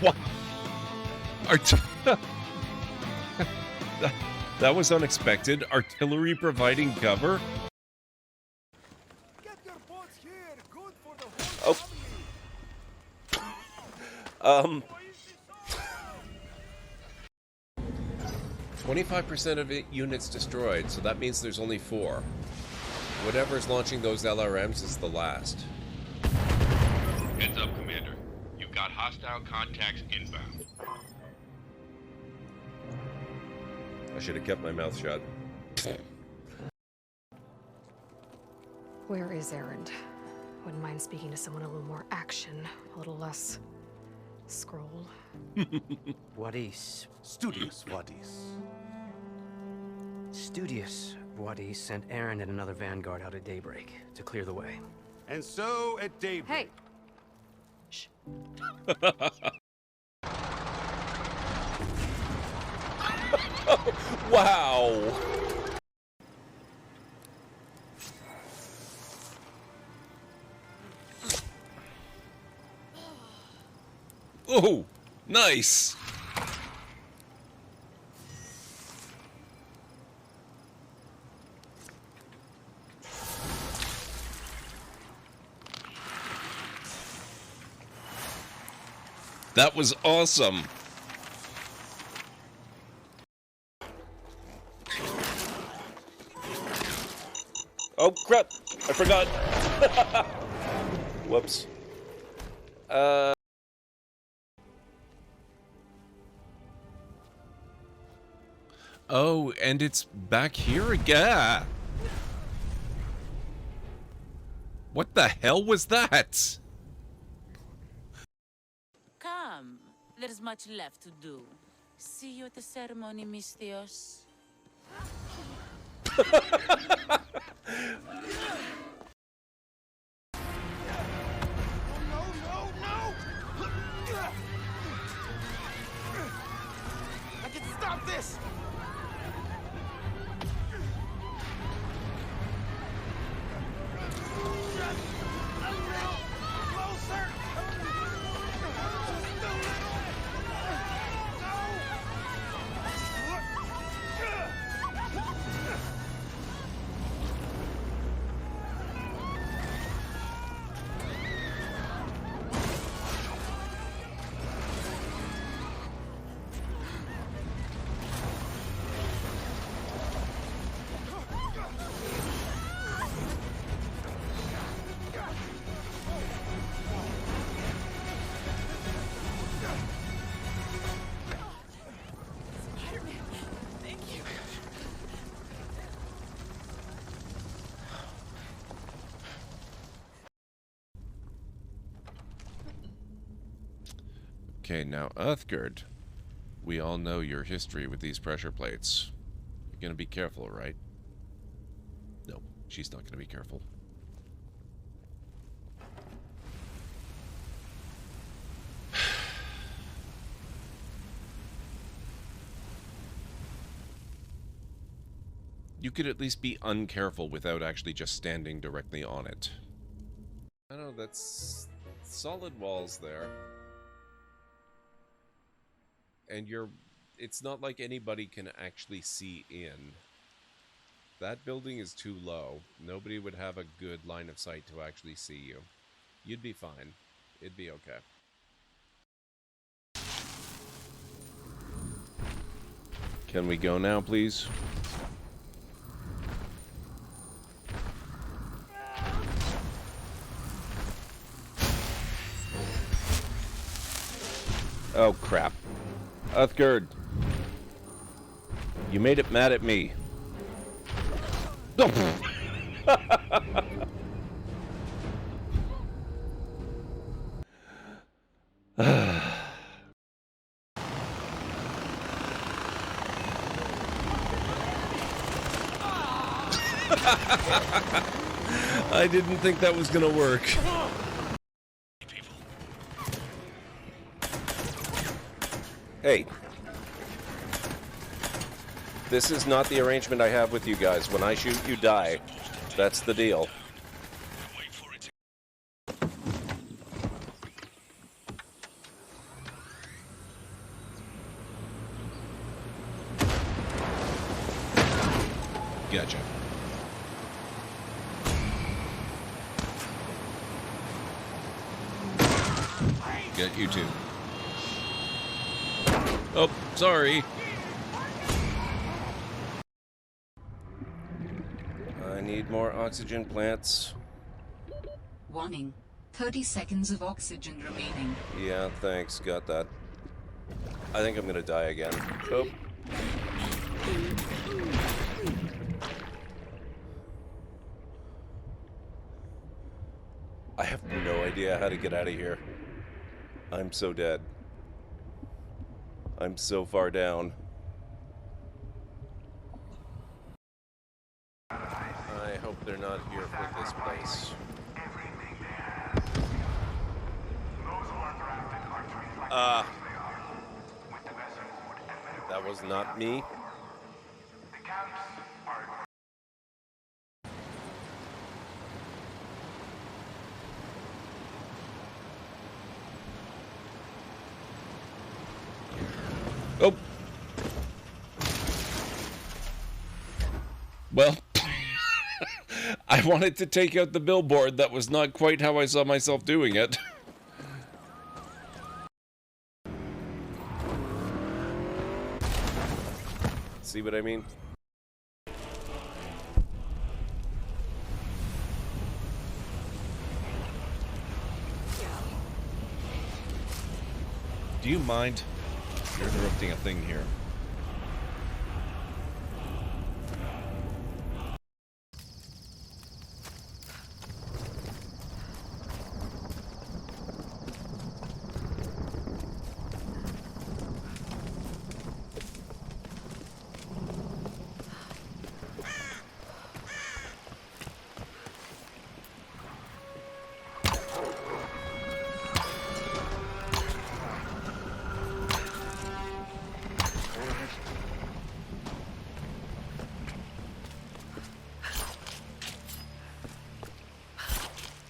What? That was unexpected. Artillery providing cover? Get your boats here. Good for the whole 25% of units destroyed, so that means there's only 4. Whatever's launching those LRMs is the last. Heads up, Commander. You've got hostile contacts inbound. I should have kept my mouth shut. Where is Erend? Wouldn't mind speaking to someone a little more action, a little less scroll. Wadis. Studious Wadis. Studious Wadis sent Erend and another vanguard out at daybreak to clear the way. And so at daybreak. Hey! Shh. Wow! Oh, nice! That was awesome! Oh crap! I forgot! Whoops. Oh, and it's back here again! What the hell was that? Come, there's much left to do. See you at the ceremony, Misthios. I can stop this! Closer! Okay, now Uthgerd. We all know your history with these pressure plates. You're gonna be careful, right? No, she's not gonna be careful. You could at least be uncareful without actually just standing directly on it. I know, that's solid walls there. And it's not like anybody can actually see in. That building is too low. Nobody would have a good line of sight to actually see you. You'd be fine. It'd be okay. Can we go now, please? Oh, crap. Uthgerd. You made it mad at me. I didn't think that was gonna work. Hey. This is not the arrangement I have with you guys. When I shoot, you die. That's the deal. Get you too. Oh, sorry. I need more oxygen plants. Warning. 30 seconds of oxygen remaining. Yeah, thanks. Got that. I think I'm gonna die again. Oh. I have no idea how to get out of here. I'm so dead. I'm so far down. I hope they're not here for this place. That was not me. Oh. Well, I wanted to take out the billboard. That was not quite how I saw myself doing it. See what I mean? Do you mind? You're interrupting a thing here.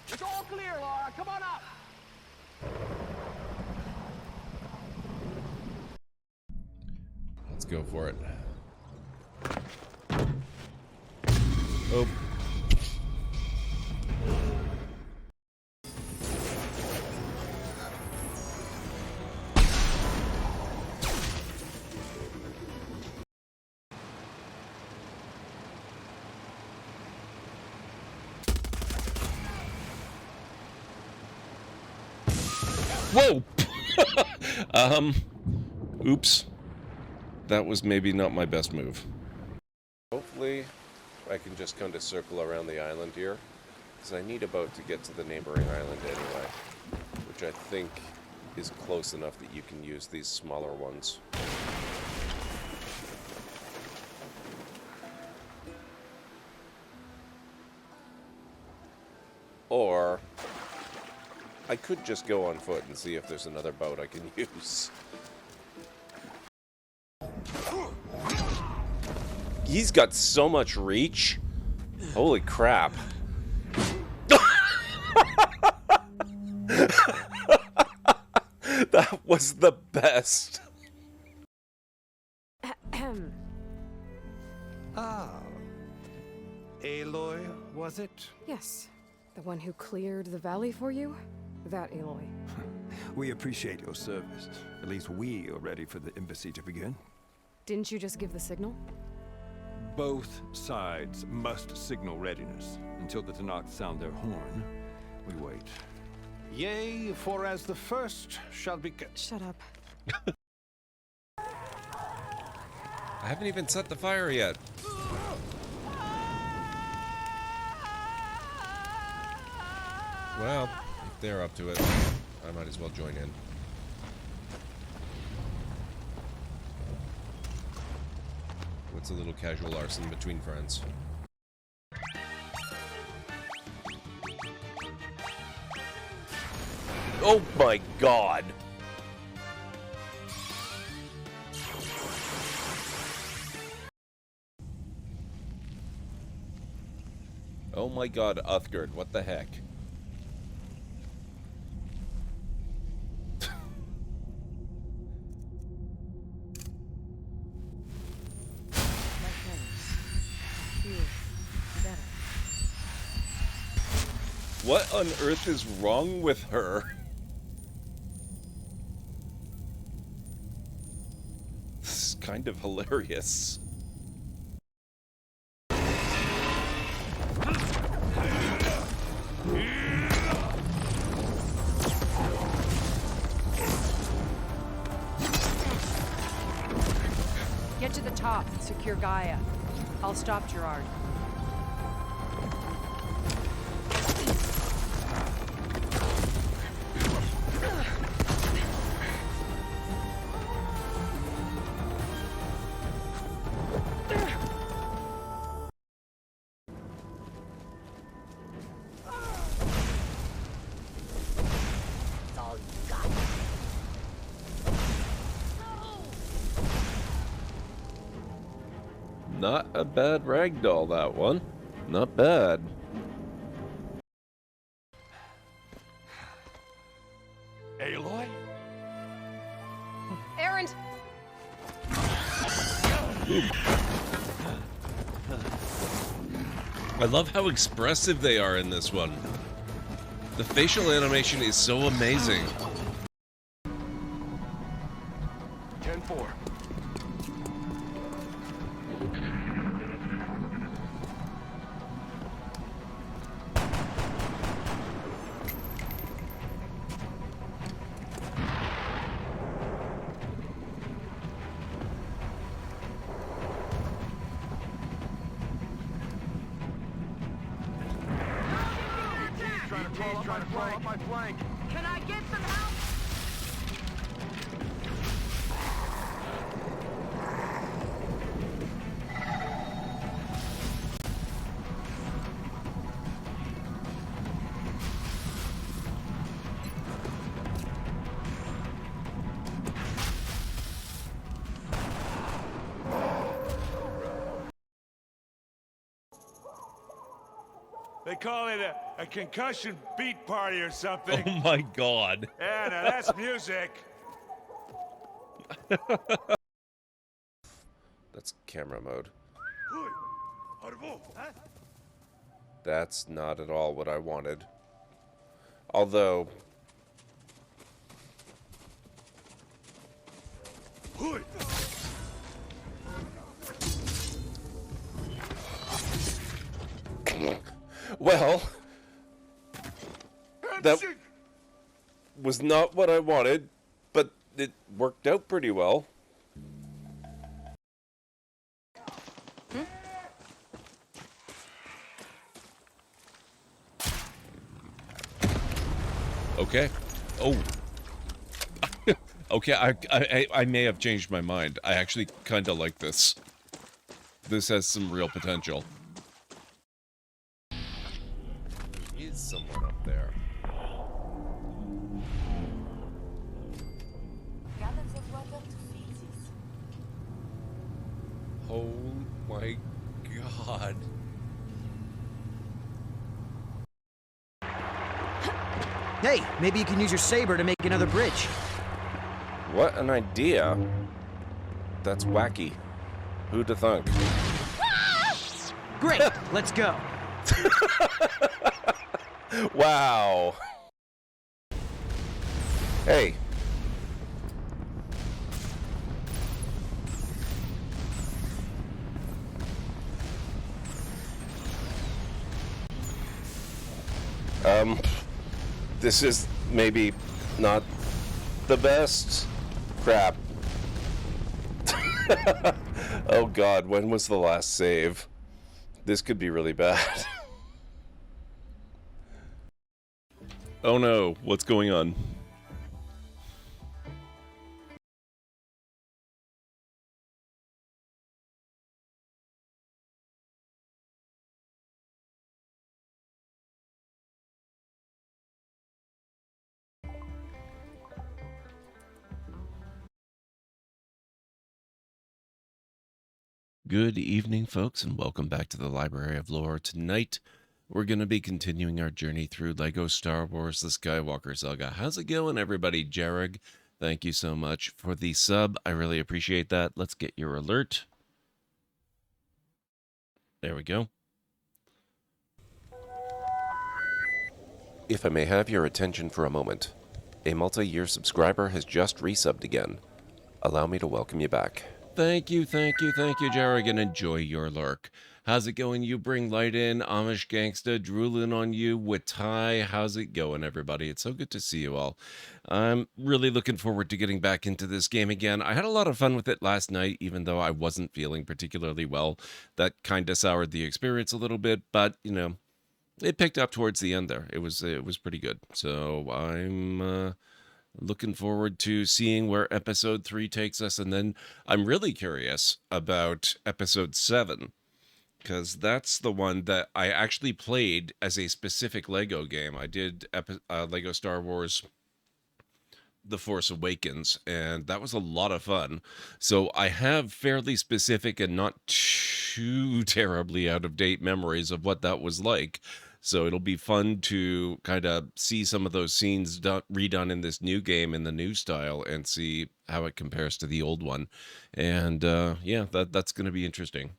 It's all clear, Laura. Come on up. Let's go for it. Oh. Whoa! Oops. That was maybe not my best move. Hopefully, I can just kind of circle around the island here, because I need a boat to get to the neighboring island anyway, which I think is close enough that you can use these smaller ones. Or I could just go on foot and see if there's another boat I can use. He's got so much reach. Holy crap. That was the best. Ah. Aloy, was it? Yes, the one who cleared the valley for you? That Aloy. We appreciate your service. At least we are ready for the embassy to begin. Didn't you just give the signal? Both sides must signal readiness. Until the Tenakth sound their horn, we wait. Yea, for as the first shall be... Shut up. I haven't even set the fire yet. Well, if they're up to it, I might as well join in. What's a little casual arson between friends? Oh my god! Oh my god, Uthgard, what the heck? What on earth is wrong with her? kind of hilarious. Get to the top and secure Gaia. I'll stop Gerard. Not a bad ragdoll, that one. Not bad. Aloy? Erend! I love how expressive they are in this one. The facial animation is so amazing. 10-4. Trying to crawl up my flank. Can I get some help? They call it a concussion beat party or something. Oh my god. Yeah, now that's music. That's camera mode. That's not at all what I wanted. Although... Well... That was not what I wanted, but it worked out pretty well. Okay. Oh. Okay, I may have changed my mind. I actually kind of like this. This has some real potential. There is someone up there. Oh my god. Hey, maybe you can use your saber to make another bridge. What an idea. That's wacky. Who'd have thunk? Great, let's go. Wow. Hey. This is maybe not the best. Crap. Oh god, when was the last save? This could be really bad. Oh no, what's going on? Good evening, folks, and welcome back to the Library of Lore. Tonight, we're going to be continuing our journey through LEGO Star Wars The Skywalker Saga. How's it going, everybody? Jarrag, thank you so much for the sub. I really appreciate that. Let's get your alert. There we go. If I may have your attention for a moment, a multi-year subscriber has just resubbed again. Allow me to welcome you back. thank you, Jarek, and enjoy your lurk. How's it going? You bring light in, Amish Gangsta, drooling on you, Watai. How's it going, everybody? It's so good to see you all. I'm really looking forward to getting back into this game again. I had a lot of fun with it last night, even though I wasn't feeling particularly well. That kind of soured the experience a little bit, but, you know, it picked up towards the end there. It was pretty good. So I'm looking forward to seeing where episode 3 takes us, and then I'm really curious about episode 7, because that's the one that I actually played as a specific Lego game. I did Lego Star Wars The Force Awakens, and that was a lot of fun. So I have fairly specific and not too terribly out-of-date memories of what that was like. So it'll be fun to kind of see some of those scenes redone in this new game in the new style and see how it compares to the old one. And yeah, that's going to be interesting.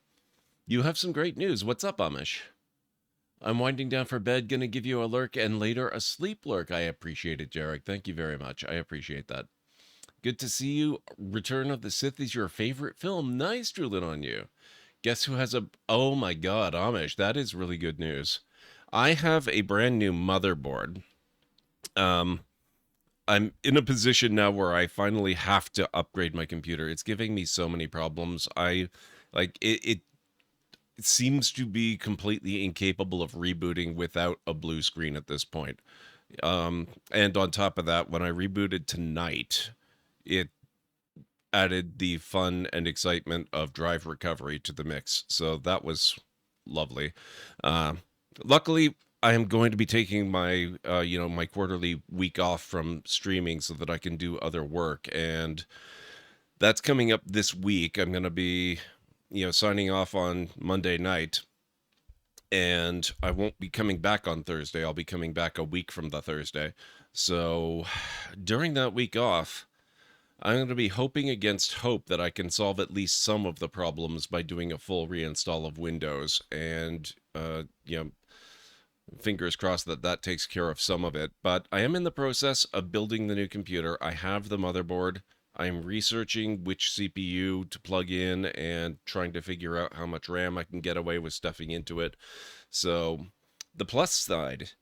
You have some great news. What's up, Amish? I'm winding down for bed, going to give you a lurk and later a sleep lurk. I appreciate it, Jarek. Thank you very much. I appreciate that. Good to see you. Return of the Sith is your favorite film. Nice, drooling on you. Guess who has a... Oh my god, Amish, that is really good news. I have a brand new motherboard. I'm in a position now where I finally have to upgrade my computer. It's giving me so many problems. It seems to be completely incapable of rebooting without a blue screen at this point. And on top of that, when I rebooted tonight, it added the fun and excitement of drive recovery to the mix. So that was lovely. Luckily, I am going to be taking my, my quarterly week off from streaming so that I can do other work. And that's coming up this week. I'm going to be, signing off on Monday night. And I won't be coming back on Thursday. I'll be coming back a week from the Thursday. So during that week off, I'm going to be hoping against hope that I can solve at least some of the problems by doing a full reinstall of Windows. And, fingers crossed that takes care of some of it. But I am in the process of building the new computer. I have the motherboard. I'm researching which CPU to plug in and trying to figure out how much RAM I can get away with stuffing into it. So the plus side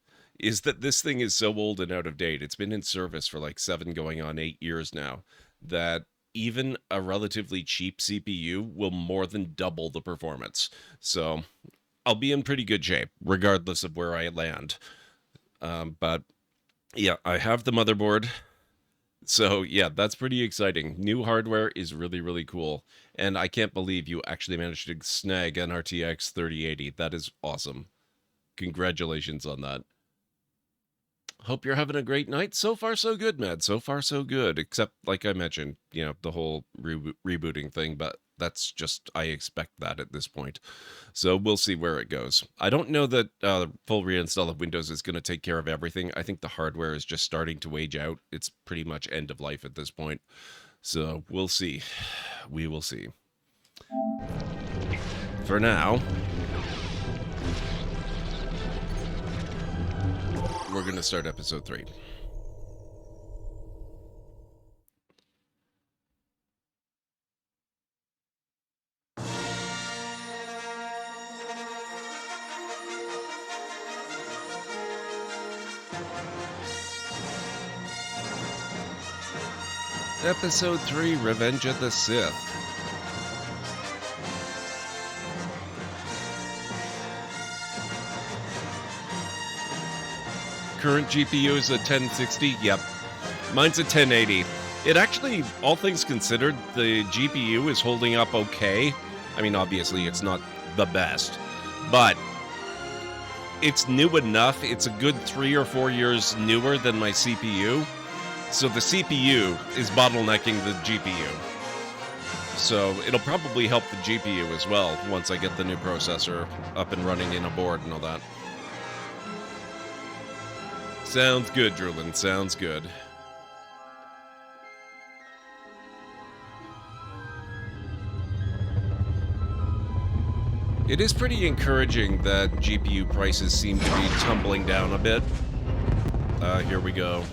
is that this thing is so old and out of date. It's been in service for like 7 going on 8 years now, that even a relatively cheap CPU will more than double the performance. So I'll be in pretty good shape, regardless of where I land. But yeah, I have the motherboard. So yeah, that's pretty exciting. New hardware is really, really cool. And I can't believe you actually managed to snag an RTX 3080. That is awesome. Congratulations on that. Hope you're having a great night. So far, so good, Mad. So far, so good. Except, like I mentioned, the whole rebooting thing. But that's just, I expect that at this point. So we'll see where it goes. I don't know that full reinstall of Windows is going to take care of everything. I think the hardware is just starting to age out. It's pretty much end of life at this point. So we'll see. We will see. For now, we're going to start episode 3. Episode 3, Revenge of the Sith. Current GPU is a 1060. Yep. Mine's a 1080. It actually, all things considered, the GPU is holding up okay. I mean, obviously, it's not the best, but it's new enough. It's a good 3 or 4 years newer than my CPU. So the CPU is bottlenecking the GPU. So it'll probably help the GPU as well once I get the new processor up and running in a board and all that. Sounds good, Drulin. Sounds good. It is pretty encouraging that GPU prices seem to be tumbling down a bit. Here we go.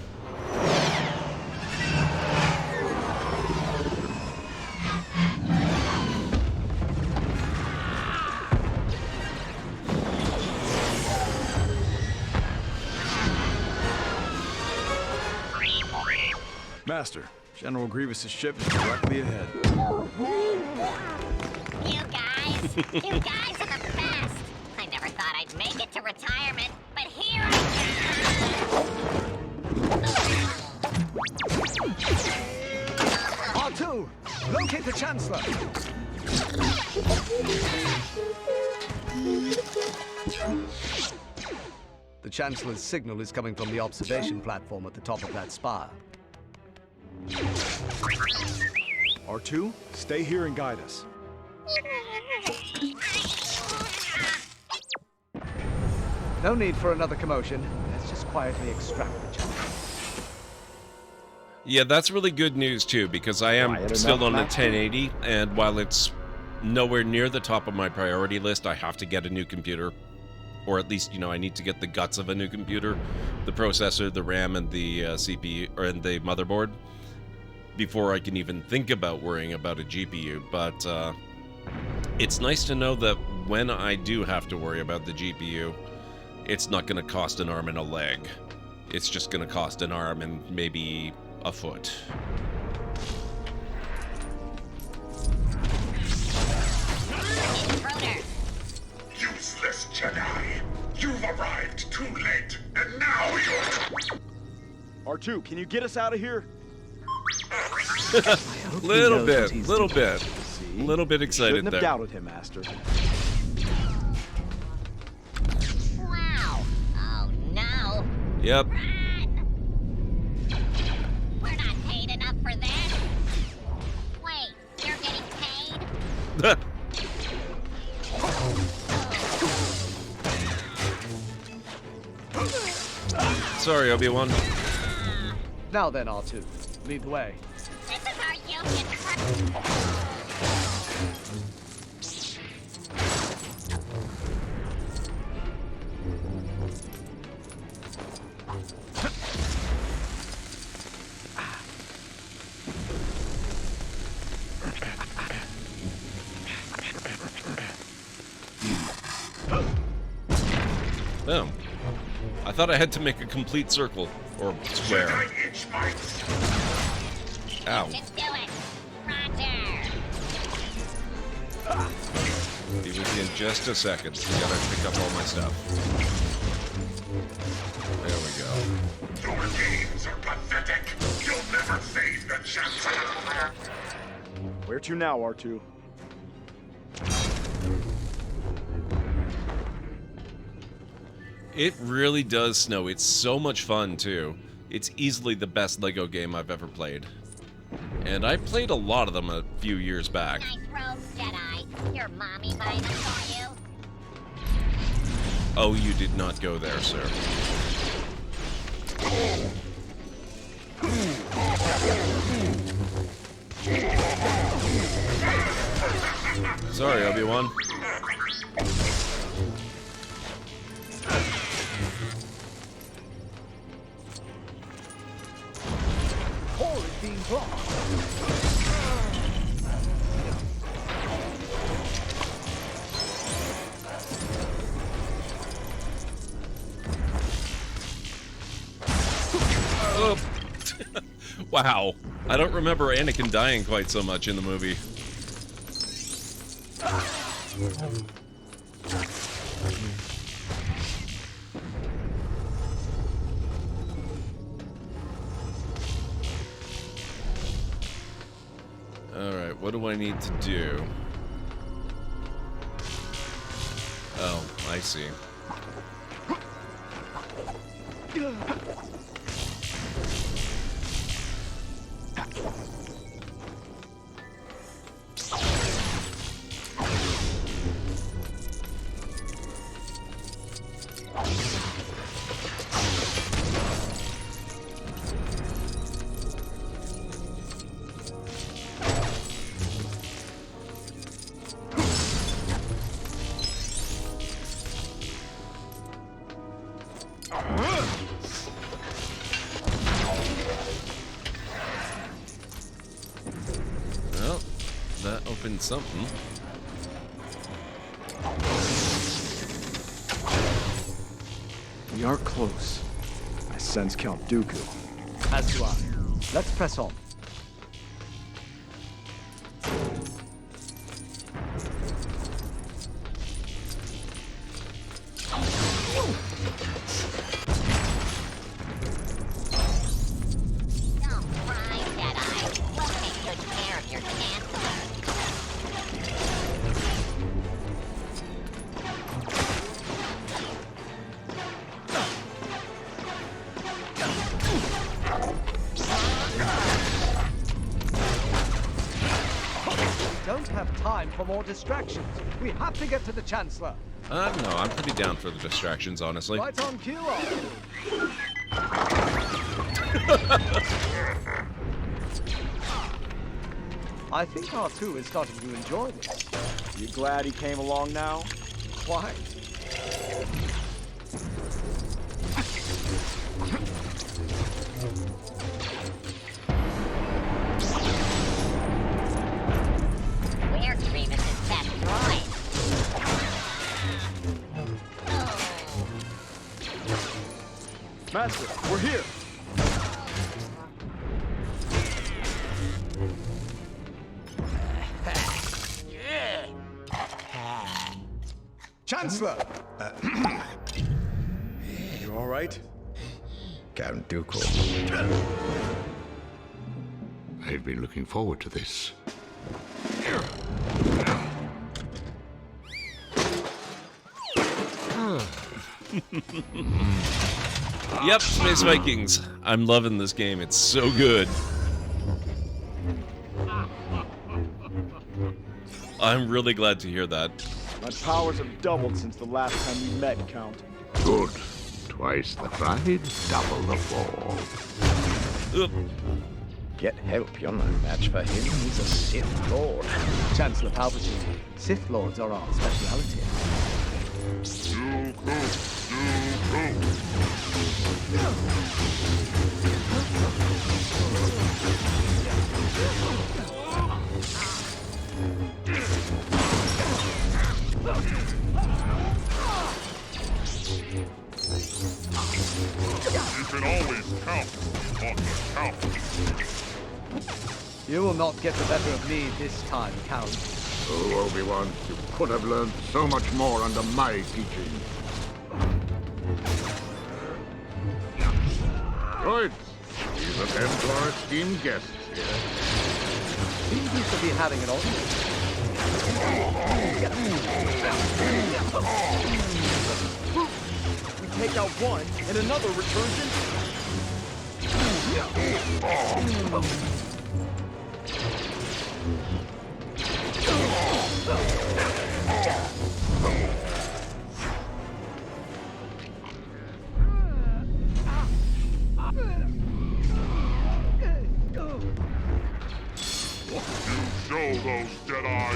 Master, General Grievous's ship is directly ahead. You guys are the best. I never thought I'd make it to retirement, but here I am. R2, locate the Chancellor. The Chancellor's signal is coming from the observation platform at the top of that spire. R2, stay here and guide us. No need for another commotion. Let's just quietly extract the Chancellor. Yeah, that's really good news too, because I am still on a 1080, and while it's nowhere near the top of my priority list, I have to get a new computer. Or at least, you know, I need to get the guts of a new computer, the processor, the RAM, and the CPU, or and the motherboard, before I can even think about worrying about a GPU. But it's nice to know that when I do have to worry about the GPU, it's not going to cost an arm and a leg. It's just going to cost an arm and maybe a foot. Useless Jedi! You've arrived too late, and now you're... R2, can you get us out of here? Little bit excited Shouldn't have there. doubted him, Master. Wow. Oh no. Yep. We're not paid enough for this. Wait, you're getting paid? Sorry, Obi-Wan. Now then, R2, lead the way. This is our union. Oh. I thought I had to make a complete circle, or square. Ow. Just do it. Roger. Be with you in just a second. Gotta pick up all my stuff. There we go. Your games are pathetic. You'll never save the Chancellor. Where to now, R2? It really does snow. It's so much fun, too. It's easily the best LEGO game I've ever played. And I played a lot of them a few years back. Nice robes, Jedi. Your mommy buying them for you? Oh, you did not go there, sir. Sorry, Obi-Wan. Core is being blocked. Oh. Wow. I don't remember Anakin dying quite so much in the movie. Alright, what do I need to do? Oh, I see. Well, that opened something. We are close. I sense Count Dooku. As do I. Let's press on. Don't have time for more distractions. We have to get to the Chancellor. No, I'm pretty down for the distractions, honestly. Right on cue, R2. I think R2 is starting to enjoy this. You glad he came along now? Quite. Where, Grievous, is that droid? Master, we're here. Chancellor! You all right? Count Dooku. I've been looking forward to this. Yep, Space Vikings. I'm loving this game. It's so good. I'm really glad to hear that. My powers have doubled since the last time we met, Count. Good. Twice the pride, double the fall. Get help. You're no match for him. He's a Sith Lord. Chancellor Palpatine, Sith Lords are our speciality. You can always count on the count. You will not get the better of me this time, Count. Oh, Obi-Wan, you could have learned so much more under my teaching. Right. These are 10 to our esteemed guests here. He seems to be having an audience. We take out one, and another returns in. Show those Jedi.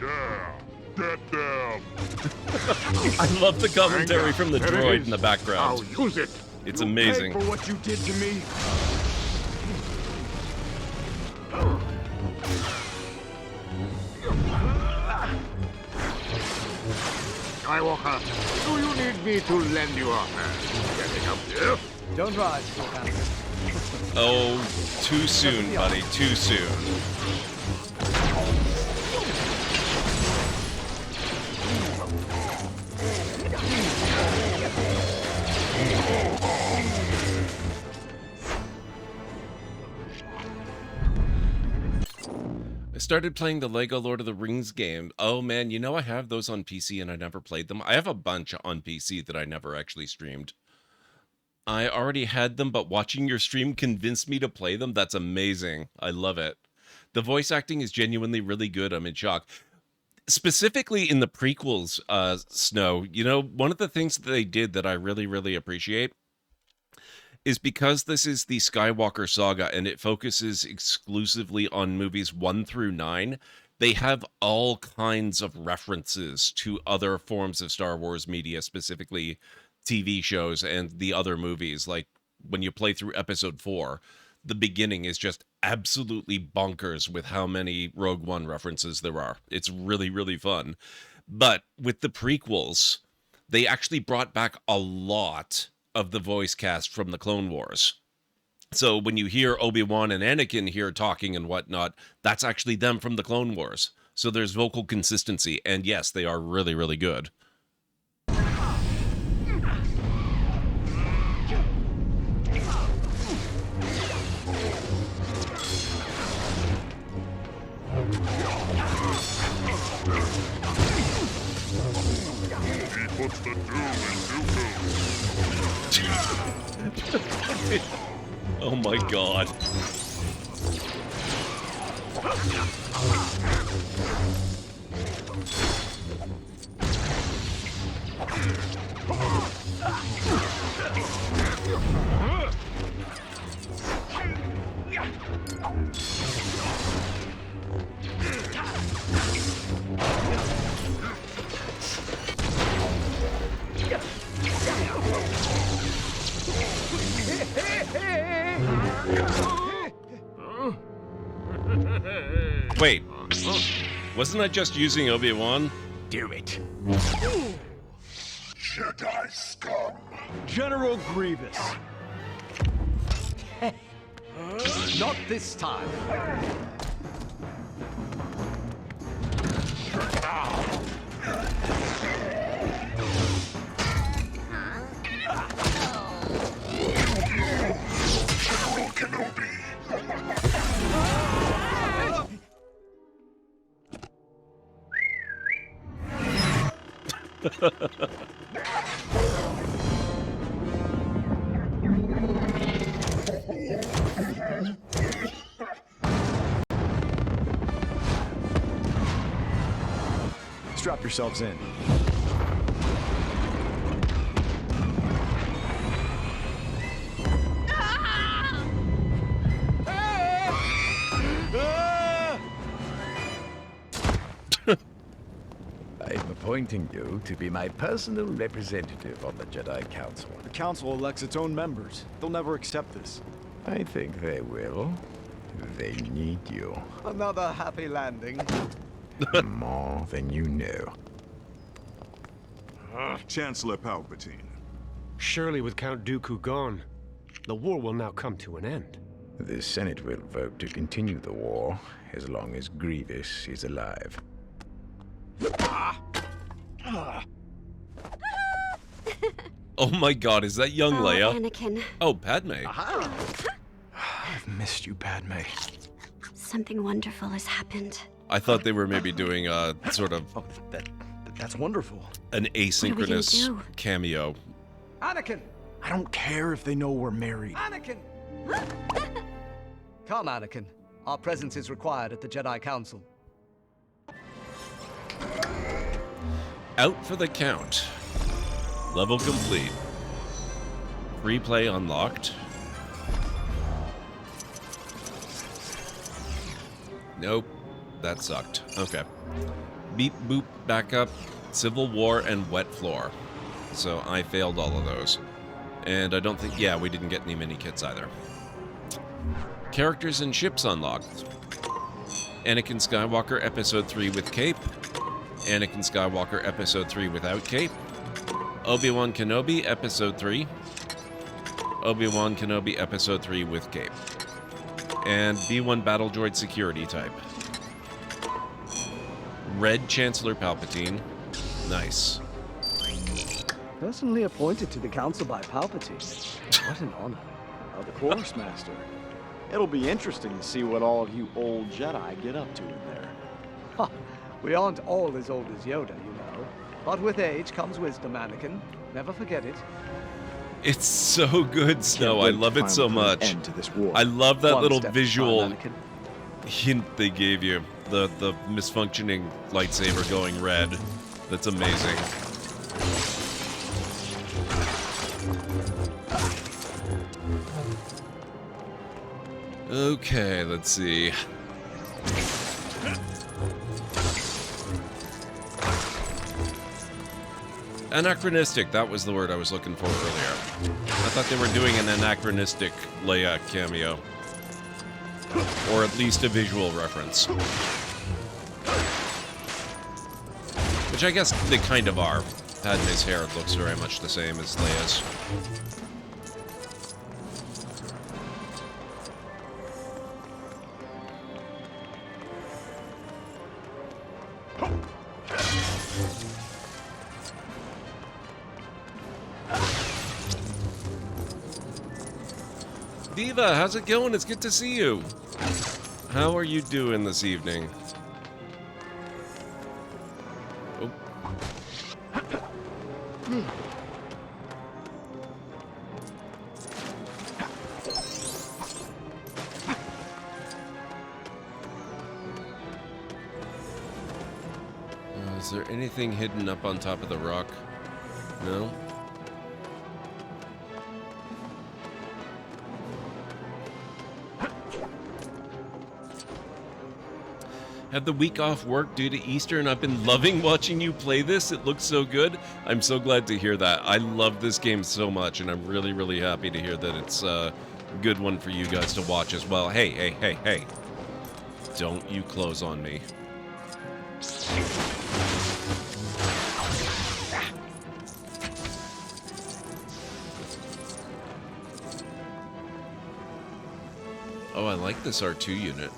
Yeah, get them. I love the commentary from the droid in the background. I'll use it. It's amazing. Pay for what you did to me. Skywalker, do you need me to lend you a hand getting up here? Don't rise, Captain. Oh, too soon, buddy. Too soon. I started playing the Lego Lord of the Rings game. Oh man, you know I have those on PC and I never played them. I have a bunch on PC that I never actually streamed. I already had them, but watching your stream convinced me to play them. That's amazing. I love it. The voice acting is genuinely really good. I'm in shock. Specifically in the prequels, Snow, you know, one of the things that they did that I really, really appreciate is because this is the Skywalker saga and it focuses exclusively on movies 1 through 9, they have all kinds of references to other forms of Star Wars media, specifically TV shows and the other movies. Like, when you play through episode 4, the beginning is just absolutely bonkers with how many Rogue One references there are. It's really, really fun. But with the prequels, they actually brought back a lot of the voice cast from the Clone Wars. So when you hear Obi-Wan and Anakin here talking and whatnot, that's actually them from the Clone Wars. So there's vocal consistency, and yes, they are really, really good. He puts the doom in Dooku. Oh my god. Wait, wasn't I just using Obi-Wan? Do it. Jedi scum. General Grievous. Not this time. General Kenobi. Strap yourselves in. I'm appointing you to be my personal representative on the Jedi Council. The Council elects its own members. They'll never accept this. I think they will. They need you. Another happy landing. More than you know. Chancellor Palpatine. Surely with Count Dooku gone, the war will now come to an end. The Senate will vote to continue the war as long as Grievous is alive. Oh my god, is that young Leia? Anakin. Oh, Padme. I've missed you, Padme. Something wonderful has happened. I thought they were maybe doing a sort of That's wonderful. an asynchronous do? cameo. Anakin! I don't care if they know we're married. Anakin! Come, Anakin. Our presence is required at the Jedi Council. Out for the count. Level complete. Free play unlocked. Nope. That sucked. Okay. Beep boop back up. Civil War and Wet Floor. So I failed all of those. And I don't think, yeah, we didn't get any mini kits either. Characters and ships unlocked. Anakin Skywalker Episode 3 with cape. Anakin Skywalker Episode 3 without cape. Obi-Wan Kenobi Episode 3. Obi-Wan Kenobi Episode 3 with cape. And B1 Battle Droid Security type. Red Chancellor Palpatine. Nice. Personally appointed to the council by Palpatine. What an honor. Of course, Master. It'll be interesting to see what all of you old Jedi get up to in there. Ha! We aren't all as old as Yoda, you know. But with age comes wisdom, Anakin. Never forget it. It's so good, Snow. I love it so much. I love that little visual hint they gave you. The misfunctioning lightsaber going red. That's amazing. Okay, let's see. Anachronistic, that was the word I was looking for earlier. I thought they were doing an anachronistic Leia cameo. Or at least a visual reference. Which I guess they kind of are. Padme's hair looks very much the same as Leia's. Diva, how's it going? It's good to see you. How are you doing this evening? Oh. Is there anything hidden up on top of the rock? No? Have the week off work due to Easter, and I've been loving watching you play this. It looks so good. I'm so glad to hear that. I love this game so much, and I'm really, really happy to hear that it's a good one for you guys to watch as well. Hey, hey, hey, hey. Don't you close on me. Oh, I like this R2 unit.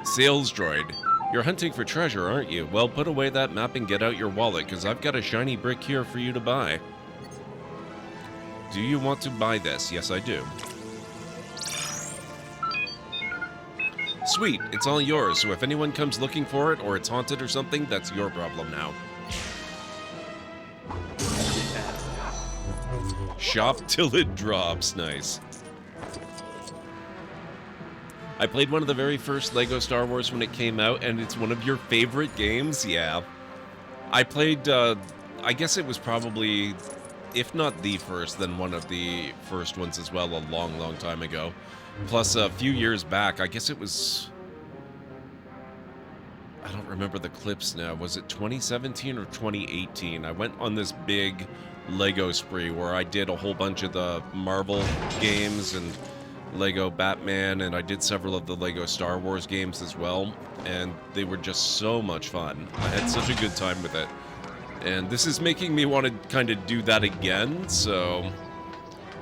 Sales droid. You're hunting for treasure, aren't you? Well, put away that map and get out your wallet, because I've got a shiny brick here for you to buy. Do you want to buy this? Yes, I do. Sweet, it's all yours, so if anyone comes looking for it, or it's haunted or something, that's your problem now. Shop till it drops. Nice. I played one of the very first LEGO Star Wars when it came out, and it's one of your favorite games? Yeah. I played, I guess it was probably, if not the first, then one of the first ones as well, a long, long time ago. Plus, a few years back, I guess it was... I don't remember the clips now. Was it 2017 or 2018? I went on this big LEGO spree where I did a whole bunch of the Marvel games and LEGO Batman, and I did several of the LEGO Star Wars games as well, and they were just so much fun. I had such a good time with it. And this is making me want to kind of do that again, so...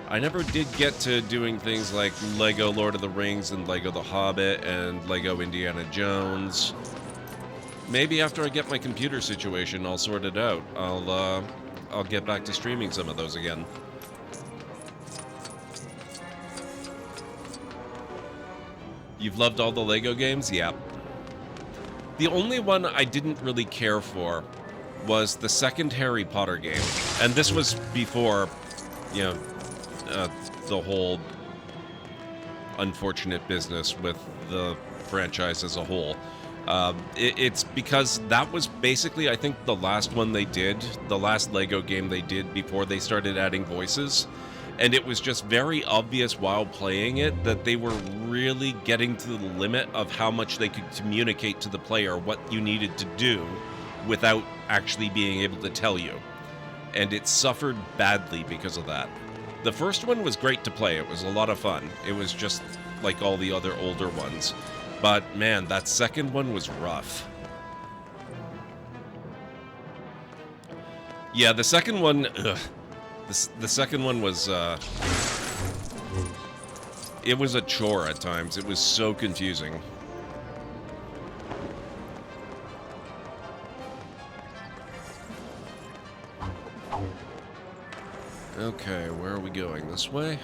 I never did get to doing things like LEGO Lord of the Rings and LEGO The Hobbit and LEGO Indiana Jones. Maybe after I get my computer situation all sorted out, I'll get back to streaming some of those again. You've loved all the LEGO games? Yep. The only one I didn't really care for was the second Harry Potter game. And this was before, you know, the whole unfortunate business with the franchise as a whole. It's because that was basically, I think, the last one they did, the last LEGO game they did before they started adding voices. And it was just very obvious while playing it that they were really getting to the limit of how much they could communicate to the player what you needed to do without actually being able to tell you. And it suffered badly because of that. The first one was great to play. It was a lot of fun. It was just like all the other older ones. But man, that second one was rough. Yeah, the second one... Ugh. The second one was, it was a chore at times. It was so confusing. Okay, where are we going? This way?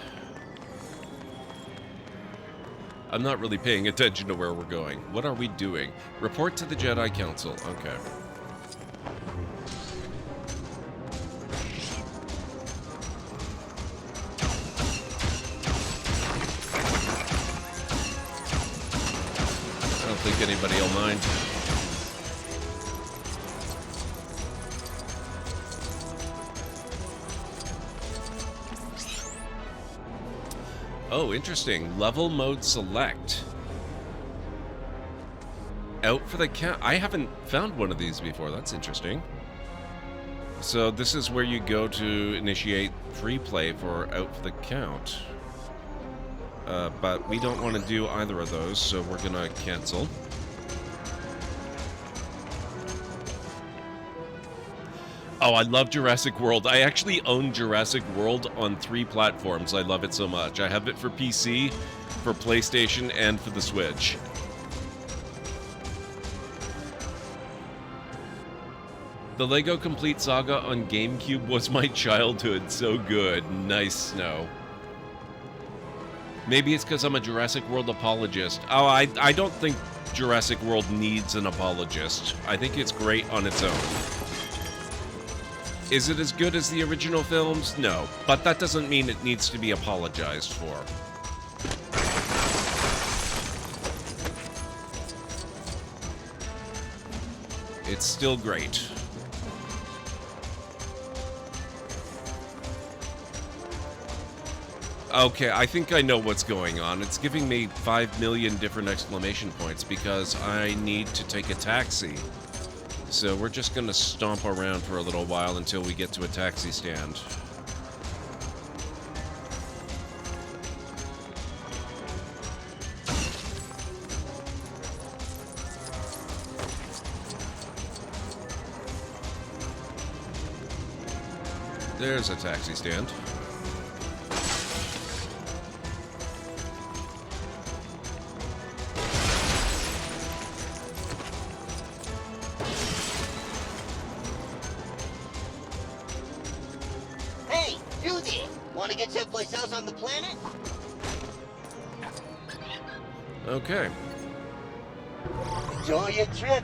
I'm not really paying attention to where we're going. What are we doing? Report to the Jedi Council. Okay. I don't think anybody will mind. Oh, interesting. Level mode select. Out for the Count. I haven't found one of these before. That's interesting. So this is where you go to initiate free play for Out for the Count. But we don't want to do either of those, so we're gonna cancel. Oh, I love Jurassic World. I actually own Jurassic World on 3 platforms. I love it so much. I have it for PC, for PlayStation, and for the Switch. The Lego Complete Saga on GameCube was my childhood. So good. Nice, Snow. Maybe it's because I'm a Jurassic World apologist. Oh, I don't think Jurassic World needs an apologist. I think it's great on its own. Is it as good as the original films? No. But that doesn't mean it needs to be apologized for. It's still great. Okay, I think I know what's going on. It's giving me 5 million different exclamation points because I need to take a taxi. So we're just gonna stomp around for a little while until we get to a taxi stand. There's a taxi stand. On the planet? Okay. Enjoy your trip.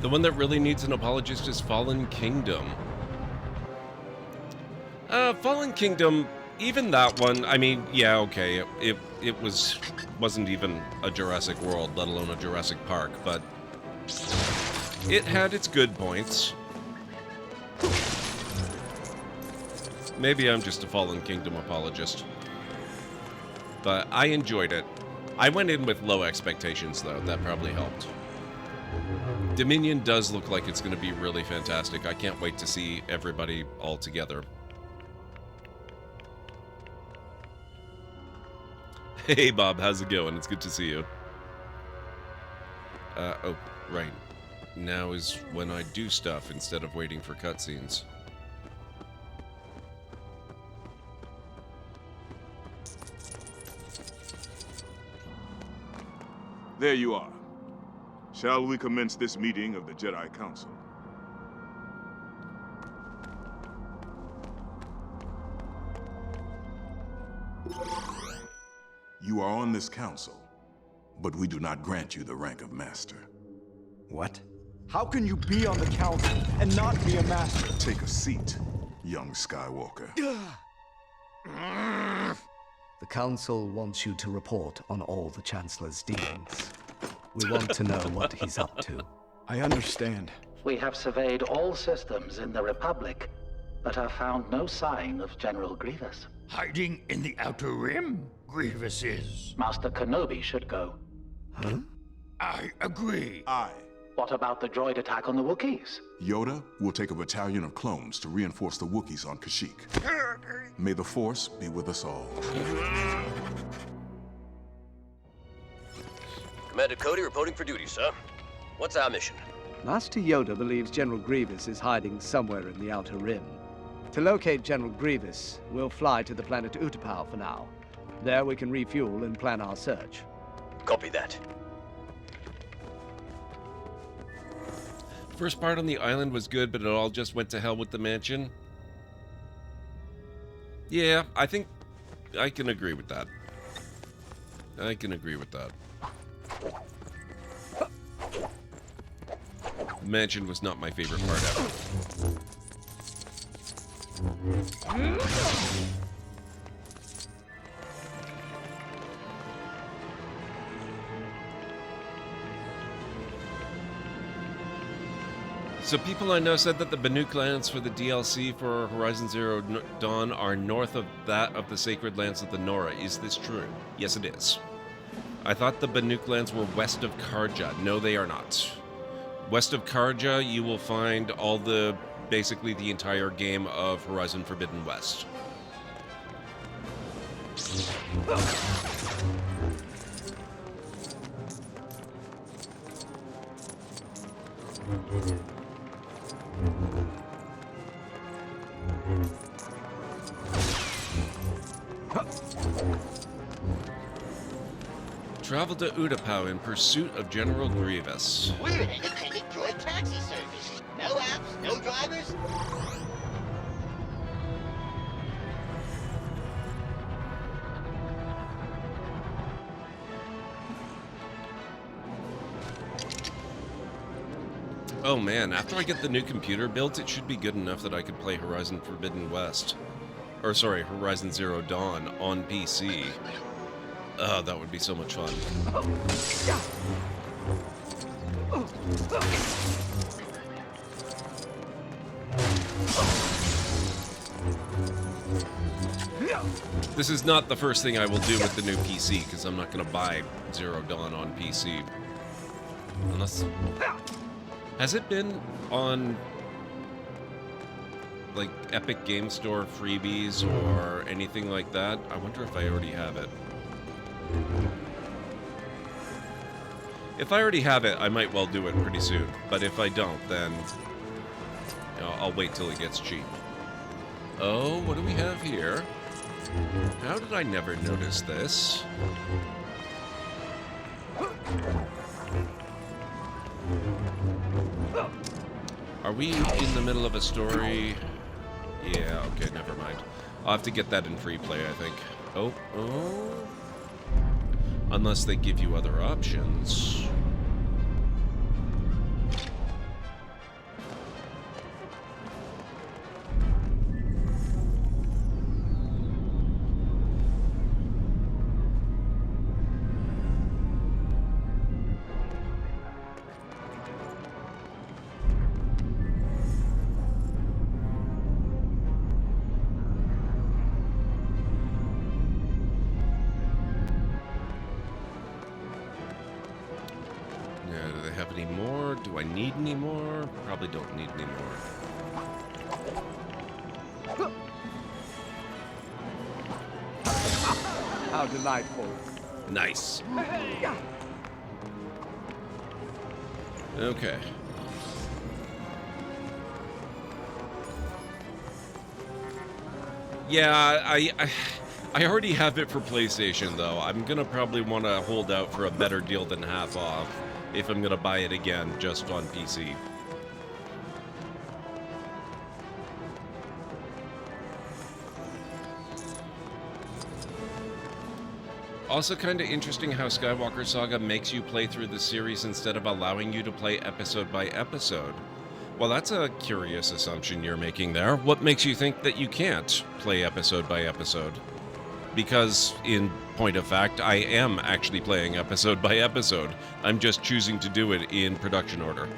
The one that really needs an apologist is Fallen Kingdom. Fallen Kingdom, even that one, I mean, yeah, okay, it wasn't even a Jurassic World, let alone a Jurassic Park, but it had its good points. Maybe I'm just a Fallen Kingdom apologist. But I enjoyed it. I went in with low expectations, though. That probably helped. Dominion does look like it's going to be really fantastic. I can't wait to see everybody all together. Hey, Bob. How's it going? It's good to see you. Oh, right. Now is when I do stuff instead of waiting for cutscenes. There you are. Shall we commence this meeting of the Jedi Council? You are on this council, but we do not grant you the rank of Master. What? How can you be on the council and not be a Master? Take a seat, young Skywalker. The Council wants you to report on all the Chancellor's dealings. We want to know what he's up to. I understand. We have surveyed all systems in the Republic, but have found no sign of General Grievous. Hiding in the Outer Rim, Grievous is. Master Kenobi should go. Huh? I agree. What about the droid attack on the Wookiees? Yoda will take a battalion of clones to reinforce the Wookiees on Kashyyyk. May the Force be with us all. Commander Cody reporting for duty, sir. What's our mission? Master Yoda believes General Grievous is hiding somewhere in the Outer Rim. To locate General Grievous, we'll fly to the planet Utapau for now. There we can refuel and plan our search. Copy that. First part on the island was good, but it all just went to hell with the mansion. Yeah, I think I can agree with that. I can agree with that. The mansion was not my favorite part ever. So people I know said that the Banuk lands for the DLC for Horizon Zero Dawn are north of that of the Sacred Lands of the Nora. Is this true? Yes, it is. I thought the Banuk lands were west of Karja. No, they are not. West of Karja, you will find all the, basically the entire game of Horizon Forbidden West. Travel to Utapau in pursuit of General Grievous. We're an independent droid taxi service. No apps, no drivers. Oh man, after I get the new computer built, it should be good enough that I could play Horizon Forbidden West. Or sorry, Horizon Zero Dawn on PC. Oh, that would be so much fun. This is not the first thing I will do with the new PC, because I'm not going to buy Zero Dawn on PC. Unless... Has it been on, like, Epic Game Store freebies or anything like that? I wonder if I already have it. If I already have it, I might well do it pretty soon. But if I don't, then you know, I'll wait till it gets cheap. Oh, what do we have here? How did I never notice this? Are we in the middle of a story? Yeah, okay, never mind. I'll have to get that in free play, I think. Oh. Unless they give you other options. Don't need any more. How delightful. Nice. Okay. Yeah, I already have it for PlayStation, though. I'm gonna probably want to hold out for a better deal than half off if I'm gonna buy it again just on PC. Also kind of interesting how Skywalker Saga makes you play through the series instead of allowing you to play episode by episode. Well, that's a curious assumption you're making there. What makes you think that you can't play episode by episode? Because, in point of fact, I am actually playing episode by episode. I'm just choosing to do it in production order.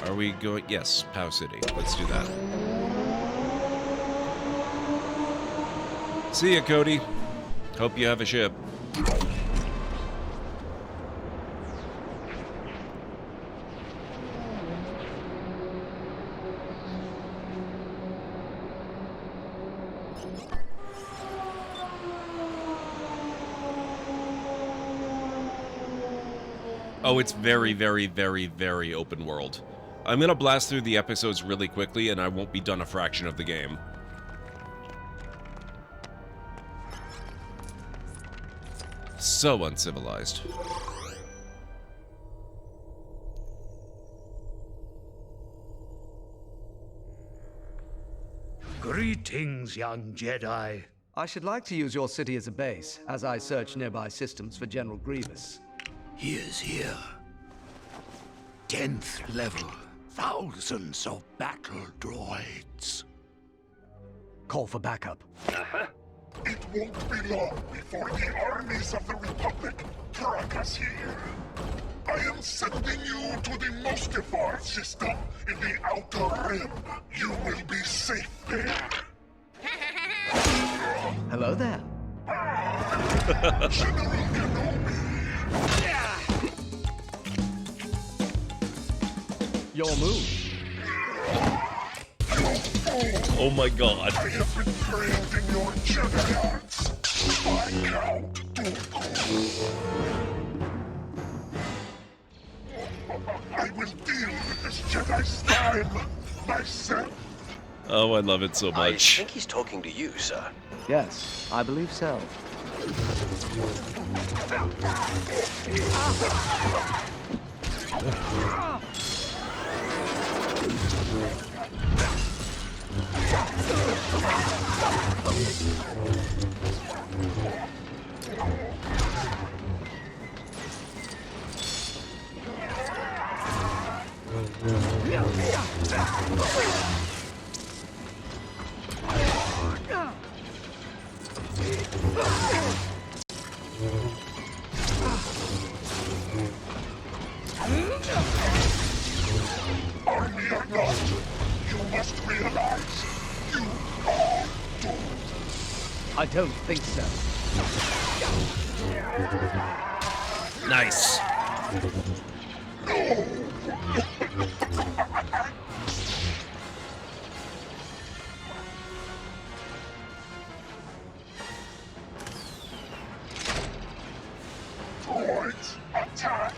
Are we going? Yes, Pow City. Let's do that. See ya, Cody. Hope you have a ship. Oh, it's very, very, very, very open world. I'm gonna blast through the episodes really quickly, and I won't be done a fraction of the game. So uncivilized. Greetings, young Jedi. I should like to use your city as a base, as I search nearby systems for General Grievous. He is here. 10th level. Thousands of battle droids. Call for backup. It won't be long before the armies of the Republic track us here. I am sending you to the Mustafar system in the Outer Rim. You will be safe there. Hello there. Your move. Oh my god. I have been trained in your Jedi arts. By Count Dooku. I will deal with this Jedi slime myself. Oh, I love it so I much. think he's talking to you, sir. Yes, I believe so. Army or not, you must realize you are doomed. I don't think so. Nice. Droids, attack!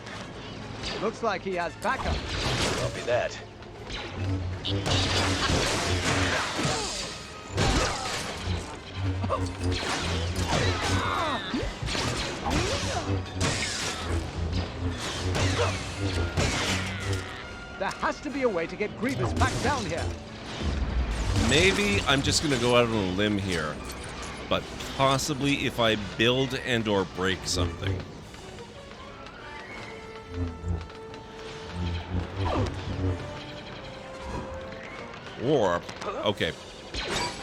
Looks like he has backup. Copy that. There has to be a way to get Grievous back down here. Maybe I'm just gonna go out on a limb here, but possibly if I build and or break something. Or, okay,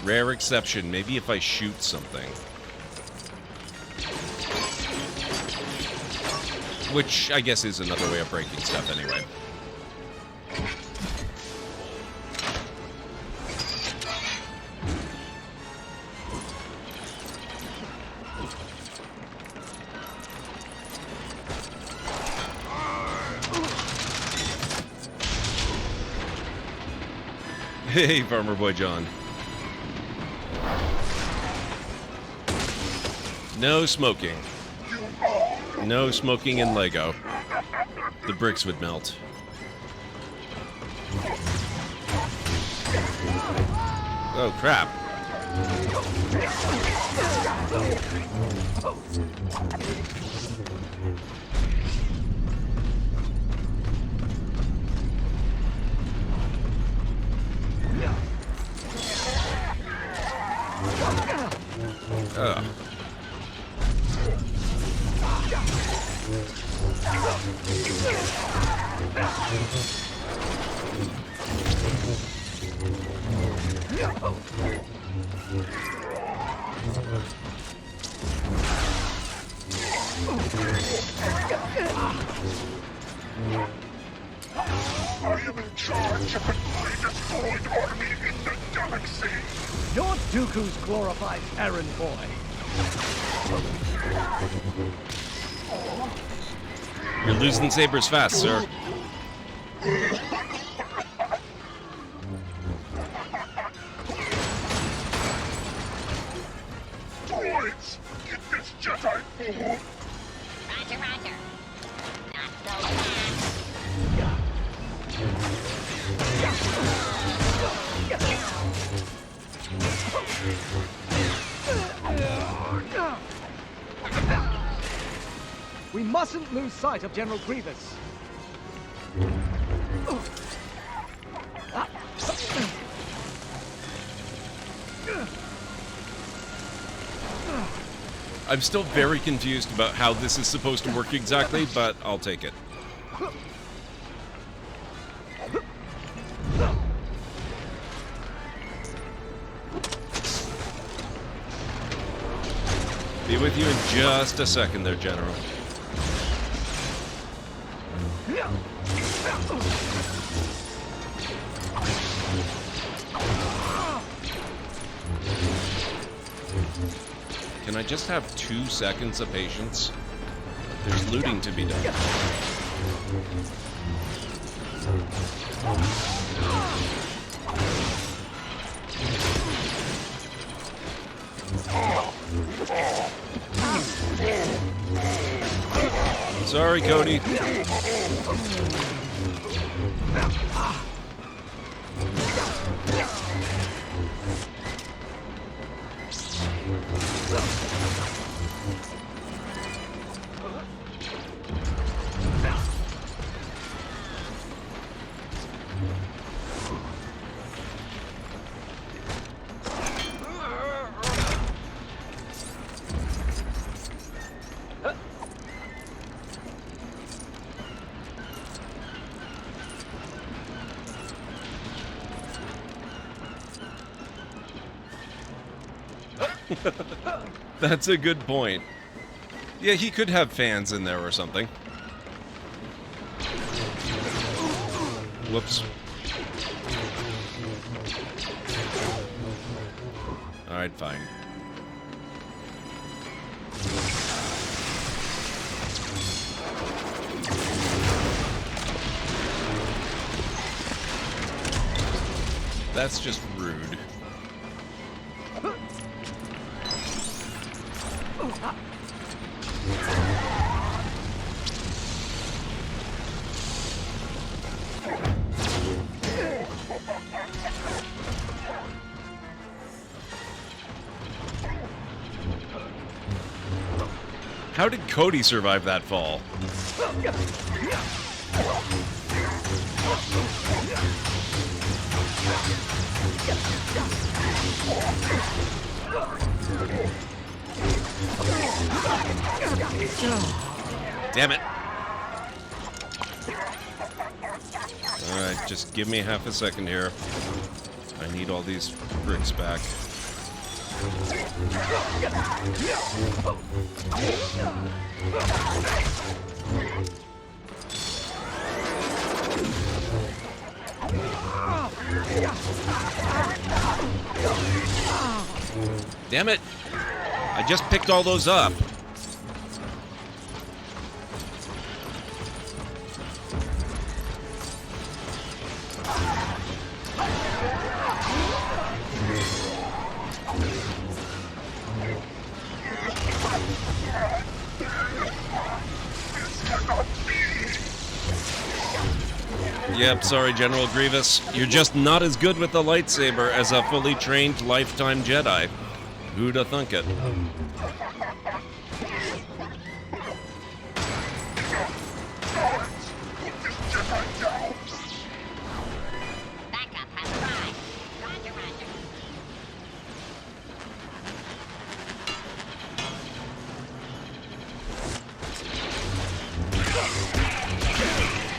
rare exception, maybe if I shoot something. Which I guess is another way of breaking stuff anyway. Hey, Farmer Boy John. No smoking. No smoking in Lego. The bricks would melt. Oh, crap. Ugh. I am in charge of the greatest droid army in the galaxy. You're Dooku's glorified errand boy. You're losing sabers fast, sir. Droids, get this Jedi fool. Roger, roger. Not so fast. We mustn't lose sight of General Grievous. I'm still very confused about how this is supposed to work exactly, but I'll take it. Be with you in just a second there, General. Can I just have 2 seconds of patience? There's looting to be done. Sorry, Cody. That's a good point. Yeah, he could have fans in there or something. Whoops. Alright, fine. That's just rude. How did Cody survive that fall? Damn it. Alright, just give me half a second here. I need all these bricks back. Damn it! I just picked all those up. Yep, sorry, General Grievous. You're just not as good with the lightsaber as a fully trained lifetime Jedi. Who'da thunk it?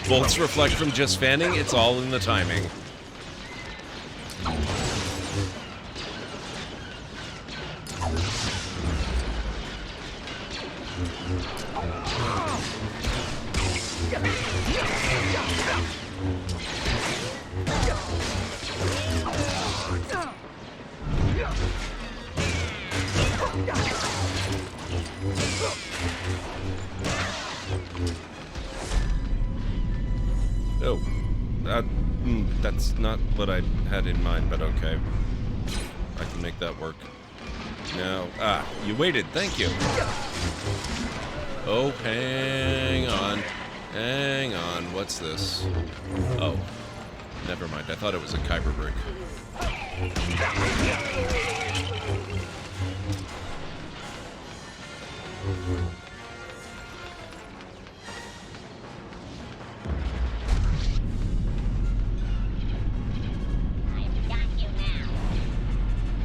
Bolts reflect from just fanning, it's all in the timing. Oh, that's not what I had in mind, but okay. I can make that work. No. Ah, you waited. Thank you. Oh, hang on. Hang on. What's this? Oh, never mind. I thought it was a Kyber brick.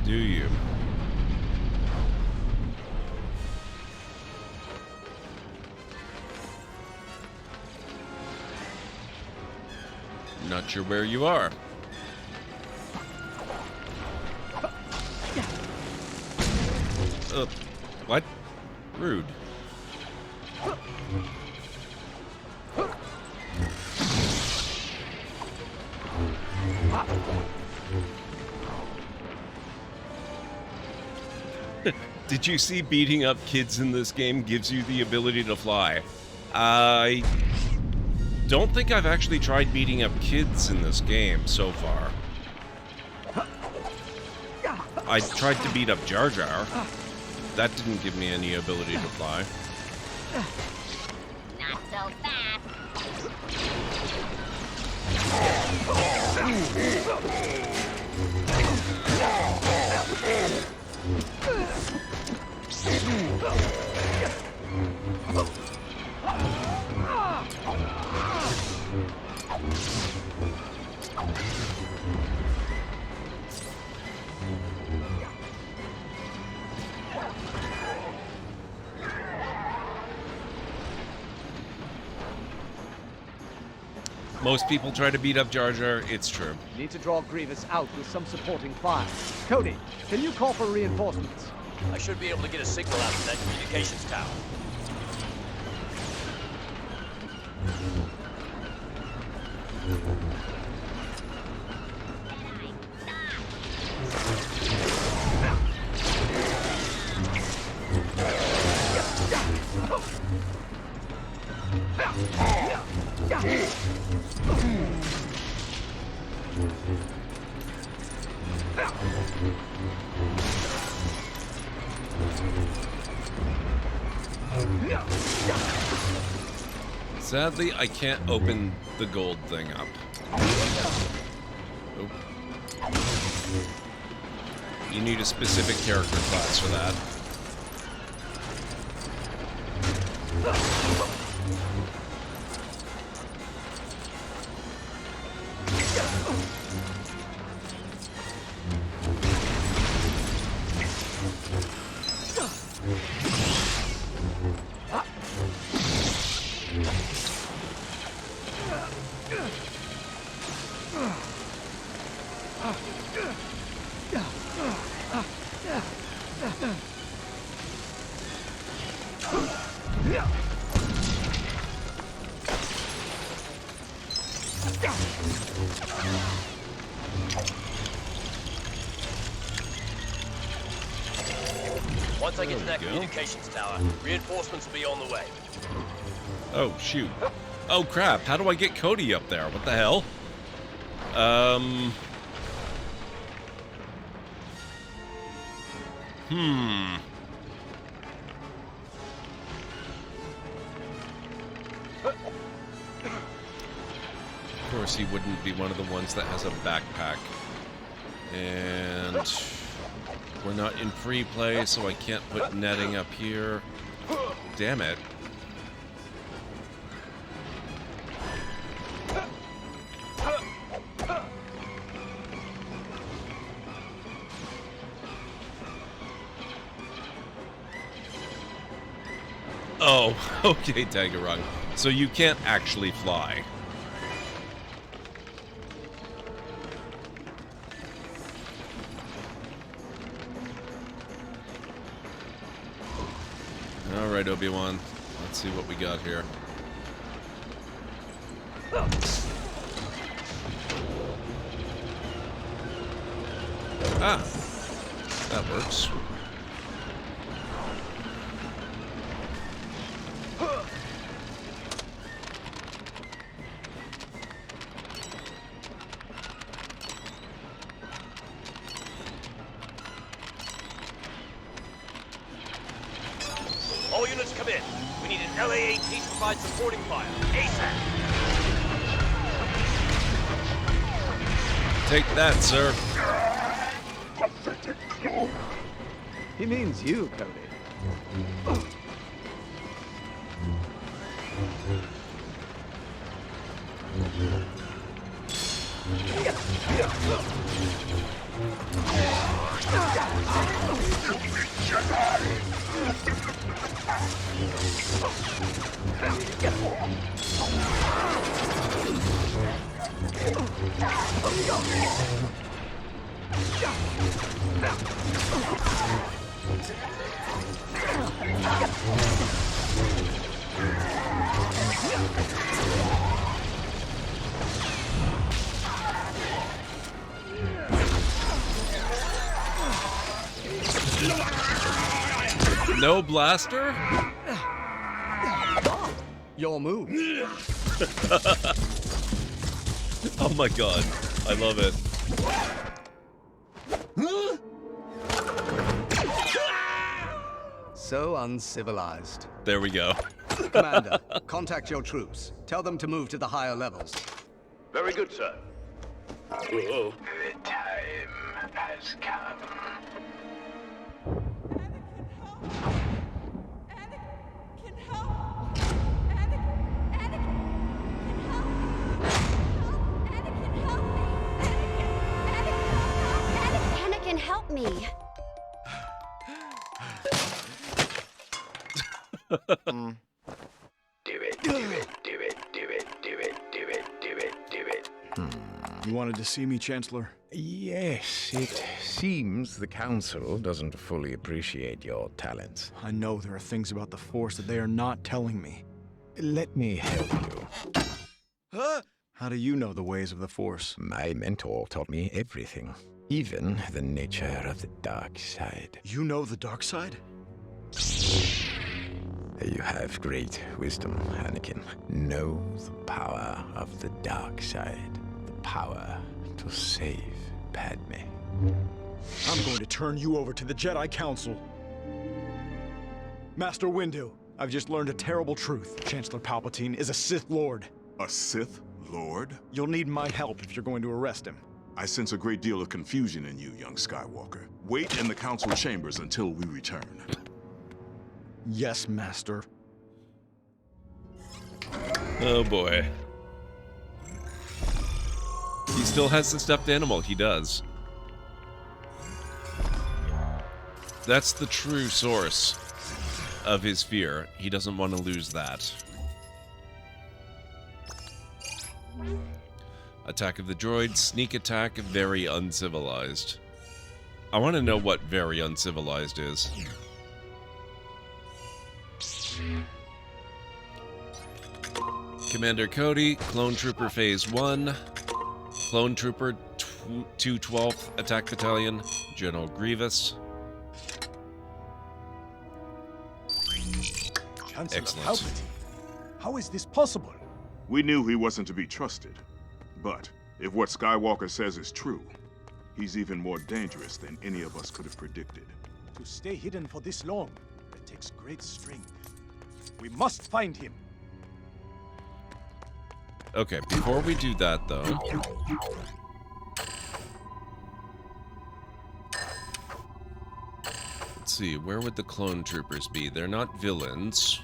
Do you? Not sure where you are. What? Rude. Did you see beating up kids in this game gives you the ability to fly? I don't think I've actually tried beating up kids in this game so far. I tried to beat up Jar Jar. That didn't give me any ability to fly. Not so fast. Most people try to beat up Jar Jar, it's true. Need to draw Grievous out with some supporting fire. Cody, can you call for reinforcements? I should be able to get a signal out from that communications tower. Sadly, I can't open the gold thing up. Nope. You need a specific character class for that. Once I get to that communications tower, reinforcements will be on the way. Oh, shoot. Oh, crap. How do I get Cody up there? What the hell? Of course, he wouldn't be one of the ones that has a backpack. And we're not in free play, so I can't put netting up here. Damn it. Oh, okay, Tagarung. So you can't actually fly. Alright, Obi-Wan. Let's see what we got here. Ah! That works. All units come in. We need an LA-AT to provide supporting fire. ASAP. Take that, sir. He means you, Cody. No blaster? Your move. Oh my god. I love it. So uncivilized. There we go. Commander, contact your troops. Tell them to move to the higher levels. Very good, sir. Whoa. The time has come. Anakin, help me. Do it, do it, do it, do it, do it, do it, do it, do it. You wanted to see me, Chancellor? Yes, it seems the Council doesn't fully appreciate your talents. I know there are things about the Force that they are not telling me. Let me help you. How do you know the ways of the Force? My mentor taught me everything, even the nature of the dark side. You know the dark side? You have great wisdom, Anakin. Know the power of the dark side. The power to save Padme. I'm going to turn you over to the Jedi Council. Master Windu, I've just learned a terrible truth. Chancellor Palpatine is a Sith Lord. A Sith Lord? You'll need my help if you're going to arrest him. I sense a great deal of confusion in you, young Skywalker. Wait in the council chambers until we return. Yes, Master. Oh boy. He still has the stuffed animal, he does. That's the true source of his fear. He doesn't want to lose that. Attack of the droids, sneak attack, very uncivilized. I want to know what very uncivilized is. Commander Cody, Clone Trooper Phase 1, Clone Trooper 212th Attack Battalion, General Grievous. Chancellor Excellent. Palpatine, how is this possible? We knew he wasn't to be trusted. But if what Skywalker says is true, he's even more dangerous than any of us could have predicted. To stay hidden for this long, it takes great strength. We must find him. Okay, before we do that, though... Let's see, where would the clone troopers be? They're not villains.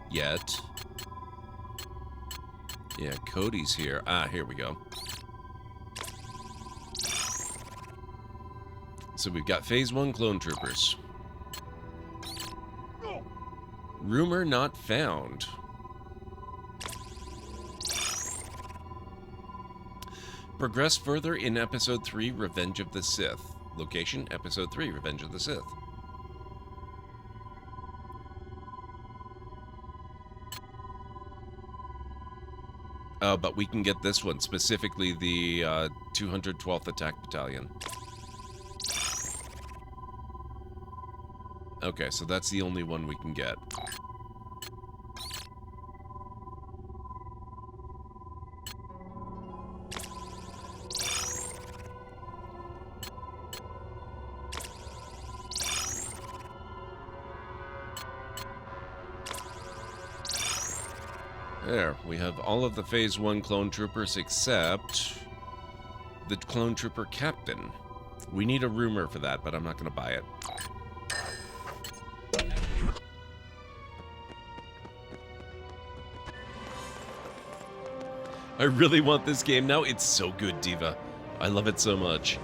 Yet. Yeah, Cody's here. Ah, here we go. So we've got Phase 1 clone troopers. Rumor not found. Progress further in Episode 3, Revenge of the Sith. Location, Episode 3, Revenge of the Sith. But we can get this one, specifically the 212th Attack Battalion. Okay, so that's the only one we can get. There, we have all of the Phase 1 clone troopers except the clone trooper captain. We need a rumor for that, but I'm not going to buy it. I really want this game now. It's so good, Diva. I love it so much.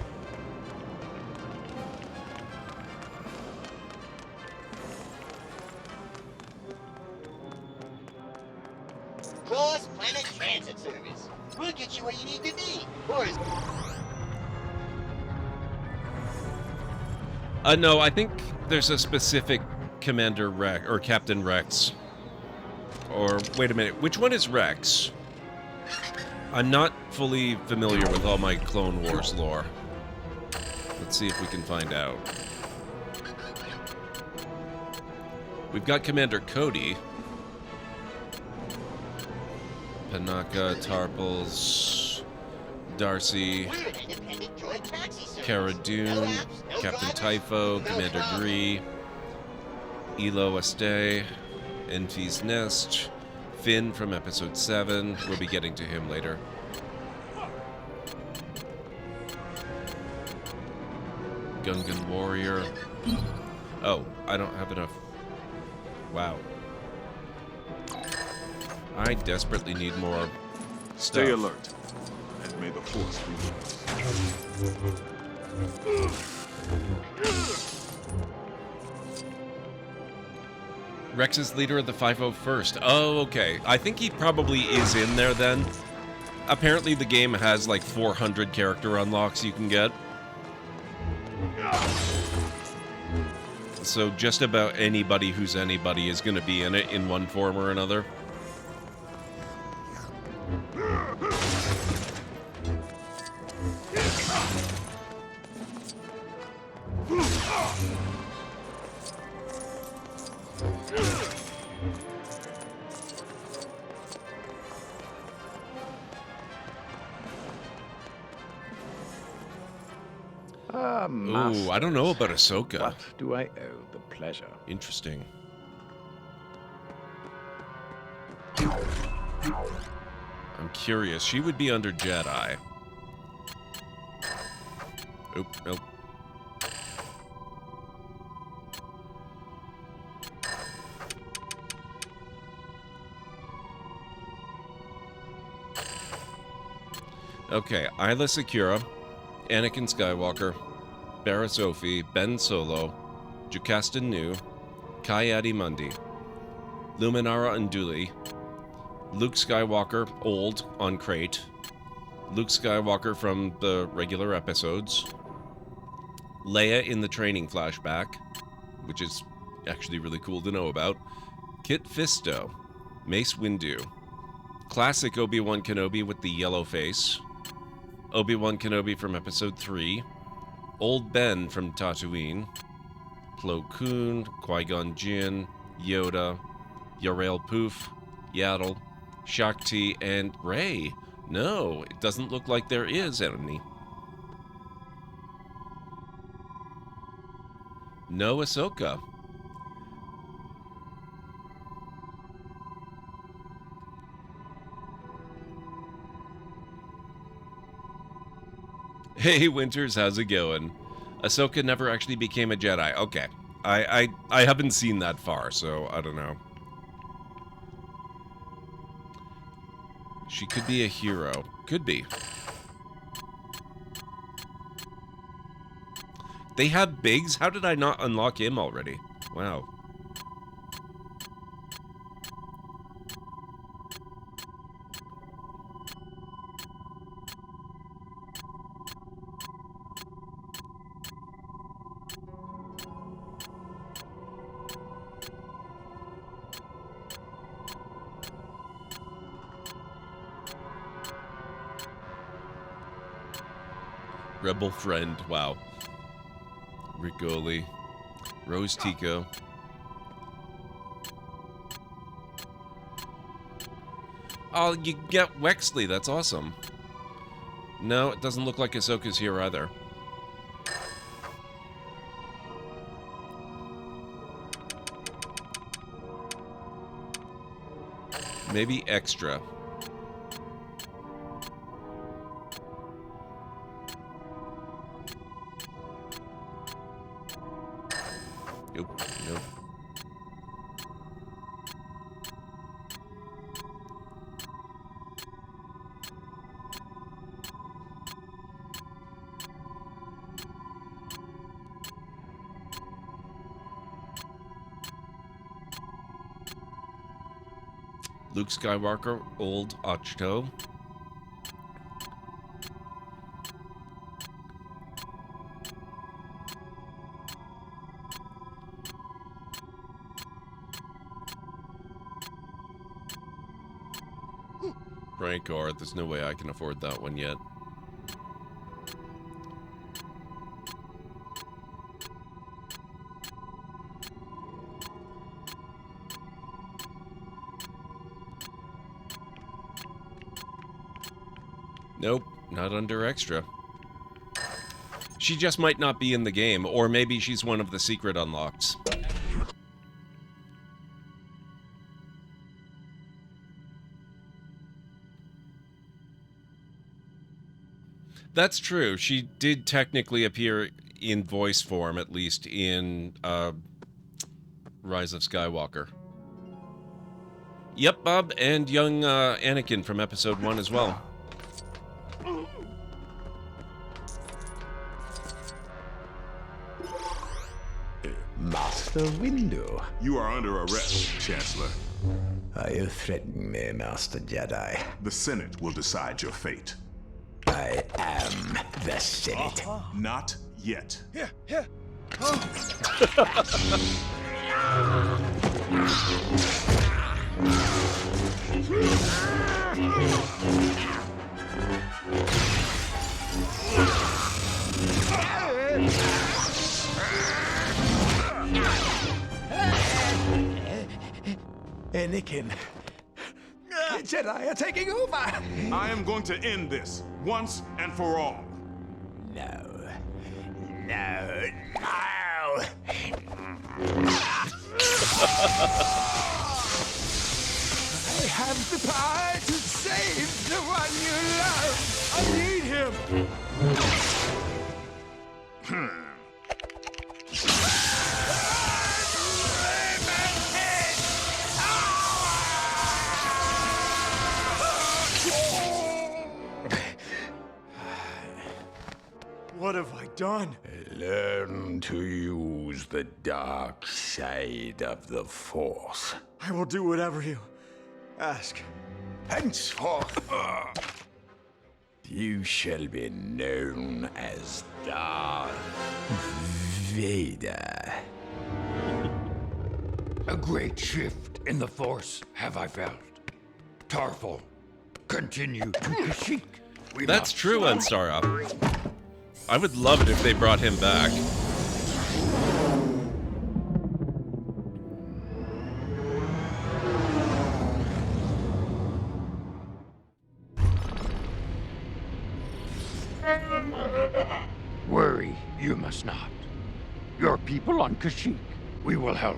Cross-planet transit service. We'll get you where you need to be. Or is... No, I think there's a specific Commander Rex, or Captain Rex. Or, wait a minute, which one is Rex? I'm not fully familiar with all my Clone Wars lore. Let's see if we can find out. We've got Commander Cody. Panaka, Tarpals, Darcy, Cara Dune, Captain Typho, Commander Gree, Elo Este, Enfi's Nest, Finn from Episode 7. We'll be getting to him later. Gungan Warrior. Oh, I don't have enough. Wow. I desperately need more stuff. Stay alert, and may the Force be with us. Rex is leader of the 501st. Oh, okay. I think he probably is in there then. Apparently the game has like 400 character unlocks you can get. So just about anybody who's anybody is going to be in it in one form or another. Ooh, I don't know about Ahsoka. What do I owe the pleasure? Interesting. I'm curious. She would be under Jedi. Oop, nope. Okay, Isla Secura, Anakin Skywalker, Barra Sophie, Ben Solo, Jocasta Nu, Ki-Adi-Mundi, Luminara Unduli, Luke Skywalker, old, on Crate, Luke Skywalker from the regular episodes, Leia in the training flashback, which is actually really cool to know about, Kit Fisto, Mace Windu, classic Obi-Wan Kenobi with the yellow face, Obi-Wan Kenobi from Episode 3, Old Ben from Tatooine, Plo Koon, Qui-Gon Jinn, Yoda, Yarael Poof, Yaddle, Shakti, and Rey. No, it doesn't look like there is any. No Ahsoka. Hey, Winters, how's it going? Ahsoka never actually became a Jedi. Okay. I haven't seen that far, so I don't know. She could be a hero. Could be. They have Biggs? How did I not unlock him already? Wow. Rebel Friend, wow. Rigoli. Rose Tico. Oh, you get Wexley, that's awesome. No, it doesn't look like Ahsoka's here either. Maybe extra. Nope, nope. Luke Skywalker, old Ochto. Rancor, there's no way I can afford that one yet. Nope, not under extra. She just might not be in the game, or maybe she's one of the secret unlocks. That's true. She did technically appear in voice form, at least in Rise of Skywalker. Yep, Bob, and young Anakin from Episode 1 as well. Master Windu. You are under arrest, Chancellor. Are you threatening me, Master Jedi? The Senate will decide your fate. I am the Senate. Not yet. Here, here. Anakin. The Jedi are taking over. I am going to end this once and for all. No. No. No. I have the power to save the one you love. I need him. What have I done? Learn to use the dark side of the Force. I will do whatever you ask. Henceforth, you shall be known as Darth Vader. A great shift in the Force have I felt. Tarful, continue to Kashyyyk. That's true, Ansara. I would love it if they brought him back. Worry, you must not. Your people on Kashyyyk, we will help.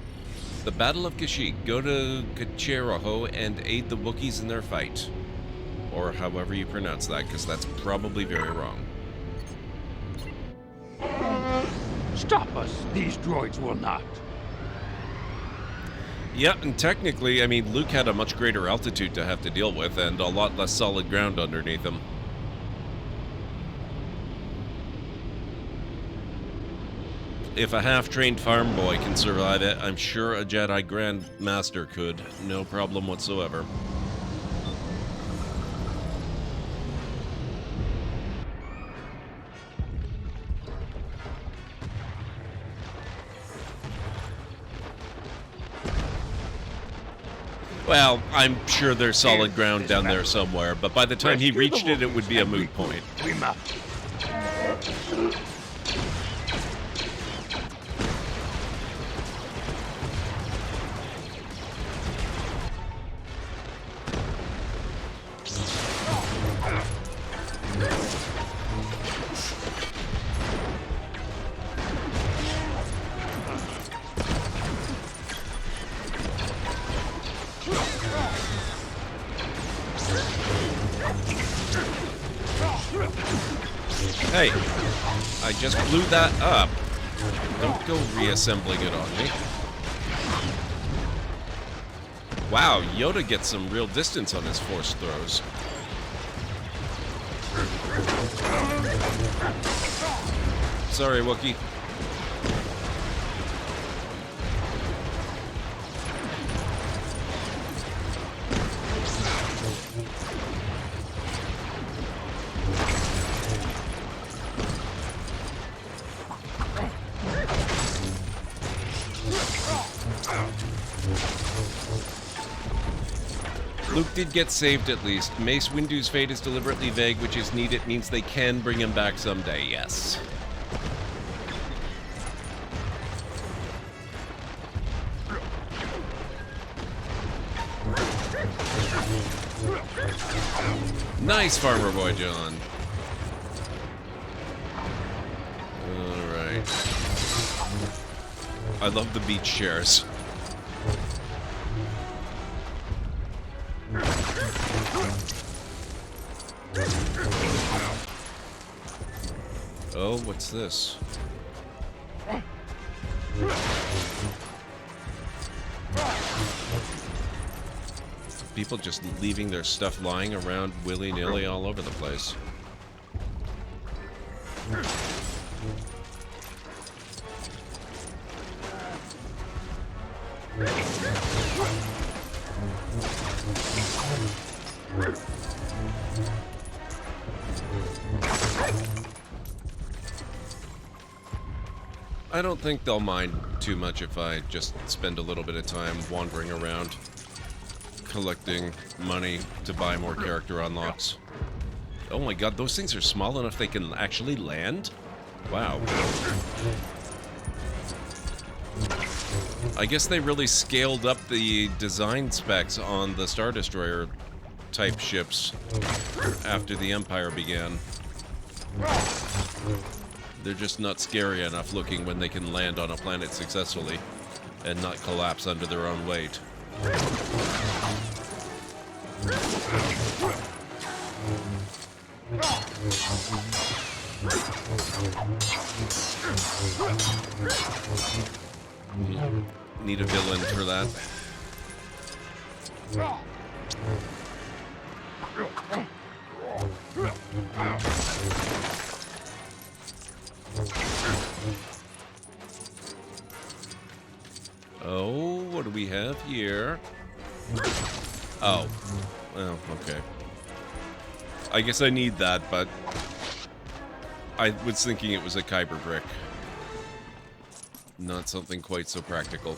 The Battle of Kashyyyk. Go to Kacheraho and aid the Wookiees in their fight. Or however you pronounce that, because that's probably very wrong. Stop us, these droids will not. Yeah, and technically, I mean, Luke had a much greater altitude to have to deal with, and a lot less solid ground underneath him. If a half-trained farm boy can survive it, I'm sure a Jedi Grand Master could. No problem whatsoever. Well, I'm sure there's solid ground down there somewhere, but by the time he reached it, it would be a moot point. We must. Hey, I just blew that up. Don't go reassembling it on me. Wow, Yoda gets some real distance on his force throws. Sorry, Wookiee. Luke did get saved at least. Mace Windu's fate is deliberately vague, which is neat. It means they can bring him back someday, yes. Nice, Farmer Boy John. Alright. I love the beach chairs. Oh, what's this? People just leaving their stuff lying around willy-nilly all over the place. I don't think they'll mind too much if I just spend a little bit of time wandering around, collecting money to buy more character unlocks. Oh my god, those things are small enough they can actually land? Wow. I guess they really scaled up the design specs on the Star Destroyer type ships after the Empire began. They're just not scary enough looking when they can land on a planet successfully and not collapse under their own weight. Need a villain for that. Oh, what do we have here? Oh. Oh, okay. I guess I need that, but I was thinking it was a Kyber brick. Not something quite so practical.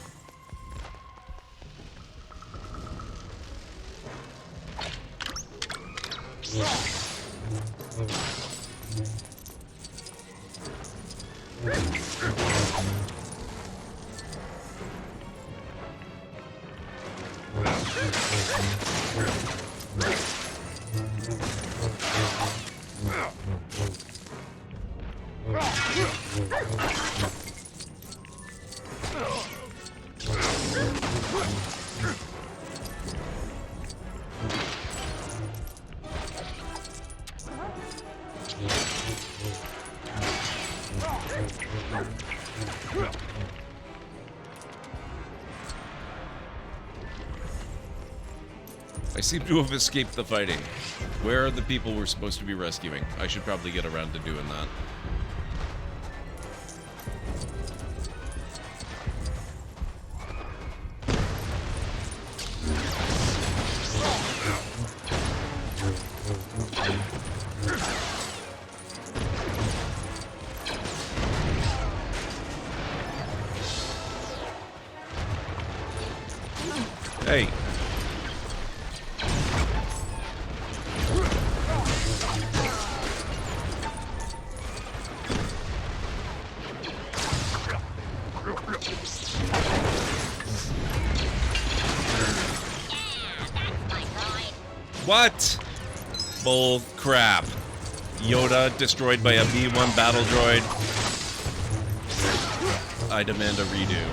I seem to have escaped the fighting. Where are the people we're supposed to be rescuing? I should probably get around to doing that. Hey. What? Bull crap. Yoda destroyed by a B-1 battle droid. I demand a redo.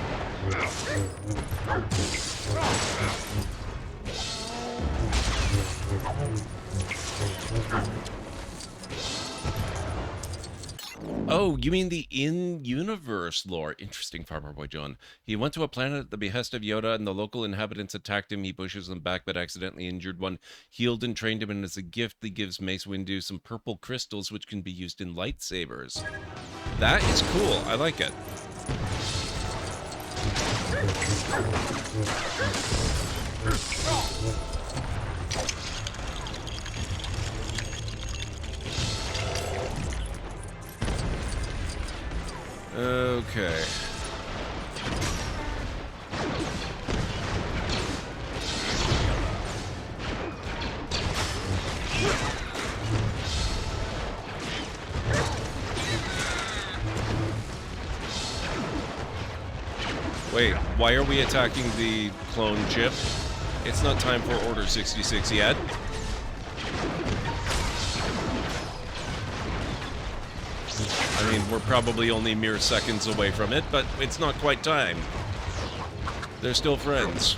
Oh, you mean the in-universe lore. Interesting, Farmer Boy John. He went to a planet at the behest of Yoda, and the local inhabitants attacked him. He pushes them back, but accidentally injured one, healed and trained him, and as a gift, he gives Mace Windu some purple crystals, which can be used in lightsabers. That is cool. I like it. Okay. Wait, why are we attacking the clone chip? It's not time for Order 66 yet. I mean, we're probably only mere seconds away from it, but it's not quite time. They're still friends.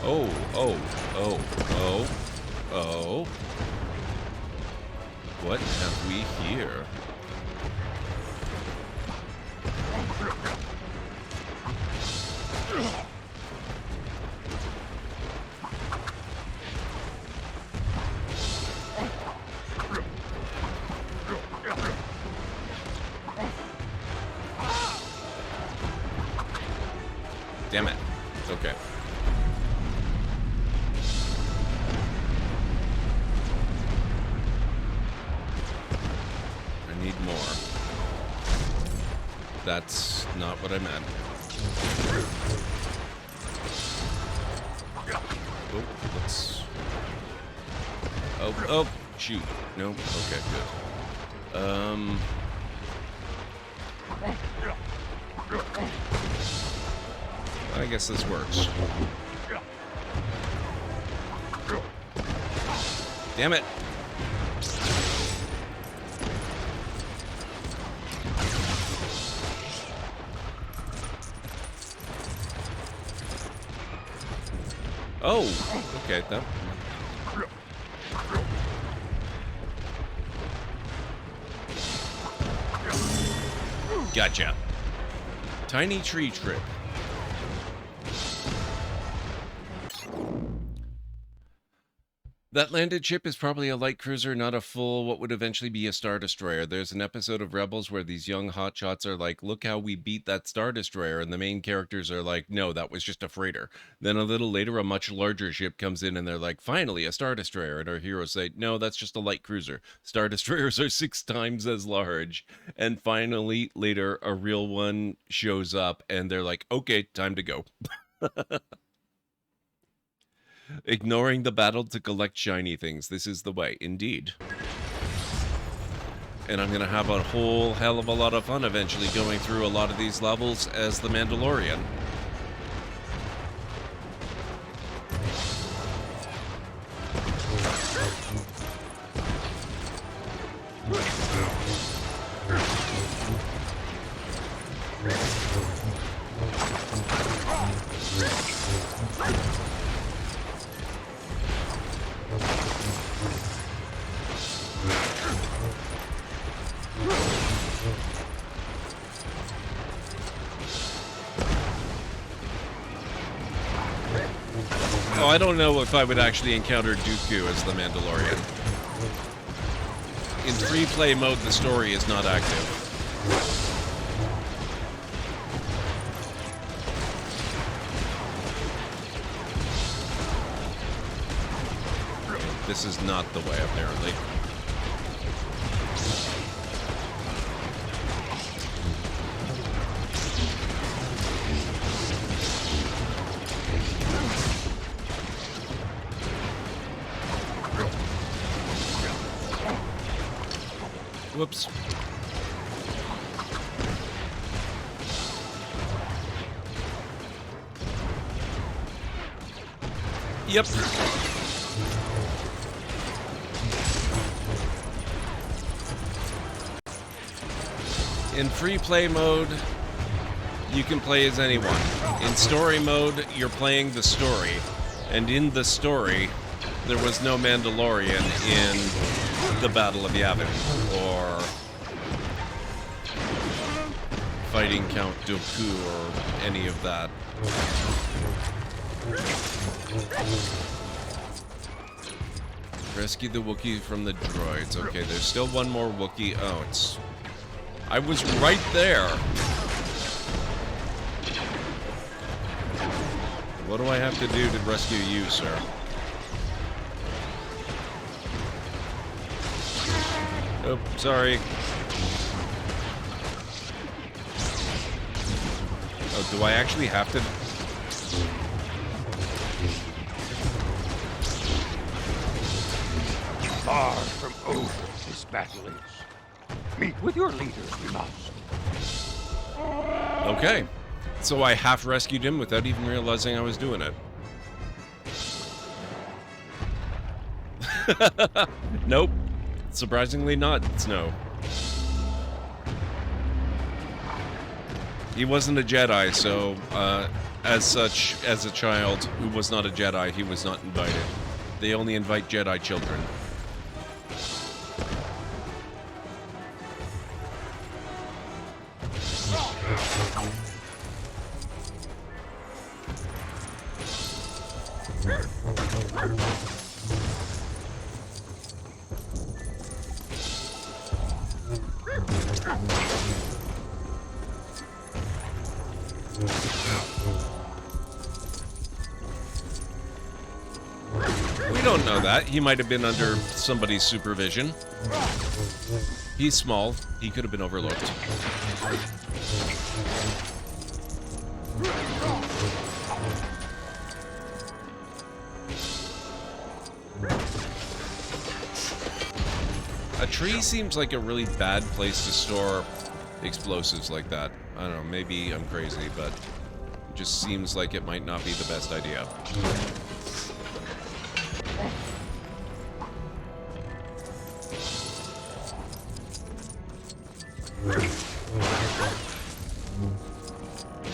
Oh, oh, oh, oh, oh. What have we here? Damn it. Okay. I need more. That's not what I meant. Oh, let's... Oh, shoot. Nope. Okay, good. I guess this works. Damn it! Oh! Okay, that... Gotcha. Tiny tree trip. That landed ship is probably a light cruiser, not a full, what would eventually be a Star Destroyer. There's an episode of Rebels where these young hotshots are like, look how we beat that Star Destroyer, and the main characters are like, no, that was just a freighter. Then a little later, a much larger ship comes in, and they're like, finally, a Star Destroyer, and our heroes say, no, that's just a light cruiser. Star Destroyers are 6 times as large. And finally, later, a real one shows up, and they're like, okay, time to go. Ignoring the battle to collect shiny things. This is the way, indeed. And I'm going to have a whole hell of a lot of fun eventually going through a lot of these levels as the Mandalorian. Oh, I don't know if I would actually encounter Dooku as the Mandalorian. In free play mode, the story is not active. This is not the way, apparently. Whoops. Yep. In free play mode, you can play as anyone. In story mode, you're playing the story. And in the story, there was no Mandalorian in the Battle of Yavin, or fighting Count Dooku, or any of that. Rescue the Wookiee from the droids. Okay, there's still one more Wookiee. Oh, it's... I was right there! What do I have to do to rescue you, sir? Oh, sorry. Oh, do I actually have to... Far from over this battle is. Meet with your leaders, we must. Okay. So I half rescued him without even realizing I was doing it. Nope. Surprisingly not, Snow. He wasn't a Jedi, so as such, as a child who was not a Jedi, he was not invited. They only invite Jedi children. We don't know that. He might have been under somebody's supervision. He's small. He could have been overlooked. A tree seems like a really bad place to store explosives like that. I don't know, maybe I'm crazy, but it just seems like it might not be the best idea.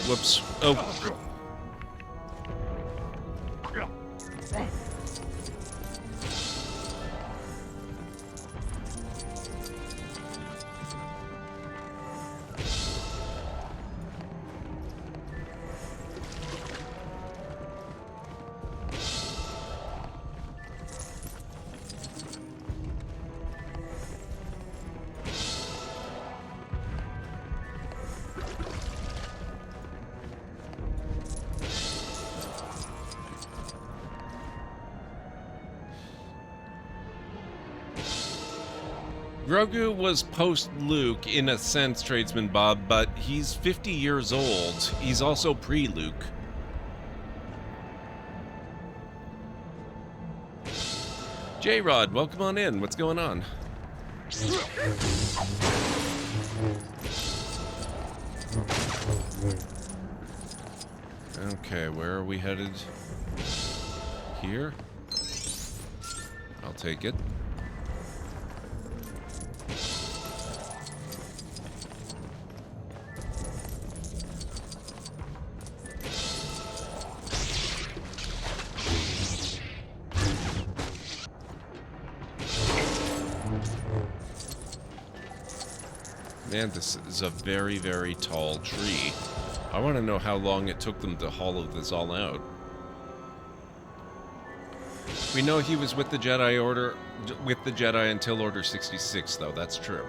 Whoops. Oh. Grogu was post-Luke in a sense, Tradesman Bob, but he's 50 years old. He's also pre-Luke. J-Rod, welcome on in. What's going on? Okay, where are we headed? Here? I'll take it. Man, this is a very, very tall tree. I want to know how long it took them to hollow this all out. We know he was with the Jedi until Order 66, though. That's true.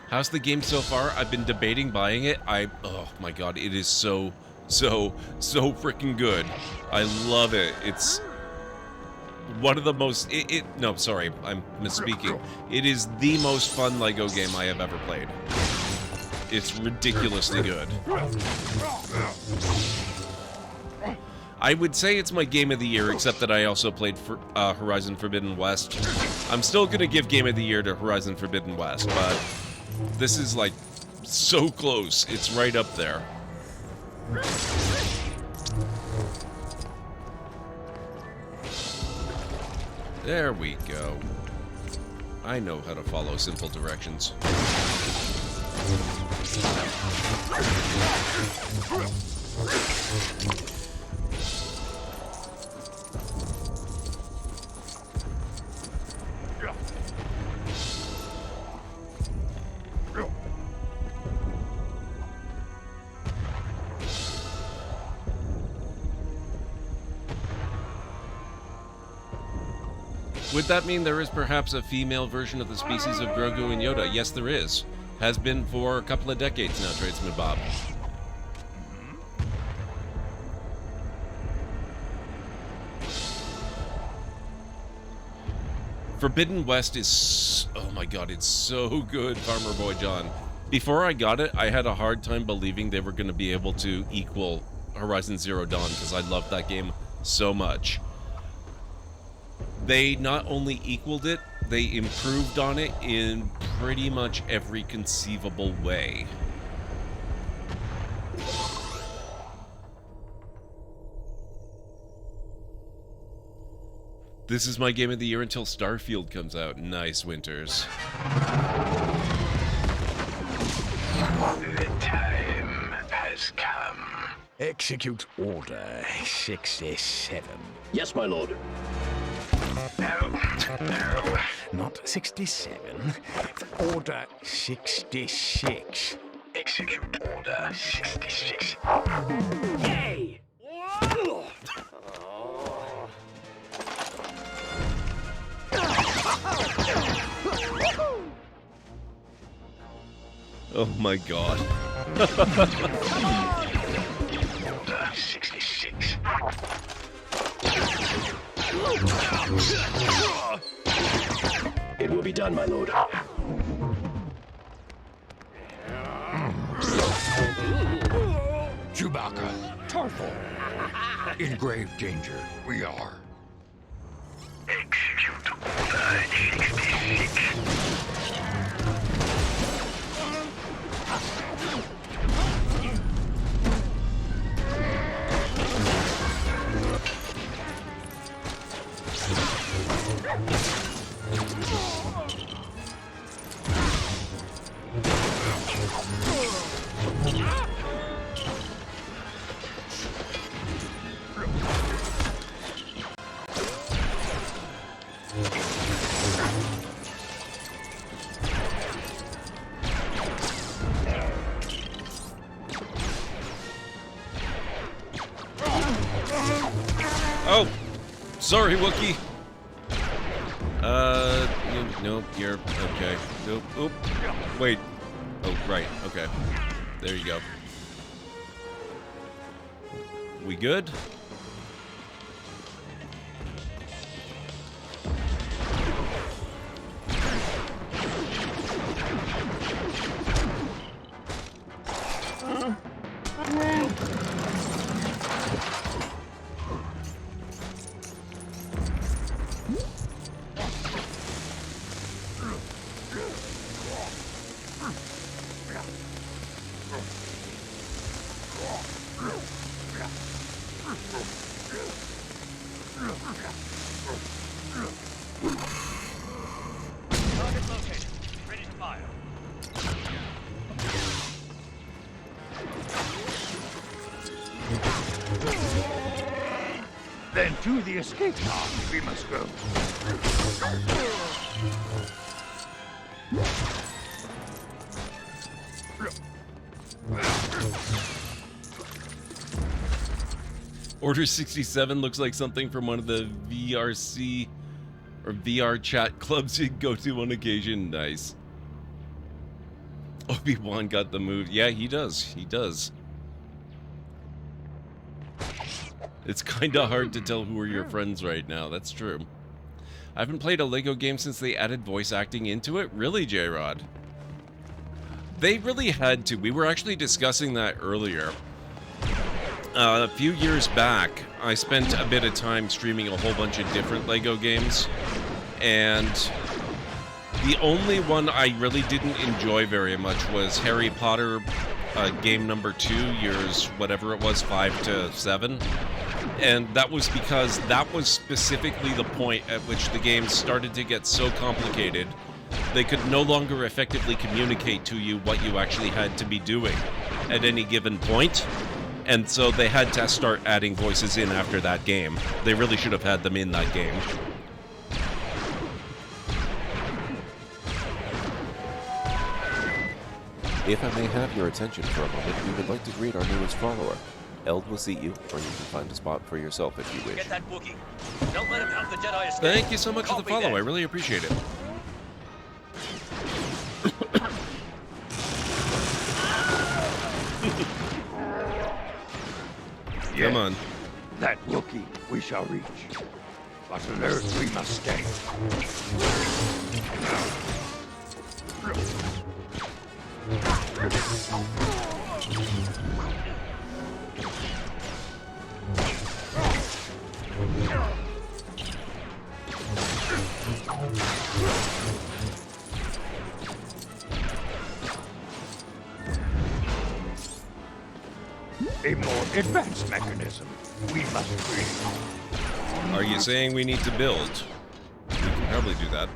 How's the game so far? I've been debating buying it. Oh my god, it is so freaking good. I love it. It's one of the most... No, sorry, I'm misspeaking. It is the most fun LEGO game I have ever played. It's ridiculously good. I would say it's my game of the year, except that I also played for, Horizon Forbidden West. I'm still gonna give game of the year to Horizon Forbidden West, but this is, like, so close. It's right up there. There we go. I know how to follow simple directions. Would that mean there is perhaps a female version of the species of Grogu and Yoda? Yes, there is. Has been for a couple of decades now, Tradesman Bob. Forbidden West is... oh my god, it's so good, Farmer Boy John. Before I got it, I had a hard time believing they were going to be able to equal Horizon Zero Dawn, because I loved that game so much. They not only equaled it, they improved on it in pretty much every conceivable way. This is my game of the year until Starfield comes out. Nice, Winters. The time has Execute Order 67. Yes, my lord. No, not 67. Order 66. Execute Order 66. Hey! Oh my god. Order 66. It will be done, my lord. Chewbacca, Tarful. In grave danger, we are. Execute Order 66. Oh! Sorry, Wookie. Nope, you're okay. Nope. Oop. Wait. Oh, right. Okay. There you go. We good? Target located. Ready to fire. Then to the escape pod we must go. Order 67 looks like something from one of the VRC or VR chat clubs you go to on occasion. Nice. Obi-Wan got the move. Yeah, he does. He does. It's kinda hard to tell who are your friends right now. That's true. I haven't played a LEGO game since they added voice acting into it. Really, J-Rod? They really had to. We were actually discussing that earlier. A few years back, I spent a bit of time streaming a whole bunch of different LEGO games, and the only one I really didn't enjoy very much was Harry Potter game number 2, years whatever it was, 5 to 7. And that was because that was specifically the point at which the game started to get so complicated they could no longer effectively communicate to you what you actually had to be doing at any given point. And so they had to start adding voices in after that game. They really should have had them in that game. If I may have your attention for a moment, we would like to greet our newest follower. Eld will seat you, or you can find a spot for yourself if you wish. Get that Wookiee. Don't let him have the Jedi escape. Thank you so much for the Copy follow. that. I really appreciate it. Yes, Come on. That Wookiee we shall reach. But on Earth we must stay. A more advanced mechanism we must create. Are you saying we need to build? We can probably do that.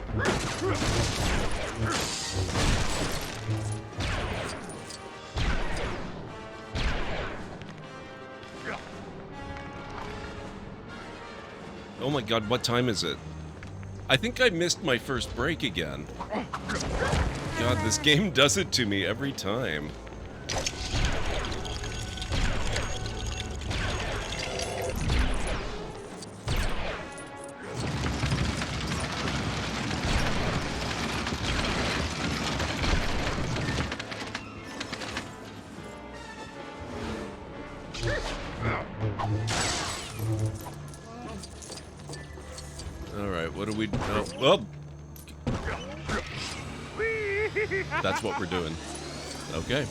Oh my god, what time is it? I think I missed my first break again. God, this game does it to me every time. Alright, what do we... Oh, well... That's what we're doing. Okay.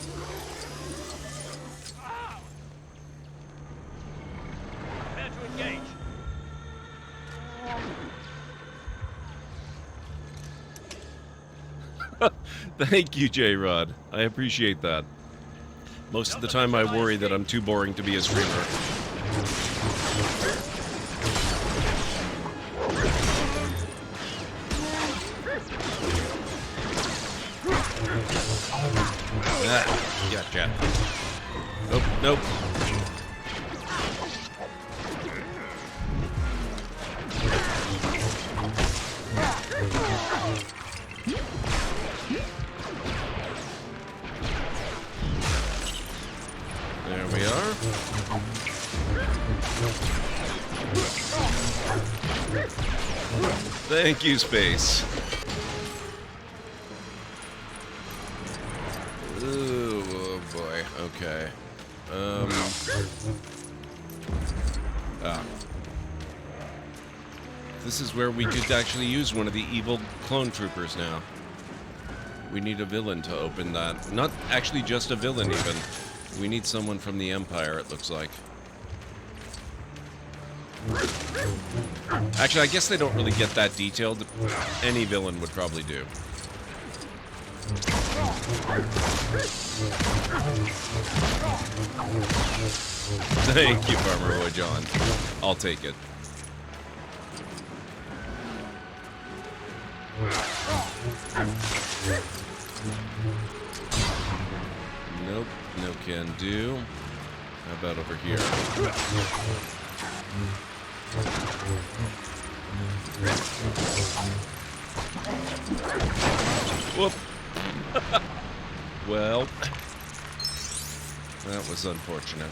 Prepare to engage. Thank you, J-Rod. I appreciate that. Most of the time I worry that I'm too boring to be a streamer. Ah, gotcha. Nope, nope. There we are. Thank you, Space. Ooh, oh boy. Okay. This is where we could actually use one of the evil clone troopers now. We need a villain to open that. Not actually just a villain, even. We need someone from the Empire, it looks like. Actually, I guess they don't really get that detailed. Any villain would probably do. Thank you, Farmer Roy John. I'll take it. Nope, no can do. How about over here? Whoop. Well, that was unfortunate.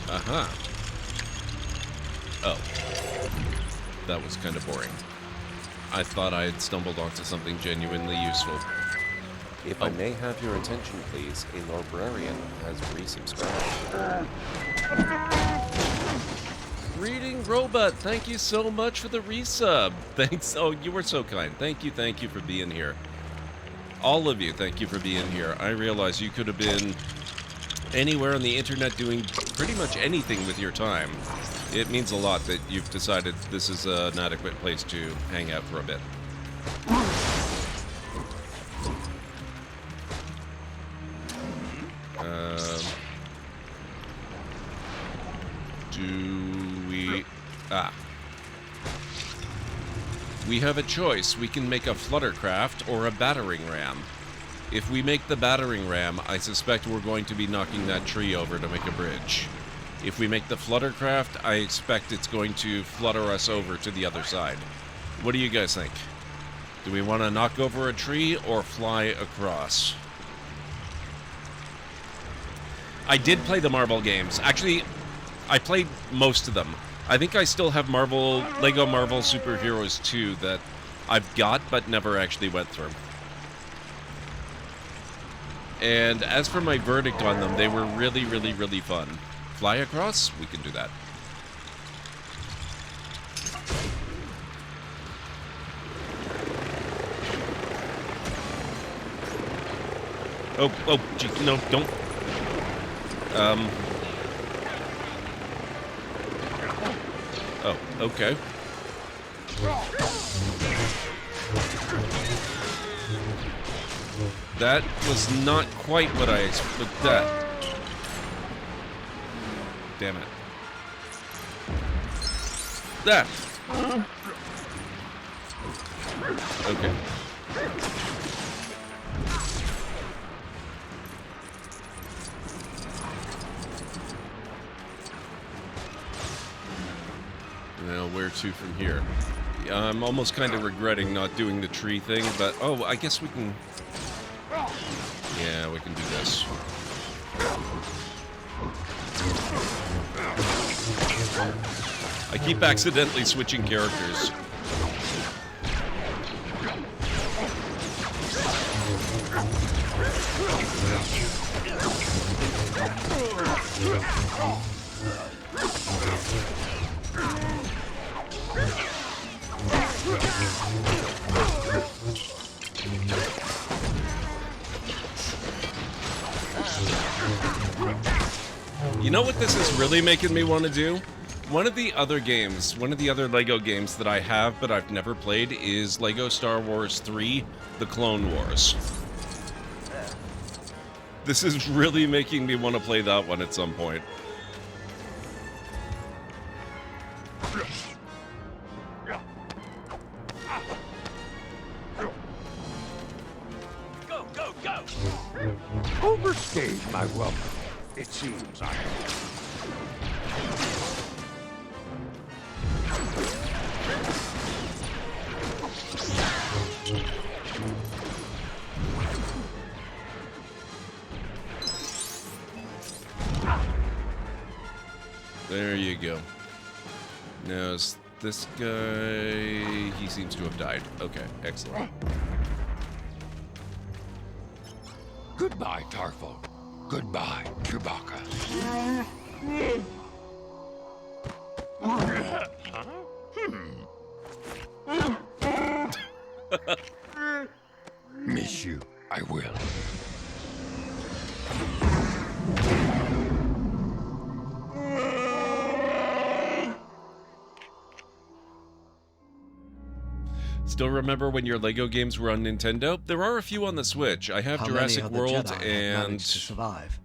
Aha. Oh. That was kind of boring. I thought I had stumbled onto something genuinely useful. If I may have your attention, please, a librarian has resubscribed. Reading Robot, thank you so much for the resub. Thanks. Oh, you were so kind. Thank you for being here. All of you, thank you for being here. I realize you could have been anywhere on the internet doing pretty much anything with your time. It means a lot that you've decided this is an adequate place to hang out for a bit. We have a choice. We can make a fluttercraft or a battering ram. If we make the battering ram, I suspect we're going to be knocking that tree over to make a bridge. If we make the fluttercraft, I expect it's going to flutter us over to the other side. What do you guys think? Do we want to knock over a tree or fly across? I did play the Marvel games. Actually, I played most of them. I think I still have Lego Marvel Superheroes 2 that I've got but never actually went through. And as for my verdict on them, they were really, really, really fun. Fly across? We can do that. Oh, geez, no, don't. Oh, okay. That was not quite what I expected. Damn it. That. Okay. to from here. I'm almost kind of regretting not doing the tree thing, but oh, I guess we can... Yeah, we can do this. I keep accidentally switching characters. You know what this is really making me want to do? One of the other LEGO games that I have but I've never played is LEGO Star Wars 3: The Clone Wars. This is really making me want to play that one at some point. Go, go, go! Overstayed my welcome. It seems I have. There you go. Now, is this guy... He seems to have died. Okay, excellent. Goodbye, Tarful. Goodbye, Chewbacca. Miss you, I will. Still remember when your LEGO games were on Nintendo? There are a few on the Switch. I have Jurassic World and... to survive?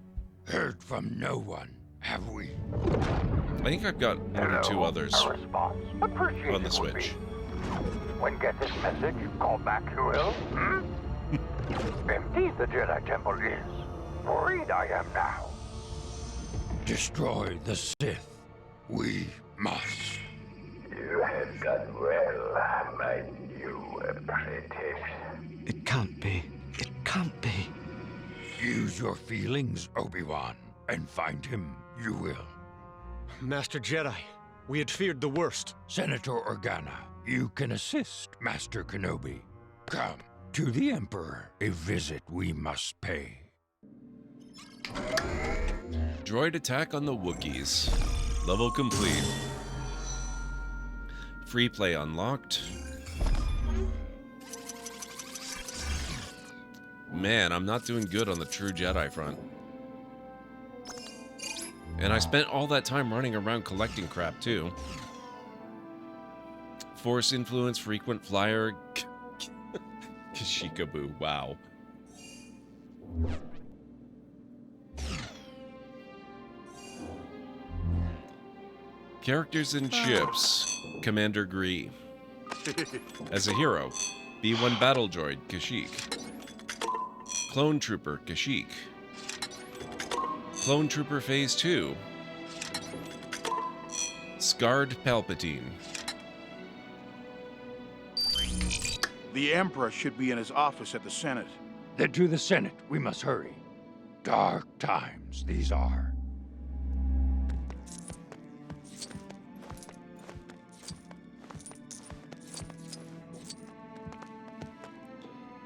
Heard from no one, have we? I think I've got one or two others on the Switch. When get this message, call back who will? Empty the Jedi Temple is. Freed I am now. Destroy the Sith. We must. You have done well, my new apprentice. It can't be. It can't be. Use your feelings, Obi-Wan, and find him you will. Master Jedi, we had feared the worst. Senator Organa, you can assist Master Kenobi. Come, to the Emperor, a visit we must pay. Droid attack on the Wookiees. Level complete. Free play unlocked. Man, I'm not doing good on the True Jedi front. And I spent all that time running around collecting crap, too. Force influence, frequent flyer... Kashikaboo, wow. Characters and ships. Commander Gree. As a hero, B-1 battle droid, Kashyyyk. Clone Trooper, Kashyyyk. Clone Trooper Phase 2. Scarred Palpatine. The Emperor should be in his office at the Senate. Then to the Senate, we must hurry. Dark times these are.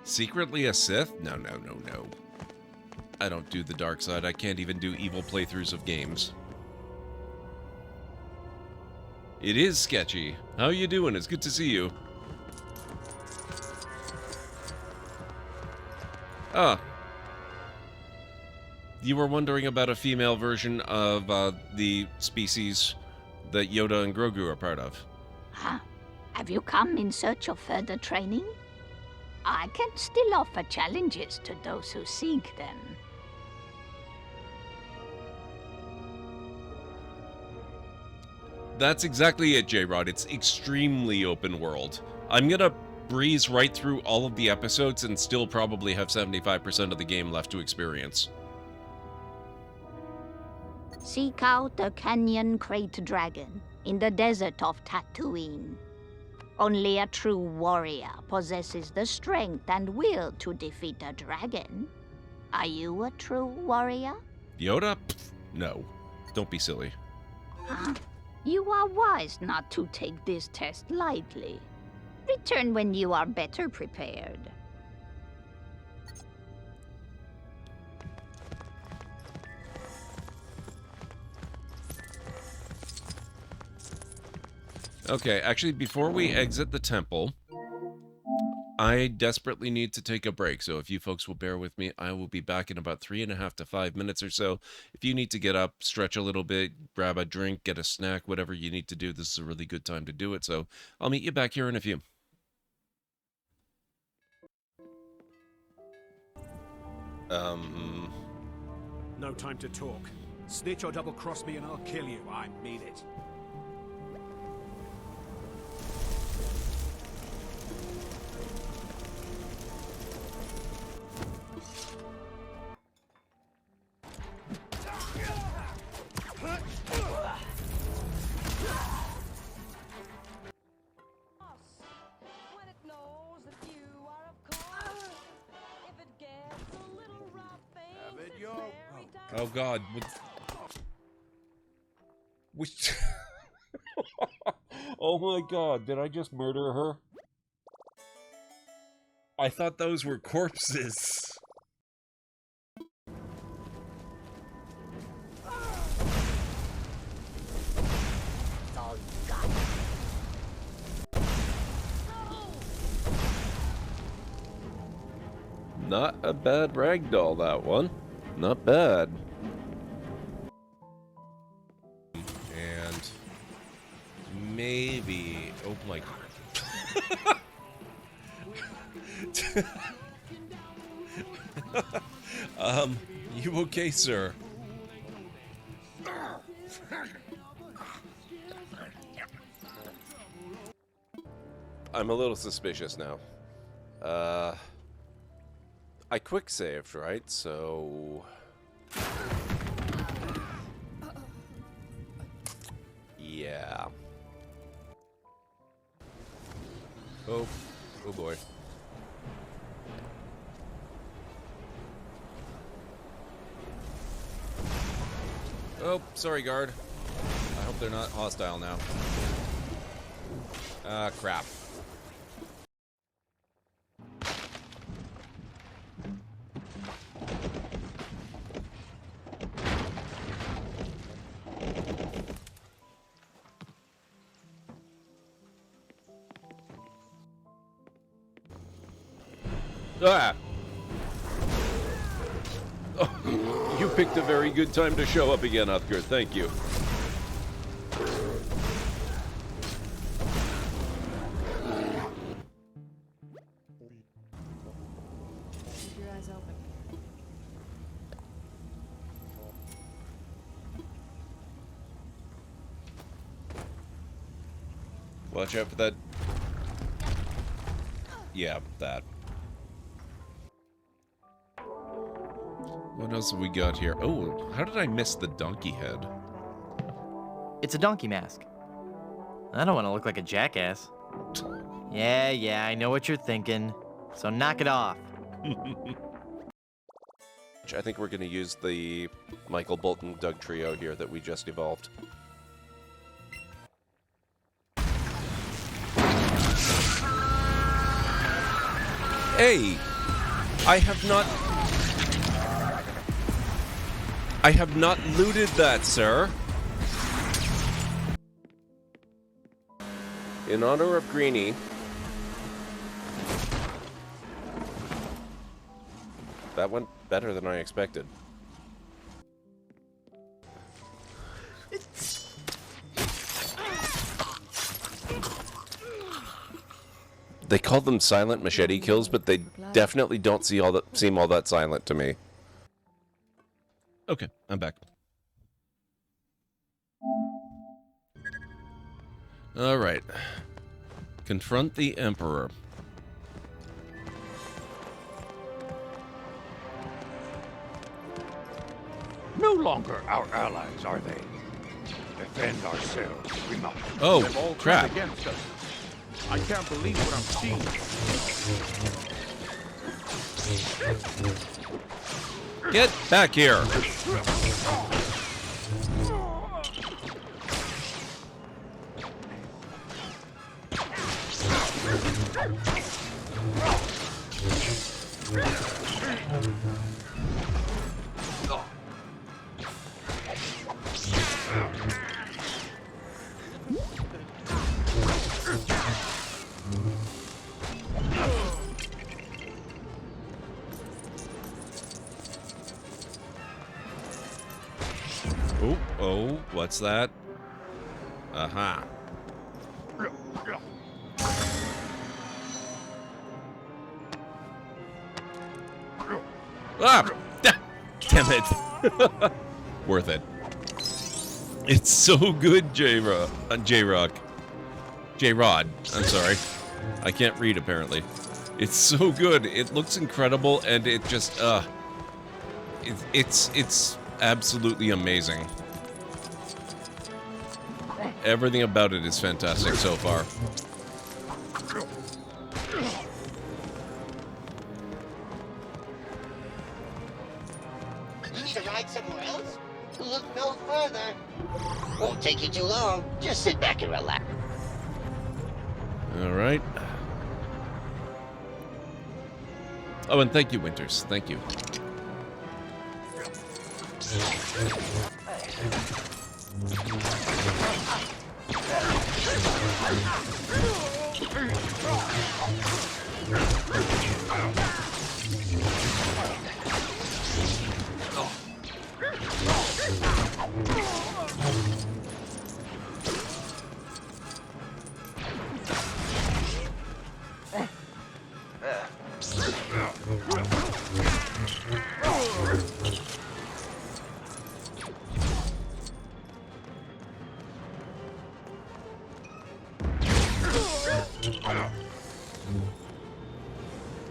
Secretly a Sith? No, no, no, no. I don't do the dark side. I can't even do evil playthroughs of games. It is sketchy. How you doing? It's good to see you. Ah. You were wondering about a female version of the species that Yoda and Grogu are part of. Huh? Have you come in search of further training? I can still offer challenges to those who seek them. That's exactly it, J-Rod. It's extremely open world. I'm gonna breeze right through all of the episodes and still probably have 75% of the game left to experience. Seek out the Canyon Crate Dragon. in the desert of Tatooine. Only a true warrior possesses the strength and will to defeat a dragon. Are you a true warrior? Yoda? Pfft, no. Don't be silly. Huh? You are wise not to take this test lightly. Return when you are better prepared. Okay, actually, before we exit the temple, I desperately need to take a break, so if you folks will bear with me, I will be back in about 3.5 to 5 minutes or so. If you need to get up, stretch a little bit, grab a drink, get a snack, whatever you need to do, this is a really good time to do it, so I'll meet you back here in a few. No time to talk. Snitch or double-cross me and I'll kill you. I mean it. Oh God! Which? Oh my God! Did I just murder her? I thought those were corpses. Not a bad ragdoll, that one. Not bad. And maybe... Oh my God. You okay, sir? I'm a little suspicious now. I quick saved, right? So... Yeah. Oh boy. Oh, sorry, guard. I hope they're not hostile now. Ah, crap. Ah! Oh, you picked a very good time to show up again, Uthgar. Thank you. Keep your eyes open. Watch out for that. Yeah, that. What else have we got here? Oh, how did I miss the donkey head? It's a donkey mask. I don't want to look like a jackass. Yeah, I know what you're thinking. So knock it off. I think we're going to use the Michael Bolton Doug trio here that we just evolved. Hey! I have not looted that, sir. In honor of Greenie. That went better than I expected. They call them silent machete kills, but they definitely don't seem all that silent to me. Okay, I'm back. All right. Confront the Emperor. No longer our allies, are they? defend ourselves. We must. Oh, They've all crap. turned against us. I can't believe what I'm seeing. Get back here. Oh, what's that? Aha. Ah! Damn it. Worth it. It's so good, J-Rock. J-Rod. I'm sorry. I can't read, apparently. It's so good. It looks incredible, and it just, it's absolutely amazing. Everything about it is fantastic so far. You need to ride somewhere else? Look no further. Won't take you too long. Just sit back and relax. All right. Oh, and thank you, Winters. Thank you.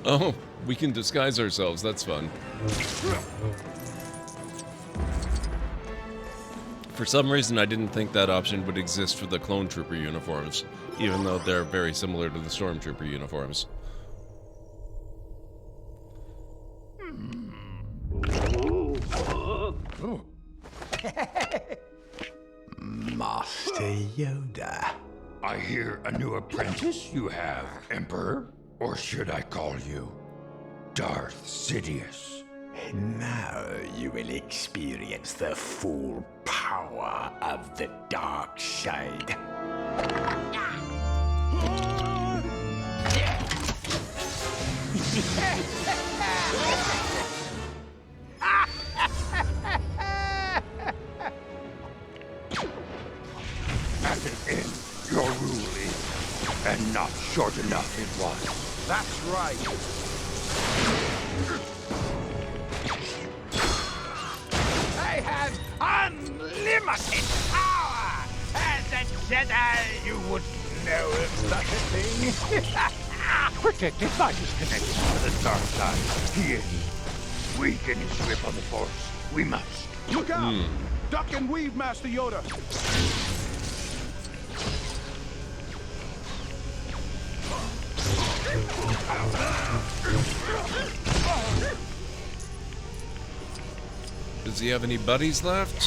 Oh, we can disguise ourselves. That's fun. For some reason, I didn't think that option would exist for the clone trooper uniforms, even though they're very similar to the stormtrooper uniforms. Master Yoda. I hear a new apprentice you have, Emperor. Or should I call you Darth Sidious? Now you will experience the full power of the dark side. At an end, your rule is, and not short enough it was. That's right. I have unlimited power! As a Jedi, you wouldn't know of such a thing. Protected by his connection to the dark side. He is weak in his grip on the Force. We must. Look out! Duck and weave, Master Yoda. Does he have any buddies left?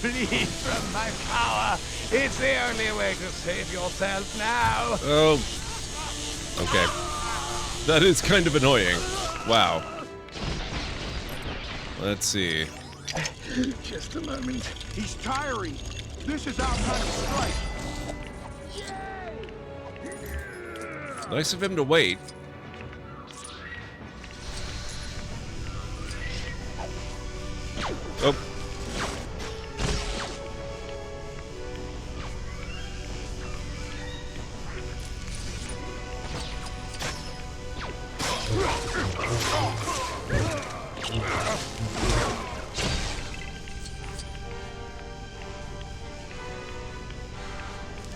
Flee from my power. It's the only way to save yourself now. Oh. Okay. That is kind of annoying. Wow. Let's see. Just a moment. He's tiring. This is our kind of strike. Nice of him to wait. Oh.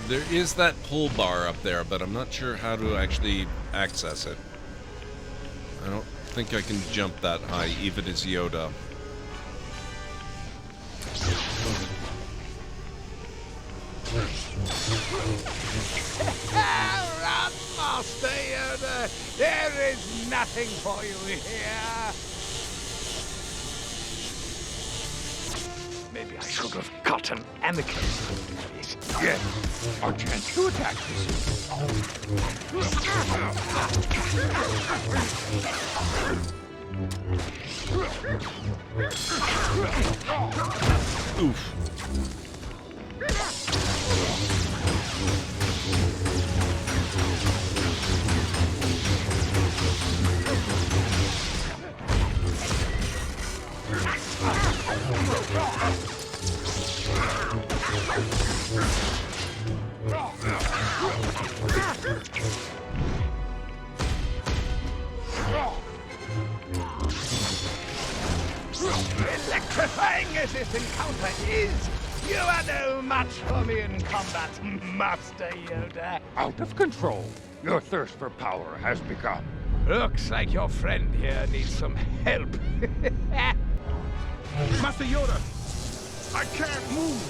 There is that pull bar up there, but I'm not sure how to actually access it. I don't think I can jump that high, even as Yoda. Run, Master Yoda! There is nothing for you here! Maybe I should have gotten Anakin. Yes, our chance to attack this. Oof. Electrifying as this encounter is, you are no match for me in combat, Master Yoda. Out of control. Your thirst for power has begun. Looks like your friend here needs some help. Master Yoda, I can't move.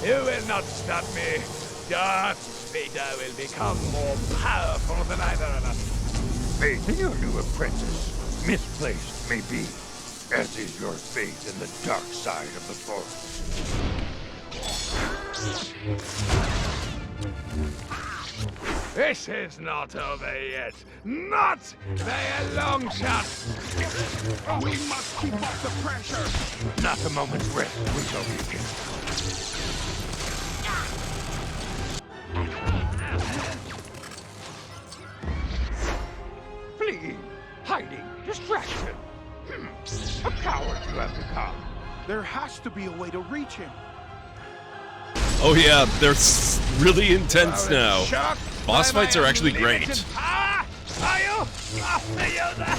You will not stop me. Darth Vader will become more powerful than either of us. Faith in your new apprentice, misplaced may be, as is your faith in the dark side of the Force. This is not over yet. Not by a long shot. We must keep up the pressure. Not a moment's rest, we shall begin. Fleeing, hiding, distraction. A coward you have become. There has to be a way to reach him. Oh yeah, they're really intense now. Boss fights are actually great. Are you? Master Yoda?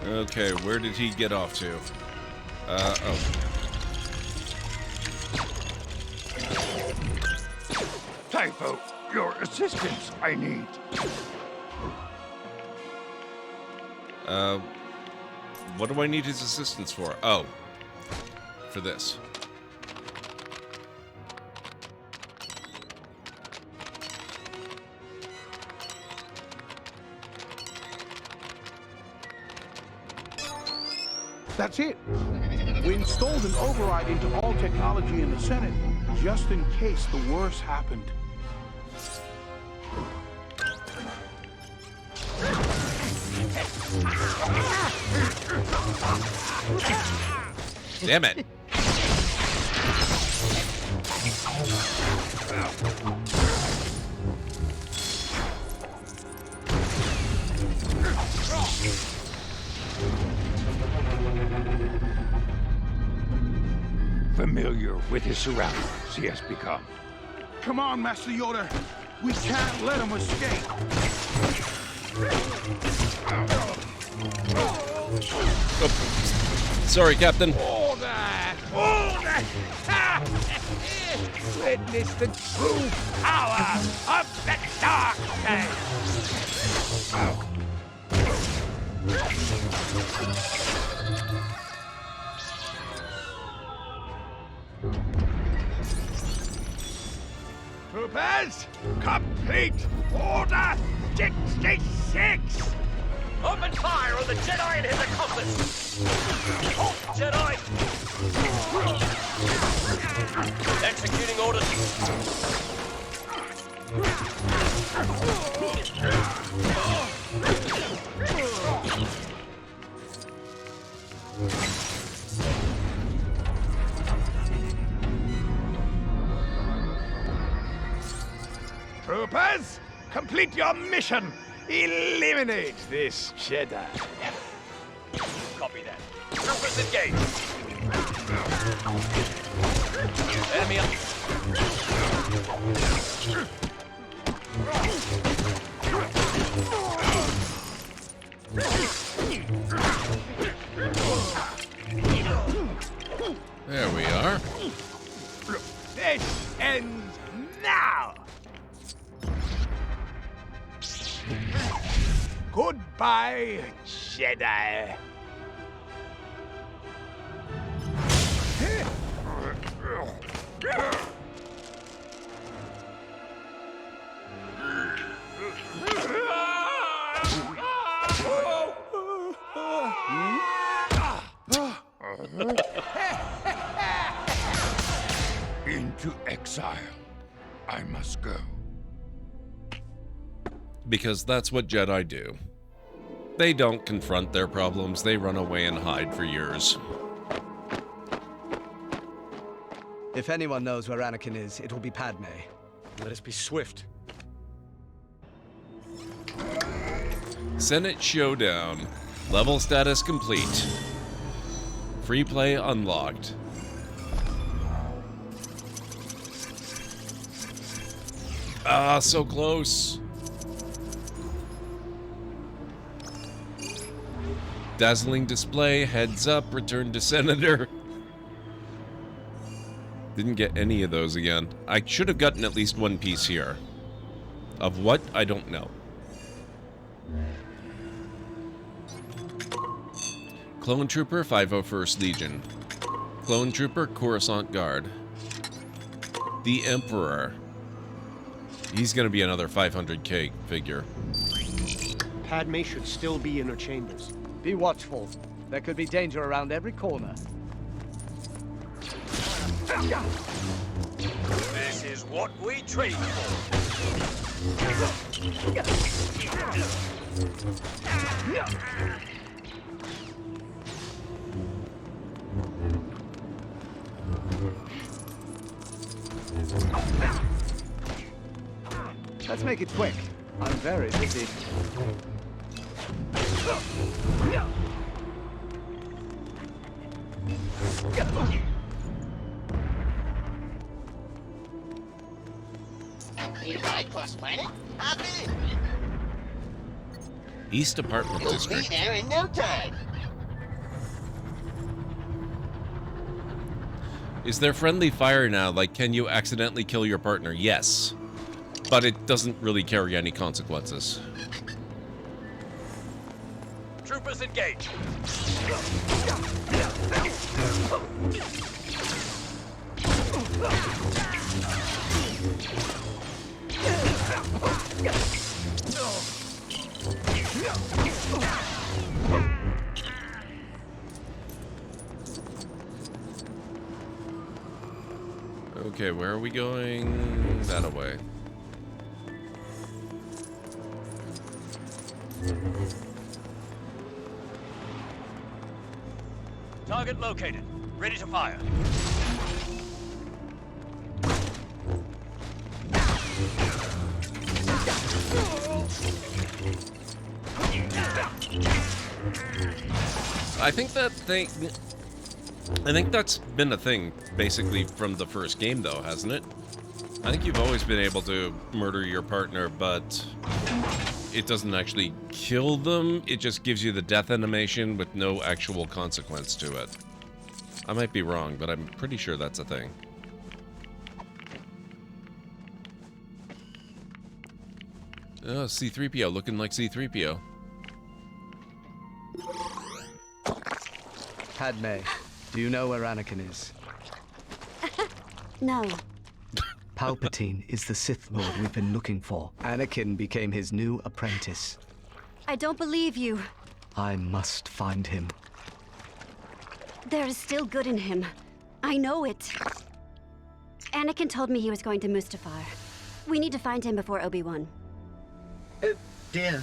Okay, where did he get off to? Oh. Typho, your assistance I need. What do I need his assistance for? Oh, for this. That's it. We installed an override into all technology in the Senate, just in case the worst happened. Damn it. Familiar with his surroundings, he has become. Come on, Master Yoda. We can't let him escape. Oh. Sorry, Captain. Order! Order! Witness the true power of the dark side! Troopers, complete Order 66! Open fire on the Jedi and his accomplice! Halt, Jedi! Executing orders. Troopers, complete your mission! Eliminate this Jedi. Copy that. Troopers engaged. Enemy up. Goodbye, Jedi. Into exile. I must go. Because that's what Jedi do. They don't confront their problems, they run away and hide for years. If anyone knows where Anakin is, it will be Padme. Let us be swift. Senate Showdown. Level status complete. Free play unlocked. Ah, so close. Dazzling display, heads up, return to Senator. Didn't get any of those again. I should have gotten at least one piece here. Of what? I don't know. Clone Trooper, 501st Legion. Clone Trooper, Coruscant Guard. The Emperor. He's gonna be another 500k figure. Padme should still be in her chambers. Be watchful. There could be danger around every corner. This is what we train for. Let's make it quick. I'm very busy. You ride cross-planet? Hop in. East Apartment You'll District. be there in no time. Is there friendly fire now? Like, can you accidentally kill your partner? Yes. But it doesn't really carry any consequences. Troopers engage. Okay, where are we going? That away. Target located. Ready to fire. I think that's been a thing, basically, from the first game, though, hasn't it? I think you've always been able to murder your partner, but it doesn't actually kill them. It just gives you the death animation with no actual consequence to it. I might be wrong, but I'm pretty sure that's a thing. Oh, C-3PO, looking like C-3PO. Padme, do you know where Anakin is? No. Palpatine is the Sith Lord we've been looking for. Anakin became his new apprentice. I don't believe you. I must find him. There is still good in him. I know it. Anakin told me he was going to Mustafar. We need to find him before Obi-Wan. Oh, dear.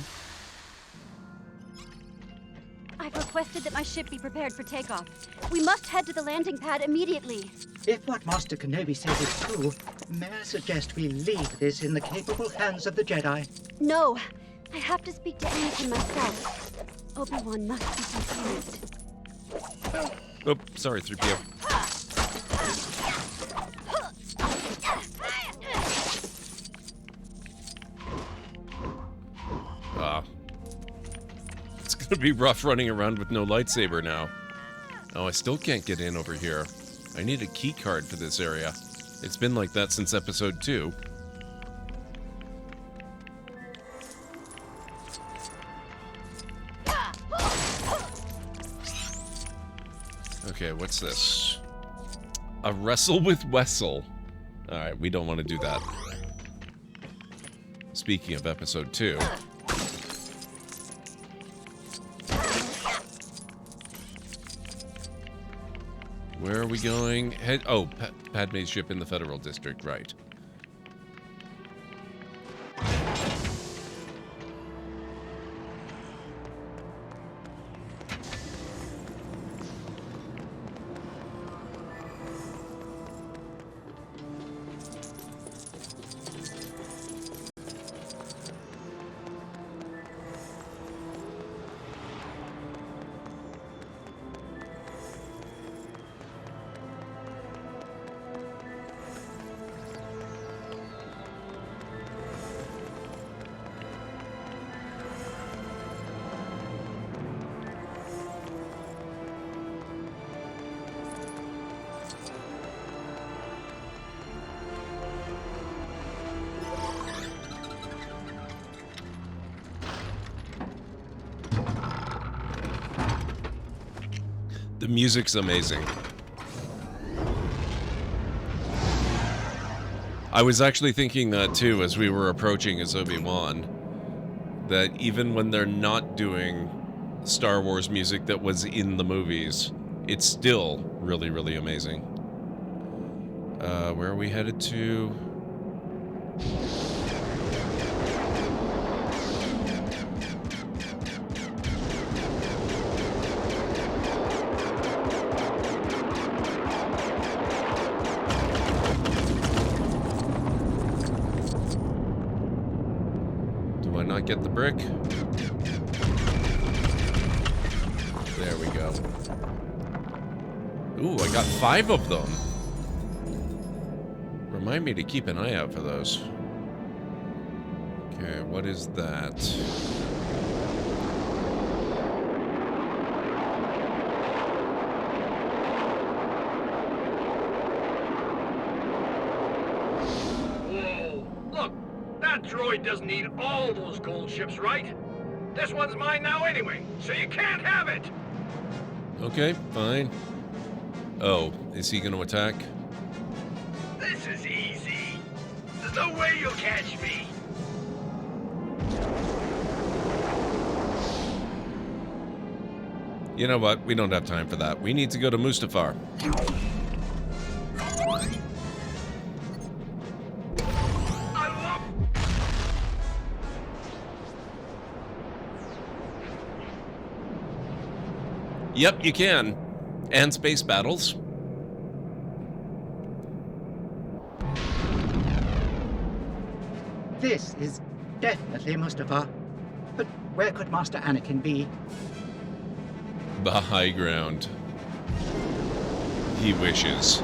I've requested that my ship be prepared for takeoff. We must head to the landing pad immediately. If what Master Kenobi says is true, may I suggest we leave this in the capable hands of the Jedi? No. I have to speak to Anakin myself. Obi-Wan must be confused. Oh, sorry, 3PO. It's gonna be rough running around with no lightsaber now. Oh, I still can't get in over here. I need a key card for this area. It's been like that since episode 2. Okay, what's this? A wrestle with Wessel. Alright, we don't want to do that. Speaking of episode 2. Where are we going? Oh, Padme's ship in the Federal District, right. The music's amazing. I was actually thinking that too as we were approaching as Obi-Wan, that even when they're not doing Star Wars music that was in the movies, it's still really, really amazing. Where are we headed to? Get the brick. There we go. Ooh, I got 5 of them. Remind me to keep an eye out for those. Okay, what is that? Droid doesn't need all those gold ships, right? This one's mine now anyway, so you can't have it! Okay, fine. Oh, is he gonna attack? This is easy. There's no way you'll catch me. You know what? We don't have time for that. We need to go to Mustafar. Yep, you can. And space battles. This is definitely Mustafar. But where could Master Anakin be? The high ground. He wishes.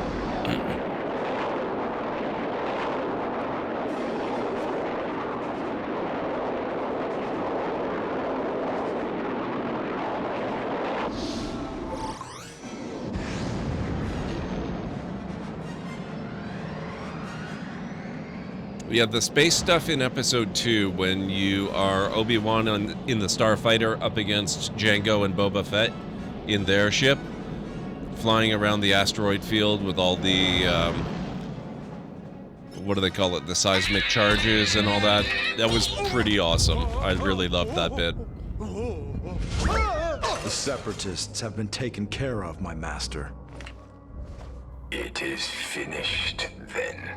Yeah, the space stuff in episode 2 when you are Obi-Wan in the Starfighter up against Jango and Boba Fett in their ship, flying around the asteroid field with all the, what do they call it, the seismic charges and all that. That was pretty awesome. I really loved that bit. The Separatists have been taken care of, my master. It is finished, then.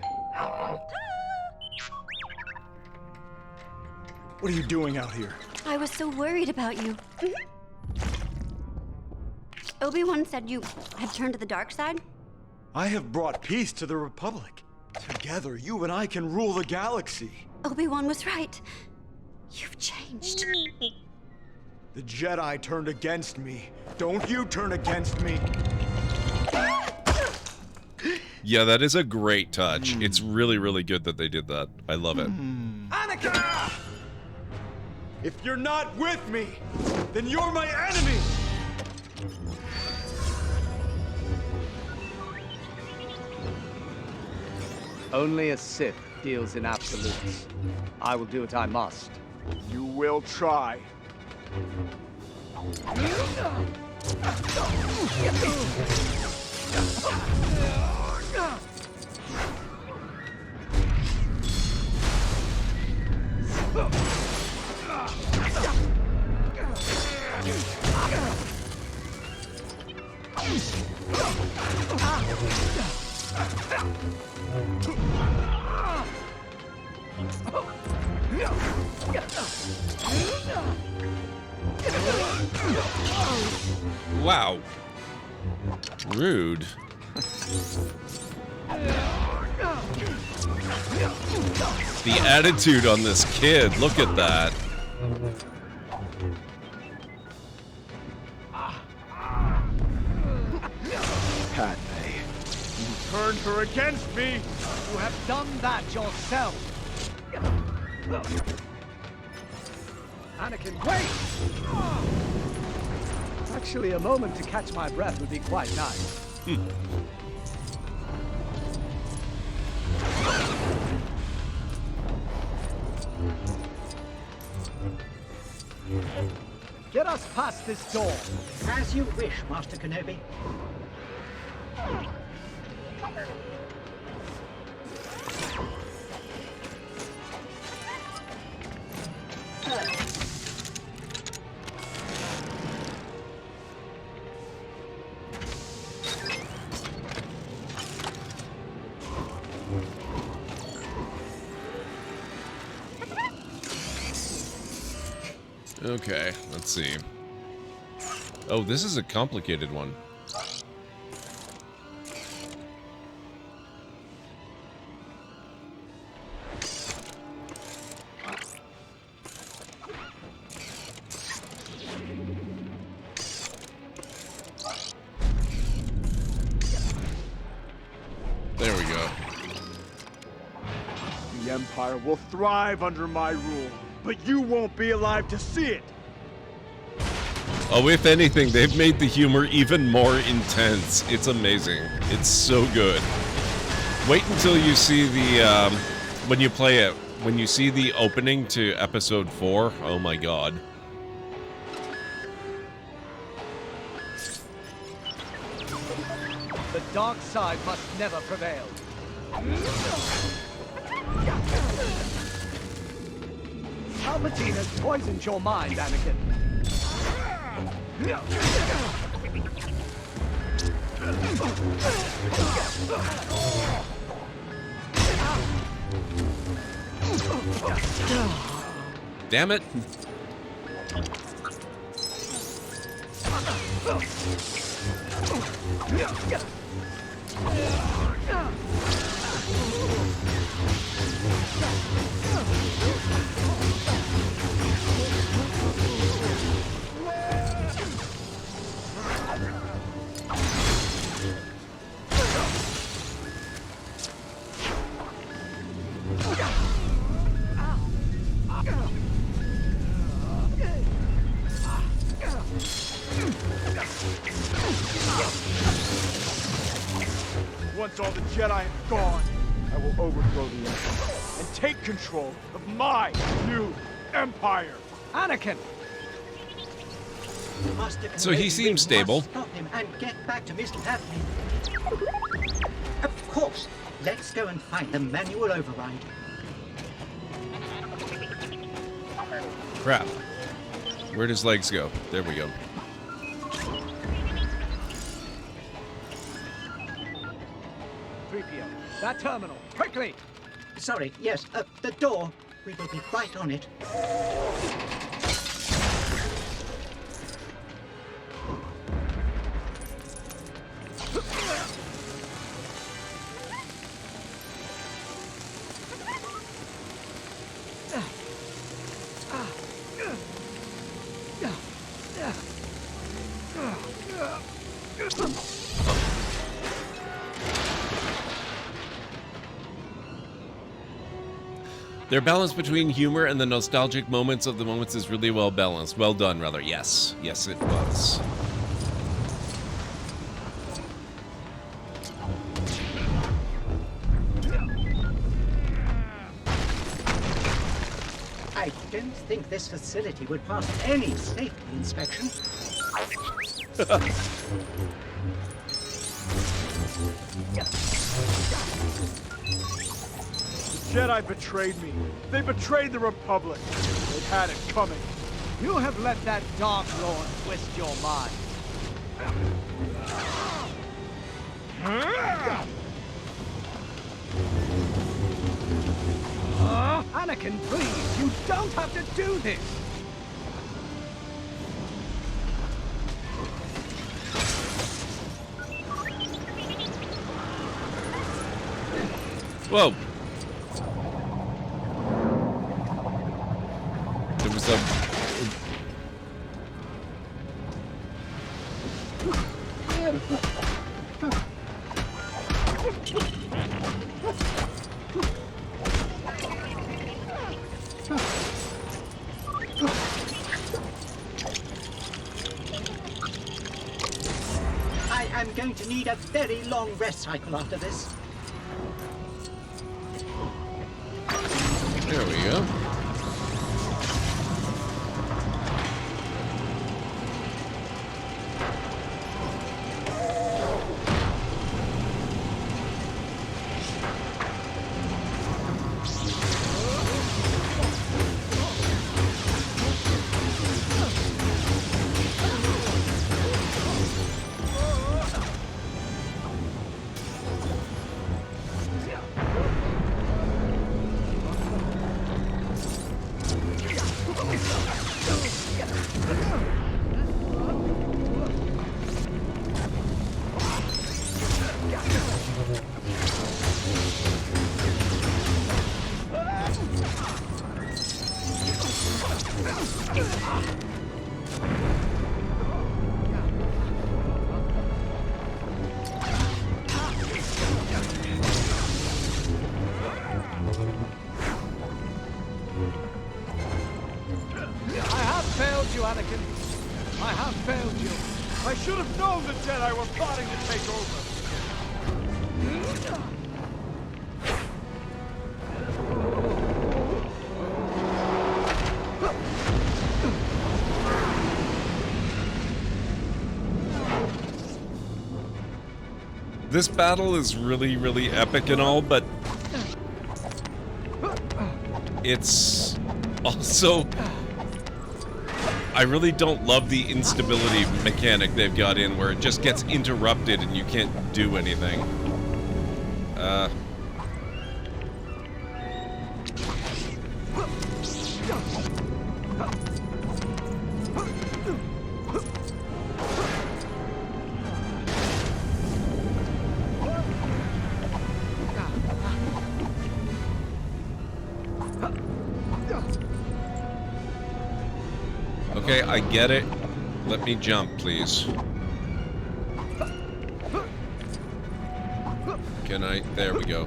What are you doing out here? I was so worried about you. Obi-Wan said you had turned to the dark side? I have brought peace to the Republic. Together, you and I can rule the galaxy. Obi-Wan was right. You've changed. The Jedi turned against me. Don't you turn against me. Yeah, that is a great touch. It's really, really good that they did that. I love it. Anakin! If you're not with me, then you're my enemy! Only a Sith deals in absolutes. I will do what I must. You will try. Wow. Rude. The attitude on this kid, look at that. Padme, You turned her against me! you have done that yourself! Anakin, wait! Actually, a moment to catch my breath would be quite nice. Get us past this door. As you wish, Master Kenobi. Okay, let's see. Oh, this is a complicated one. There we go. The Empire will thrive under my rule, but you won't be alive to see it! Oh, if anything, they've made the humor even more intense. It's amazing. It's so good. Wait until you see the, when you play it, when you see the opening to Episode 4, oh my god. The dark side must never prevail. Palpatine has poisoned your mind, Anakin. Damn it. Once all the Jedi are gone, I will overthrow the Empire and take control of my new Empire! Anakin! Master So he Kenobi, seems we stable. must stop him and get back to Mr. Padme. Of course. Let's go and find the manual override. Crap. Where'd his legs go? There we go. That terminal, quickly! Sorry, yes, the door. We will be right on it. Their balance between humor and the nostalgic moments of the moments is really well balanced. Well done, rather. Yes. Yes, it was. I don't think this facility would pass any safety inspection. The Jedi betrayed me. They betrayed the Republic. They had it coming. You have let that Dark Lord twist your mind. Anakin, please, you don't have to do this! Whoa! There was a... I'm going to need a very long rest cycle after this. There we go. I should have known the Jedi were plotting to take over. This battle is really, really epic and all, but it's also... I really don't love the instability mechanic they've got in, where it just gets interrupted and you can't do anything. Okay, I get it. Let me jump, please. Can I? There we go.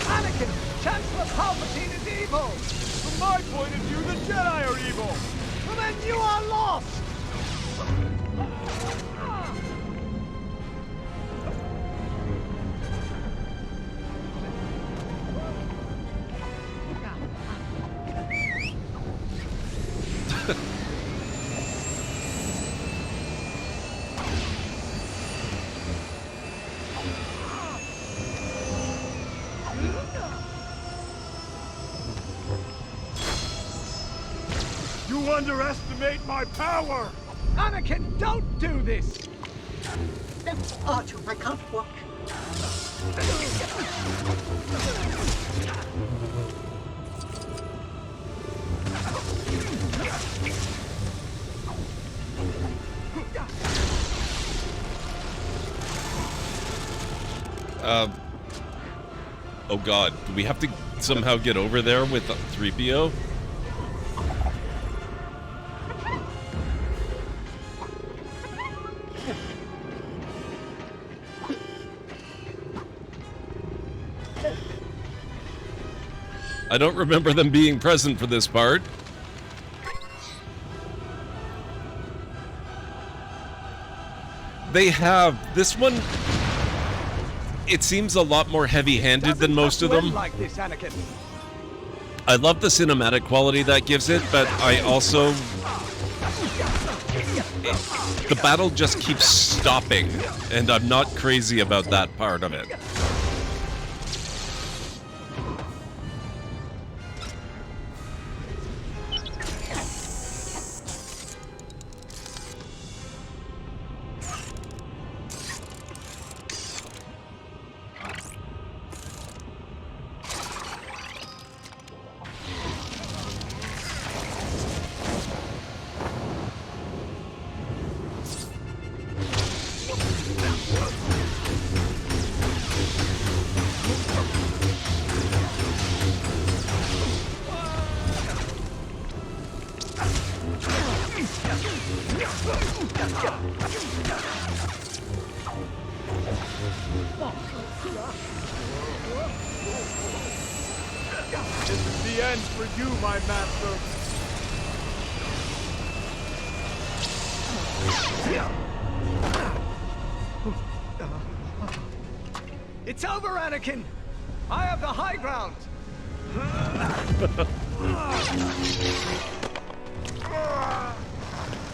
Anakin, Chancellor Palpatine is evil! From my point of view, the Jedi are evil! Well, then you are lost! You underestimate my power! Anakin, don't do this! R2, I can't walk. Oh god, do we have to somehow get over there with 3PO? I don't remember them being present for this part. They have. This one, it seems a lot more heavy-handed than most of them. Like this, Anakin. I love the cinematic quality that gives it, but I also... The battle just keeps stopping, and I'm not crazy about that part of it. This is the end for you, my master. It's over, Anakin! I have the high ground!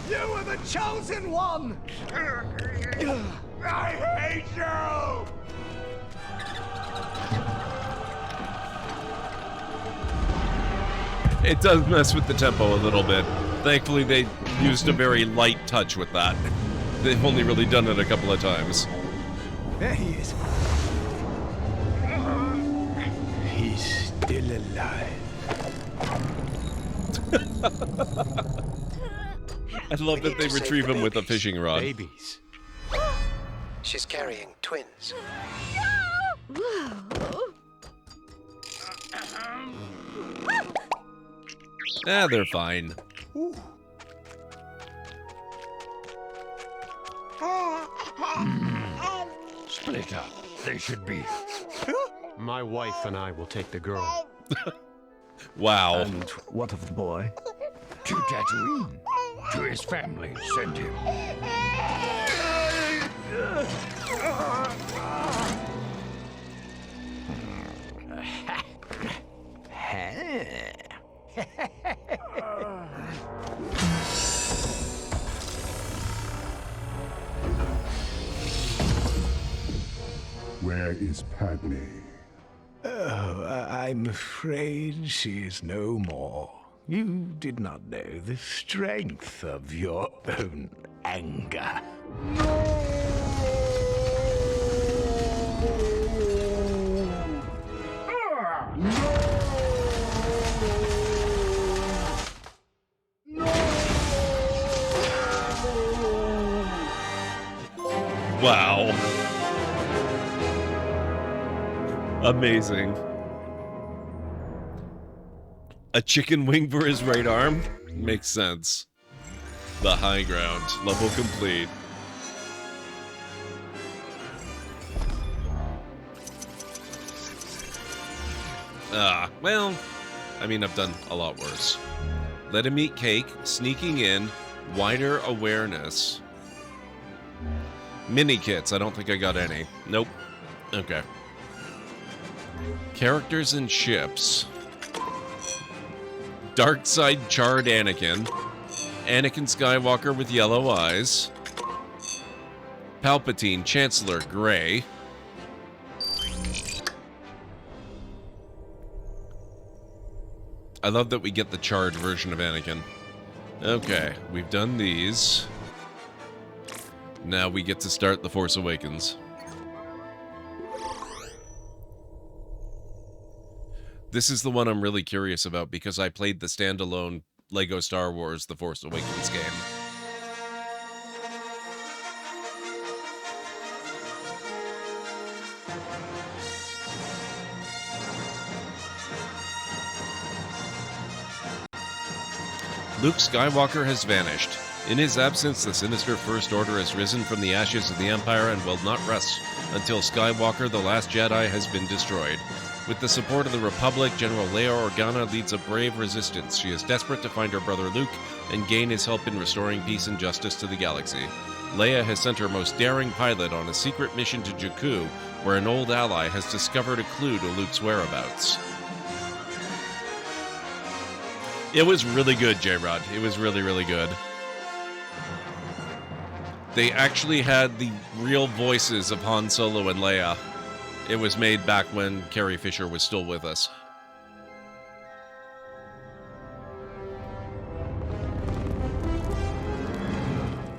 You were the chosen one! I hate you! It does mess with the tempo a little bit. Thankfully, they used a very light touch with that. They've only really done it a couple of times. There he is. He's still alive. I love that they retrieve him with a fishing rod. Babies. She's carrying twins. They're fine. Split up. They should be. My wife and I will take the girl. Wow. And what of the boy? To Tatooine. To his family. Send him. Where is Padme? Oh, I'm afraid she is no more. You did not know the strength of your own anger. Wow. Amazing. A chicken wing for his right arm? Makes sense. The high ground. Level complete. Well, I mean, I've done a lot worse. Let him eat cake, sneaking in, wider awareness. Mini kits, I don't think I got any. Nope. Okay. Characters and ships. Dark Side Charred Anakin. Anakin Skywalker with yellow eyes. Palpatine Chancellor Gray. I love that we get the charred version of Anakin. Okay, we've done these. Now we get to start The Force Awakens. This is the one I'm really curious about because I played the standalone LEGO Star Wars The Force Awakens game. Luke Skywalker has vanished. In his absence, the sinister First Order has risen from the ashes of the Empire and will not rest until Skywalker, the Last Jedi, has been destroyed. With the support of the Republic, General Leia Organa leads a brave resistance. She is desperate to find her brother Luke and gain his help in restoring peace and justice to the galaxy. Leia has sent her most daring pilot on a secret mission to Jakku, where an old ally has discovered a clue to Luke's whereabouts. It was really good, J-Rod. It was really, really good. They actually had the real voices of Han Solo and Leia. It was made back when Carrie Fisher was still with us.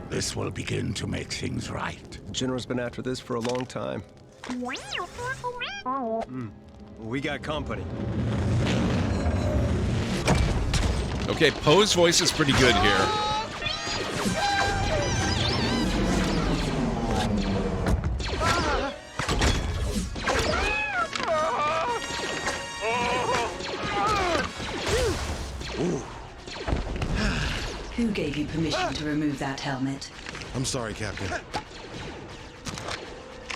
This will begin to make things right. General's been after this for a long time. We got company. Okay, Poe's voice is pretty good here. Who gave you permission to remove that helmet? I'm sorry, Captain.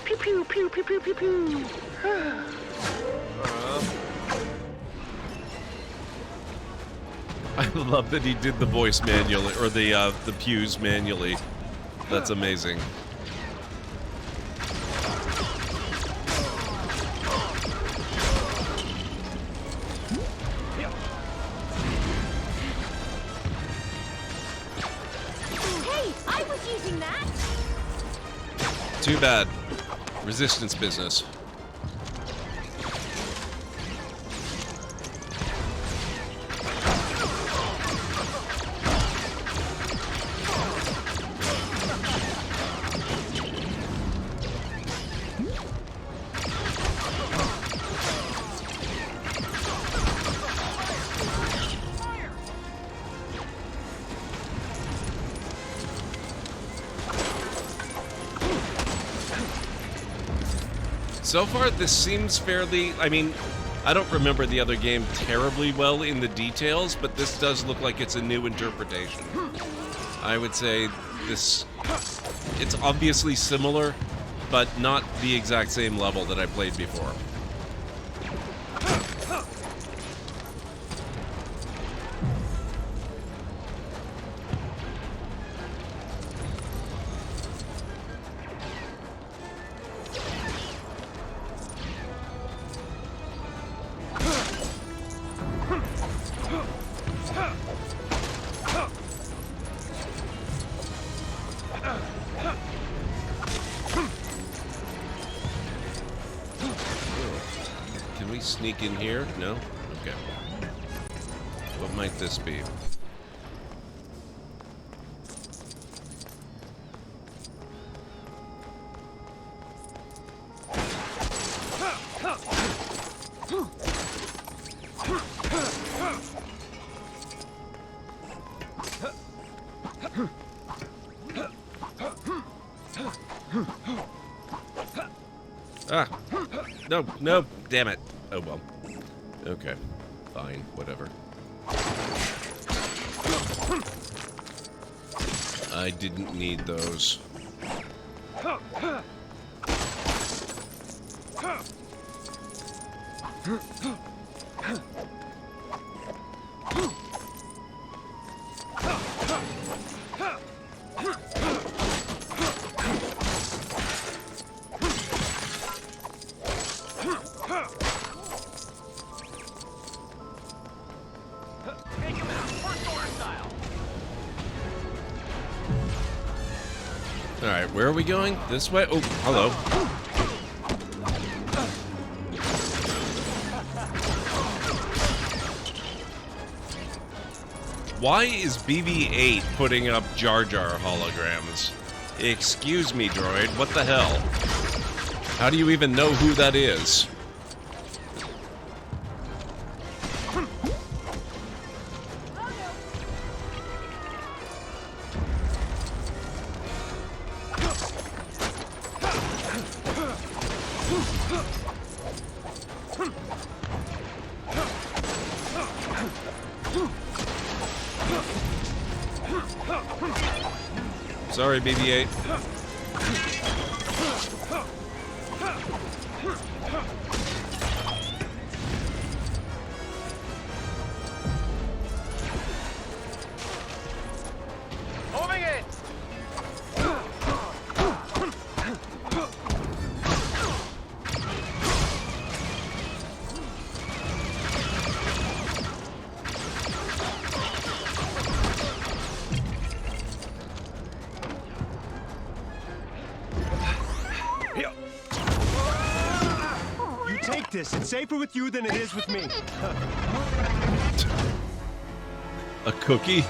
Pew pew pew pew pew pew pew. I love that he did the voice manually, or the pews manually. That's amazing. Hey, I was using that. Too bad. Resistance business. So far, this seems fairly... I mean, I don't remember the other game terribly well in the details, but this does look like it's a new interpretation. I would say this... It's obviously similar, but not the exact same level that I played before. Can we sneak in here? No? Okay. What might this be? Ah! No, no, damn it. Oh well. Okay. Fine, whatever. I didn't need those. Alright, where are we going? This way? Oh, hello. Why is BB-8 putting up Jar Jar holograms? Excuse me, droid, what the hell? How do you even know who that is? Sorry, BB-8. this. It's safer with you than it is with me. A cookie?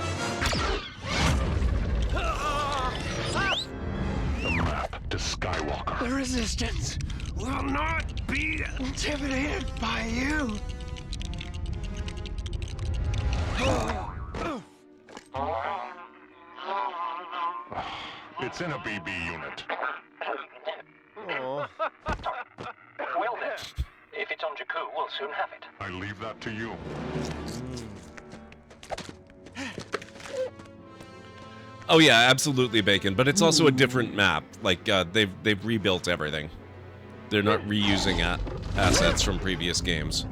The map to Skywalker. The Resistance will not be intimidated by you. It's in a BB unit. Will do. If it's on Jakku, we'll soon have it. I leave that to you. Oh yeah, absolutely, Bacon. But it's also a different map. Like they've rebuilt everything. They're not reusing assets from previous games,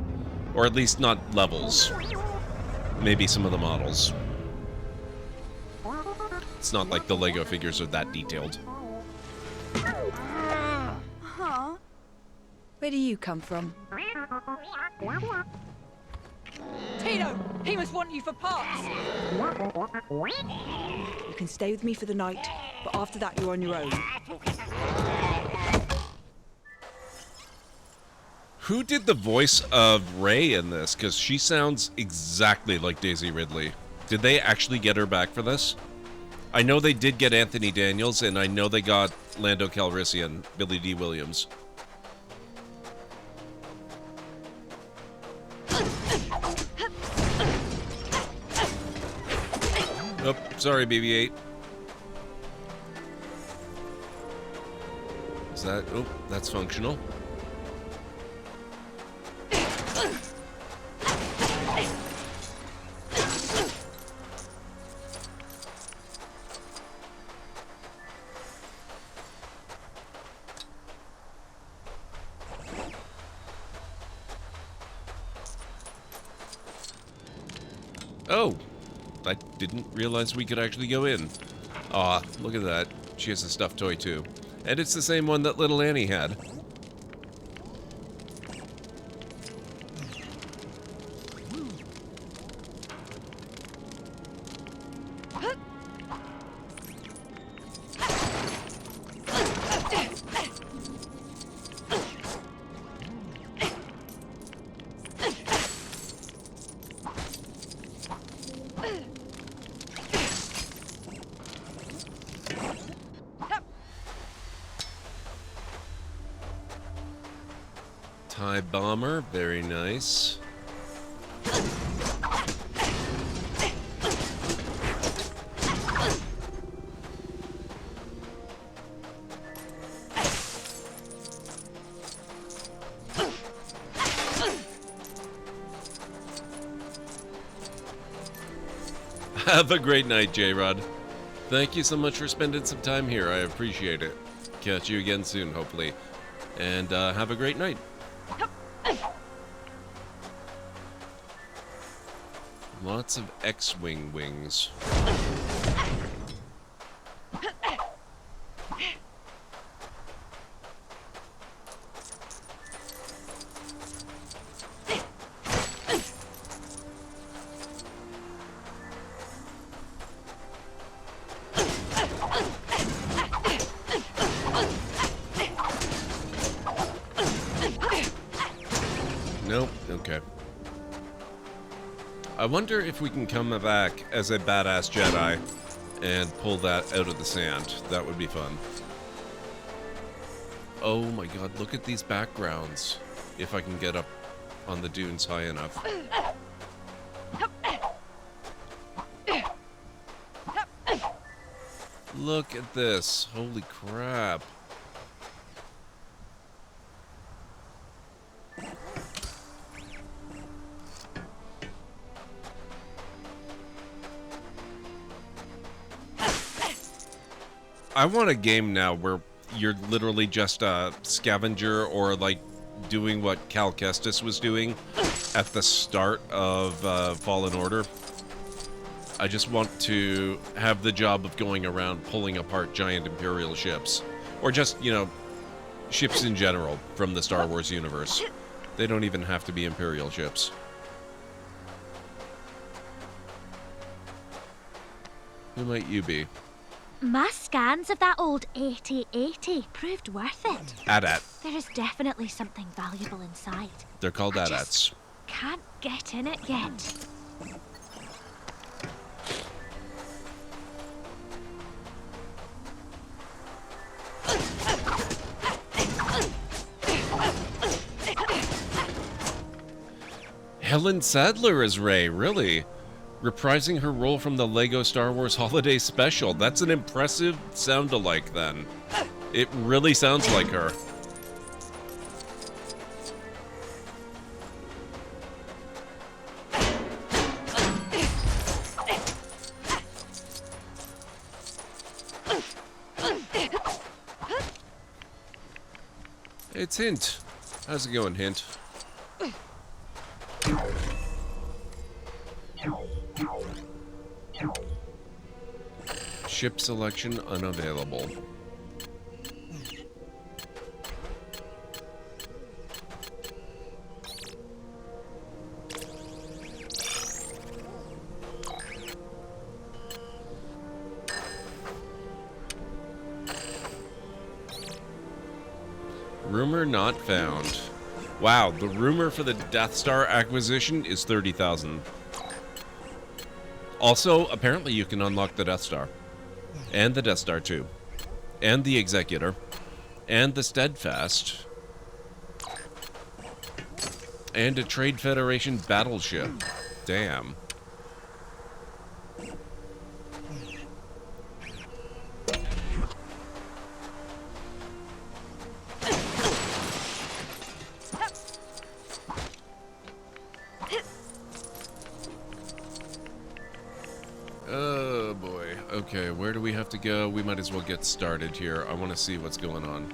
or at least not levels. Maybe some of the models. It's not like the Lego figures are that detailed. Huh? Where do you come from? Tino! He must want you for parts! You can stay with me for the night, but after that you're on your own. Who did the voice of Rey in this? Because she sounds exactly like Daisy Ridley. Did they actually get her back for this? I know they did get Anthony Daniels, and I know they got Lando Calrissian, Billy D. Williams. Oh, sorry, BB-8. Is that... Oh, that's functional. Oh, I didn't realize we could actually go in. Aw, look at that. She has a stuffed toy too. And it's the same one that little Annie had. TIE bomber, very nice. Have a great night, J-Rod. Thank you so much for spending some time here. I appreciate it. Catch you again soon, hopefully. And have a great night. Lots of X-Wing wings. Nope, okay. I wonder if we can come back as a badass Jedi and pull that out of the sand. That would be fun. Oh my god, look at these backgrounds. If I can get up on the dunes high enough. Look at this. Holy crap. I want a game now where you're literally just a scavenger or like doing what Cal Kestis was doing at the start of Fallen Order. I just want to have the job of going around pulling apart giant Imperial ships. Or just, you know, ships in general from the Star Wars universe. They don't even have to be Imperial ships. Who might you be? My scans of that old 8080 proved worth it. AT-AT. There is definitely something valuable inside. They're called I AT-ATs. Can't get in it yet. Helen Sadler as Rey, really? Reprising her role from the LEGO Star Wars Holiday Special. That's an impressive sound-alike, then. It really sounds like her. It's Hint. How's it going, Hint? Ship selection unavailable. Rumor not found. Wow, the rumor for the Death Star acquisition is 30,000. Also, apparently you can unlock the Death Star. And the Death Star 2. And the Executor. And the Steadfast. And a Trade Federation battleship. Damn. Oh boy. Okay, where do we have to go? We might as well get started here. I want to see what's going on.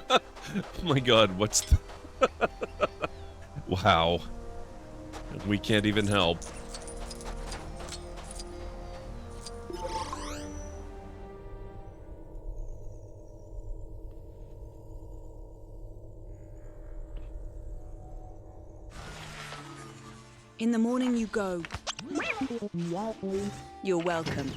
Oh my god, what's the... Wow. We can't even help. In the morning you go. You're welcome.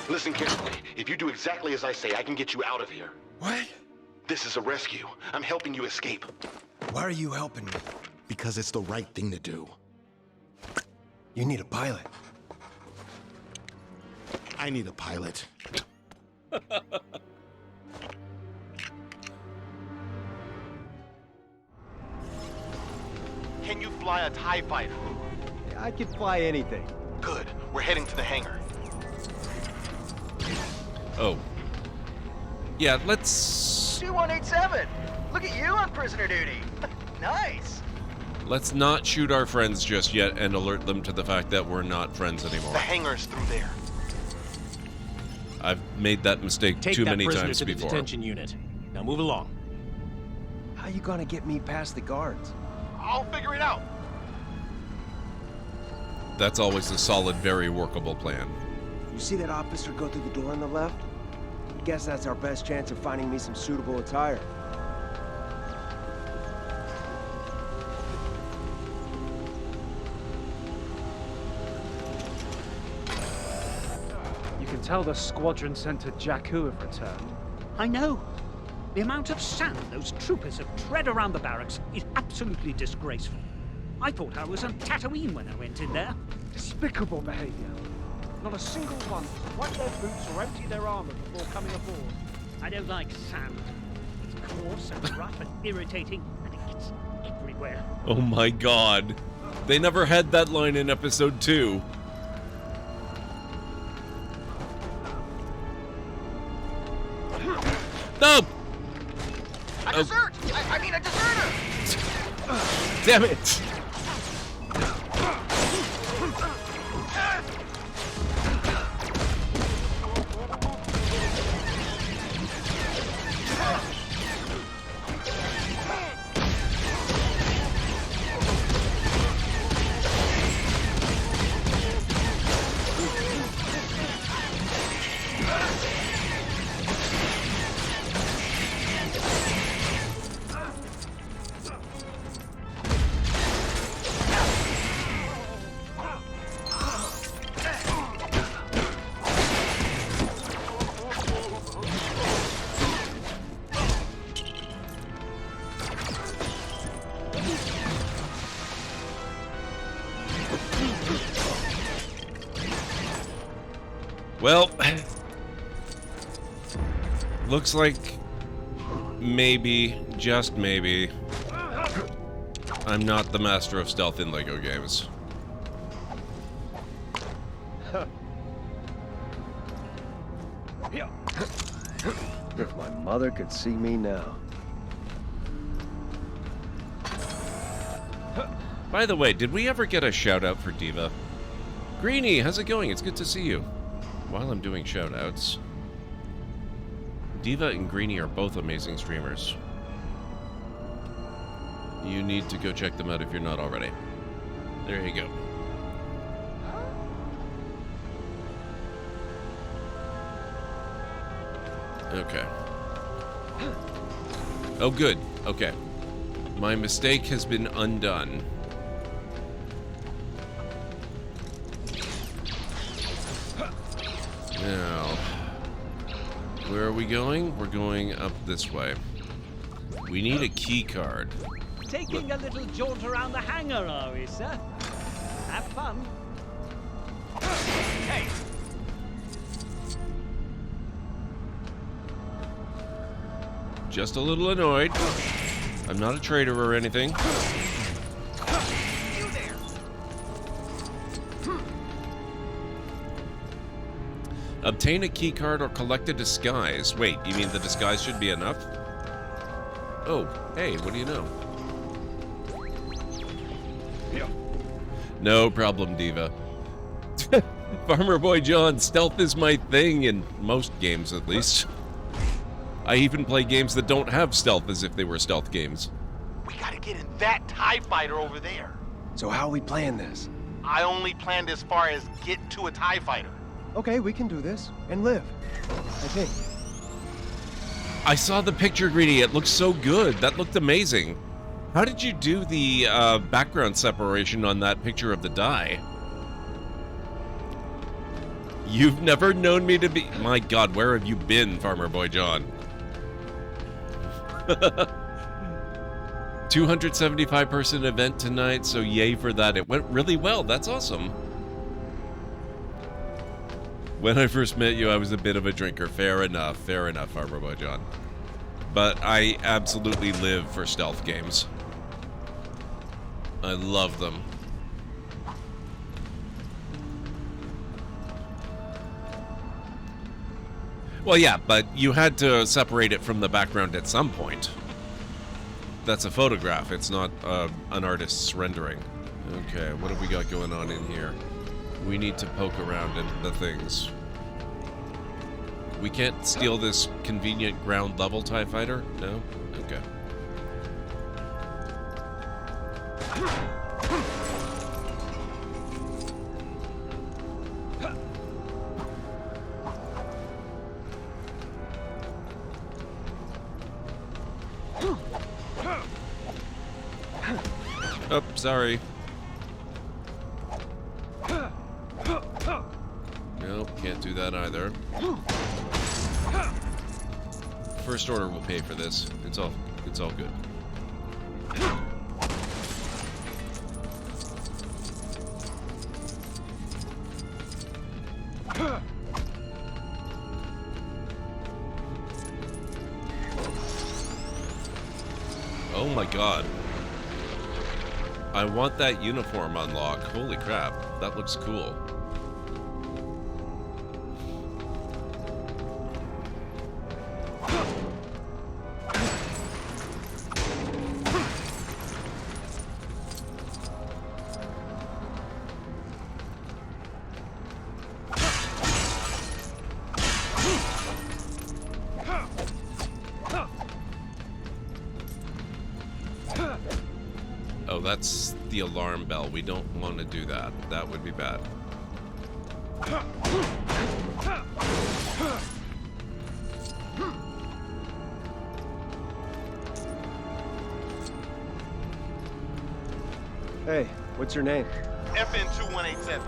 Listen carefully. If you do exactly as I say, I can get you out of here. What? This is a rescue. I'm helping you escape. Why are you helping me? Because it's the right thing to do. You need a pilot. I need a pilot. Can you fly a TIE fighter? I can fly anything. Good. We're heading to the hangar. Oh. Yeah, let's... 2187! Look at you on prisoner duty! Nice! Let's not shoot our friends just yet and alert them to the fact that we're not friends anymore. The hangar's through there. I've made that mistake too many times to the before. detention unit. Now move along. How you gonna get me past the guards? I'll figure it out. That's always a solid, very workable plan. You see that officer go through the door on the left? I guess that's our best chance of finding me some suitable attire. You can tell the squadron sent to Jakku have returned. I know. The amount of sand those troopers have tread around the barracks is absolutely disgraceful. I thought I was on Tatooine when I went in there. Despicable behavior. Not a single one wiped their boots or emptied their armor before coming aboard. I don't like sand. It's coarse and rough and irritating, and it gets everywhere. Oh my god. They never had that line in episode 2. No! A dessert! I mean a deserter! Damn it! Well, looks like maybe, just maybe, I'm not the master of stealth in LEGO games. If my mother could see me now. By the way, did we ever get a shout out for Diva? Greenie, how's it going? It's good to see you. While I'm doing shout outs, Diva and Greenie are both amazing streamers. You need to go check them out if you're not already. There you go. Okay. Oh, good. Okay. My mistake has been undone. Now, where are we going? We're going up this way. We need a key card. Taking a little jaunt around the hangar, are we, sir? Have fun. Hey! Just a little annoyed. I'm not a traitor or anything. You there! Obtain a key card or collect a disguise. Wait, you mean the disguise should be enough? Oh, hey, what do you know? No problem, Diva. Farmer Boy John, stealth is my thing in most games, at least. I even play games that don't have stealth as if they were stealth games. We gotta get in that TIE fighter over there. So how are we playing this? I only planned as far as get to a TIE fighter. Okay, we can do this. And live. I think. I saw the picture, Greedy. It looks so good. That looked amazing. How did you do the background separation on that picture of the die? You've never known me to be... My God, where have you been, Farmer Boy John? 275 person event tonight, so yay for that. It went really well. That's awesome. When I first met you, I was a bit of a drinker. Fair enough, Farmer Boy John. But I absolutely live for stealth games. I love them. Well, yeah, but you had to separate it from the background at some point. That's a photograph. It's not an artist's rendering. Okay, what have we got going on in here? We need to poke around in the things. We can't steal this convenient ground level TIE fighter? No? Okay. Oh, sorry. Nope, can't do that either. First Order will pay for this. It's all good. Oh my God. I want that uniform unlock. Holy crap, that looks cool. that's the alarm bell. We don't want to do that. That would be bad. Hey, what's your name? FN2187.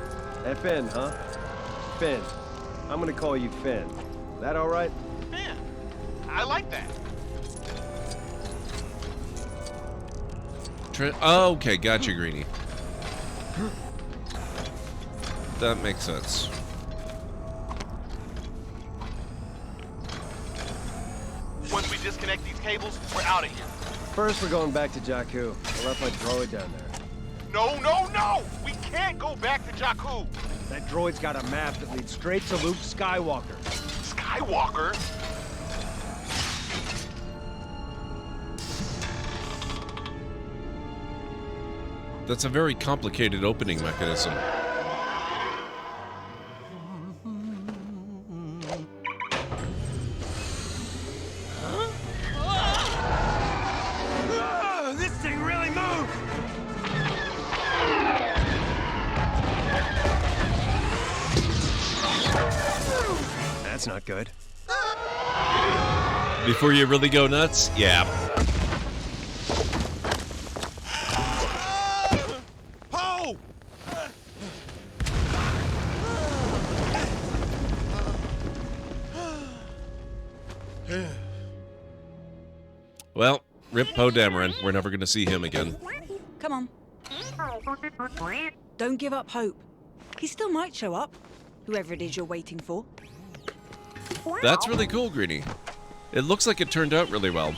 FN, huh? Finn. I'm gonna call you Finn. That all right? Man, I like that. Oh, okay, gotcha, Greenie. That makes sense. Once we disconnect these cables, we're out of here. First, we're going back to Jakku. I left my droid down there. No, no, no! We can't go back to Jakku! That droid's got a map that leads straight to Luke Skywalker. Skywalker? That's a very complicated opening mechanism. This thing really moved! That's not good. Before you really go nuts? Yeah. Oh! Well, rip Poe Dameron. We're never going to see him again. Come on. Don't give up hope. He still might show up, whoever it is you're waiting for. That's really cool, Greenie. It looks like it turned out really well.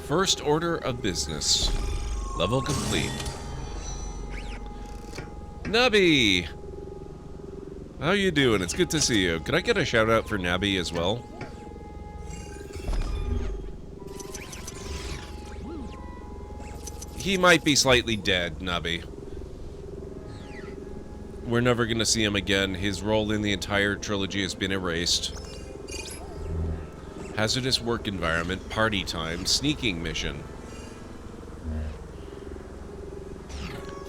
First order of business. Level complete. Nubby! How you doing? It's good to see you. Could I get a shout out for Nabby as well? He might be slightly dead, Nubby. We're never gonna see him again. His role in the entire trilogy has been erased. Hazardous work environment, party time, sneaking mission.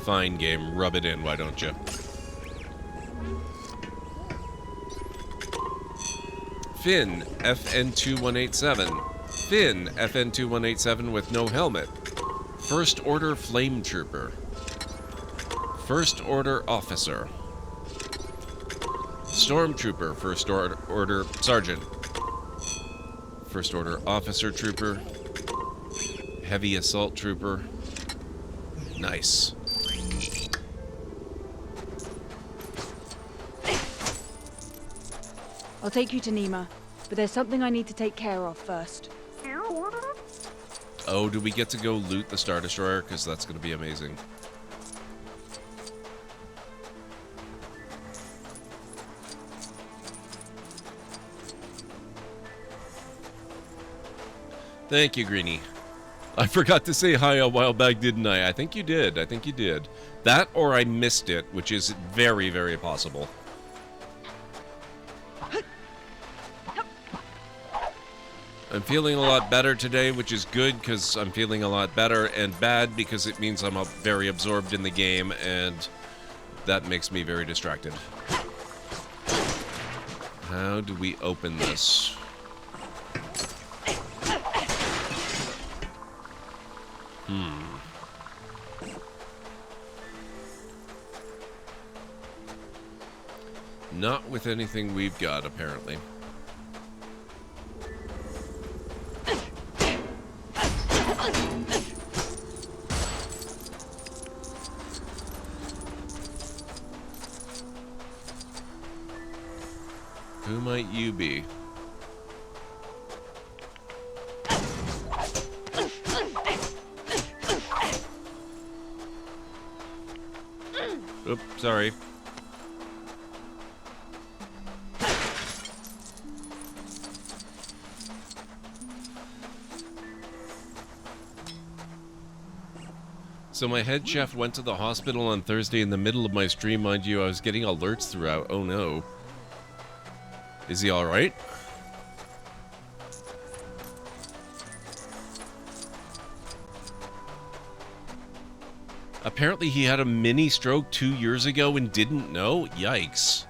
Fine game, rub it in, why don't you? Finn, FN2187. Finn, FN2187 with no helmet. First Order Flame Trooper. First Order Officer. Stormtrooper, First Order Sergeant. First Order Officer Trooper. Heavy Assault Trooper. Nice. I'll take you to Nima, but there's something I need to take care of first. Oh, do we get to go loot the Star Destroyer? Because that's going to be amazing. Thank you, Greenie. I forgot to say hi a while back, didn't I? I think you did. I think you did. That or I missed it, which is very, very possible. I'm feeling a lot better today, which is good because I'm feeling a lot better, and bad because it means I'm very absorbed in the game, and that makes me very distracted. How do we open this? Not with anything we've got, apparently. Who might you be? Oops, sorry. So my head chef went to the hospital on Thursday in the middle of my stream, mind you. I was getting alerts throughout. Oh no. Is he alright? Apparently he had a mini stroke 2 years ago and didn't know? Yikes.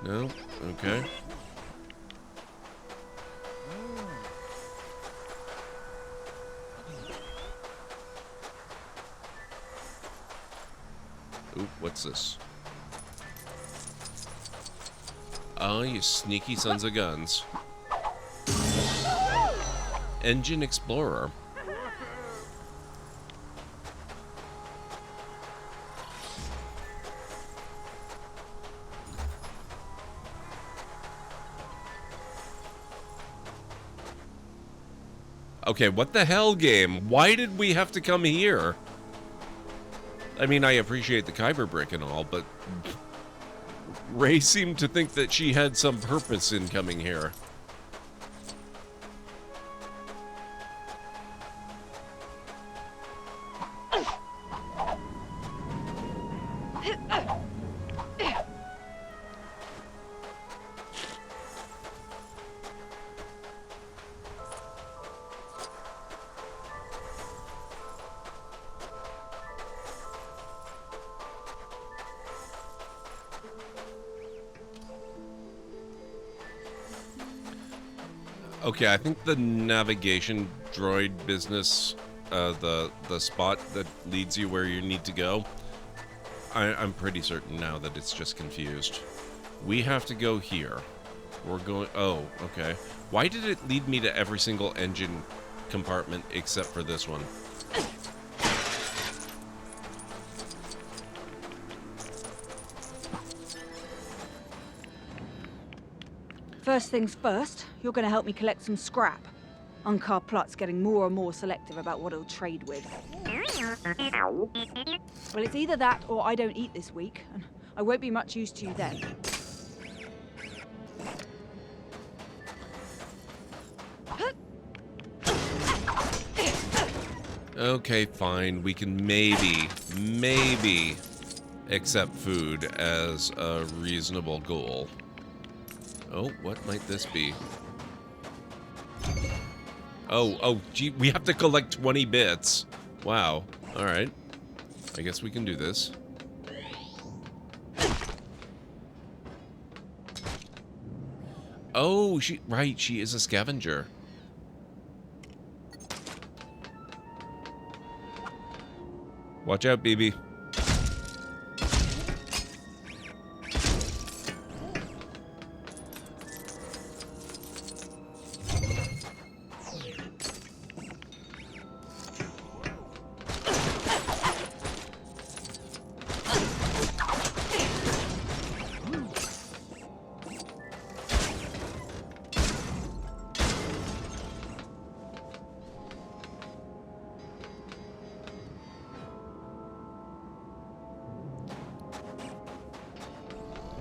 No? Okay. Oop, what's this? Oh, you sneaky sons of guns. Engine Explorer. Okay, what the hell, game? Why did we have to come here? I mean, I appreciate the Kyber brick and all, but Ray seemed to think that she had some purpose in coming here. Okay, I think the navigation droid business, the spot that leads you where you need to go, I'm pretty certain now that it's just confused. We have to go here. We're going... Oh, okay. Why did it lead me to every single engine compartment except for this one? First things first, you're going to help me collect some scrap. Unkar Plutt's getting more and more selective about what he'll trade with. Well, it's either that or I don't eat this week, and I won't be much use to you then. Okay, fine. We can maybe accept food as a reasonable goal. Oh, what might this be? Oh, gee, we have to collect 20 bits. Wow. All right. I guess we can do this. Oh, she is a scavenger. Watch out, BB.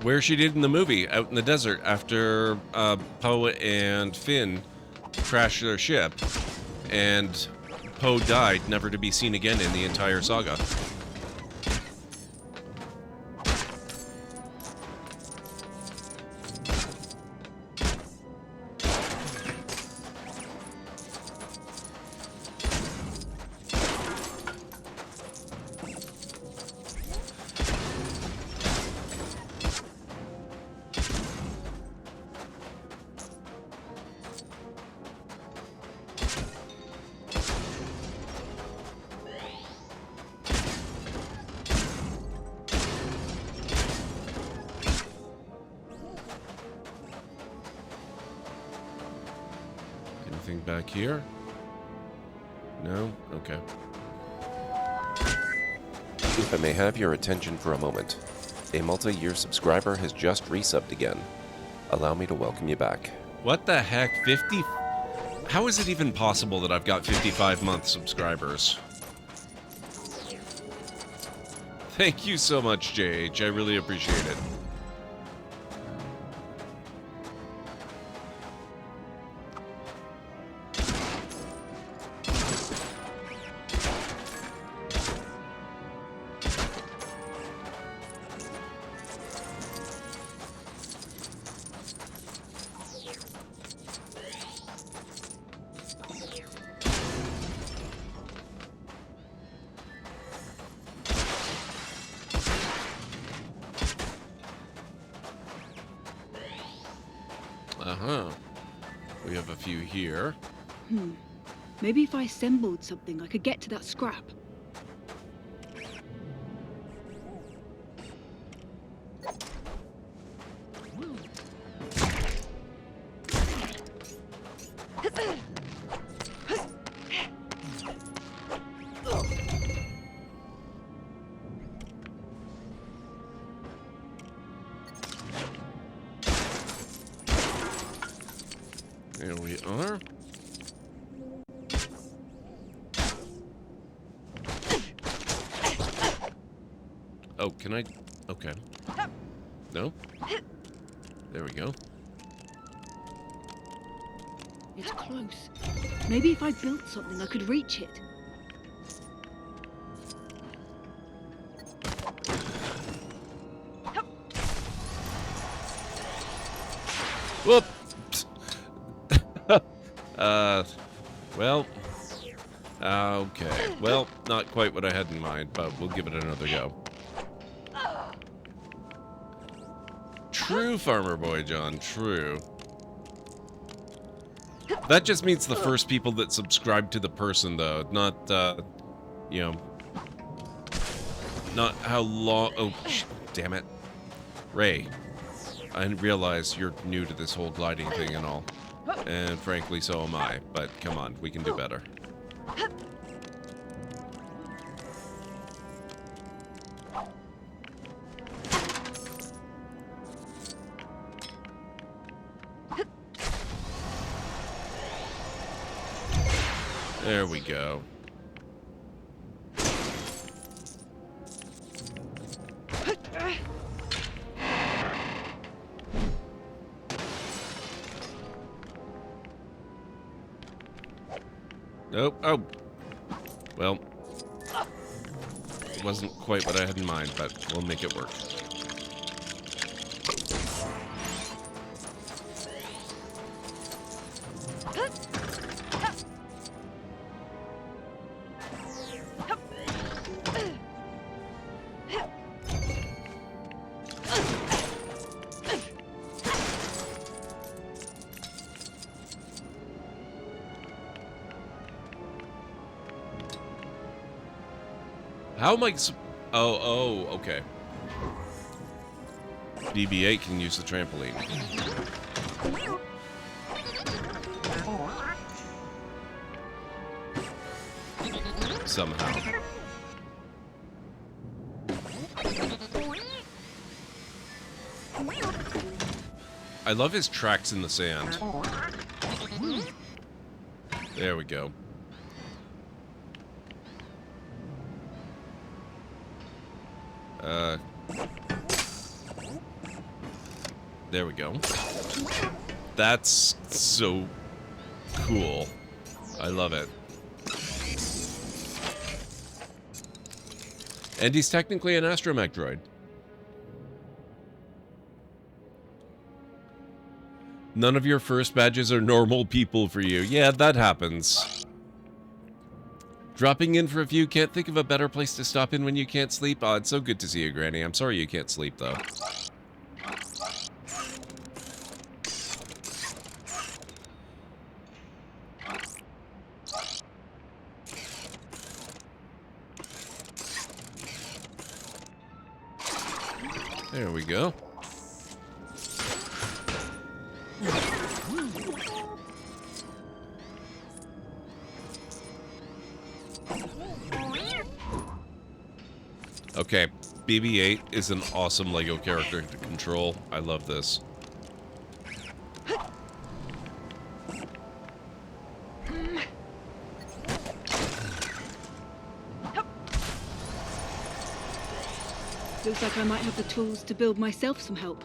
Where she did in the movie, out in the desert, after Poe and Finn crashed their ship, and Poe died, never to be seen again in the entire saga. Anything back here? No? Okay. If I may have your attention for a moment. A multi-year subscriber has just resubbed again. Allow me to welcome you back. What the heck? 50? How is it even possible that I've got 55-month subscribers? Thank you so much, JH. I really appreciate it. few here. Maybe if I assembled something, I could get to that scrap. There we are. Oh, can I? Okay. No? There we go. It's close. Maybe if I built something, I could reach it. Whoop! Well... okay. Well, not quite what I had in mind, but we'll give it another go. True, Farmer Boy John, true. That just means the first people that subscribe to the person, though, not, you know... Not how long... Oh, damn it. Ray, I didn't realize you're new to this whole gliding thing and all. And frankly, so am I. But come on, we can do better. There we go. Nope. Oh. Well. It wasn't quite what I had in mind, but we'll make it work. How am I... Oh, okay. BB-8 can use the trampoline. Somehow. I love his tracks in the sand. There we go. There we go. That's so cool. I love it. And he's technically an astromech droid. None of your first badges are normal people for you. Yeah, that happens. Dropping in for a few, can't think of a better place to stop in when you can't sleep. Oh, it's so good to see you, Granny. I'm sorry you can't sleep, though. There we go. Okay, BB-8 is an awesome LEGO character to control. I love this. Looks like I might have the tools to build myself some help.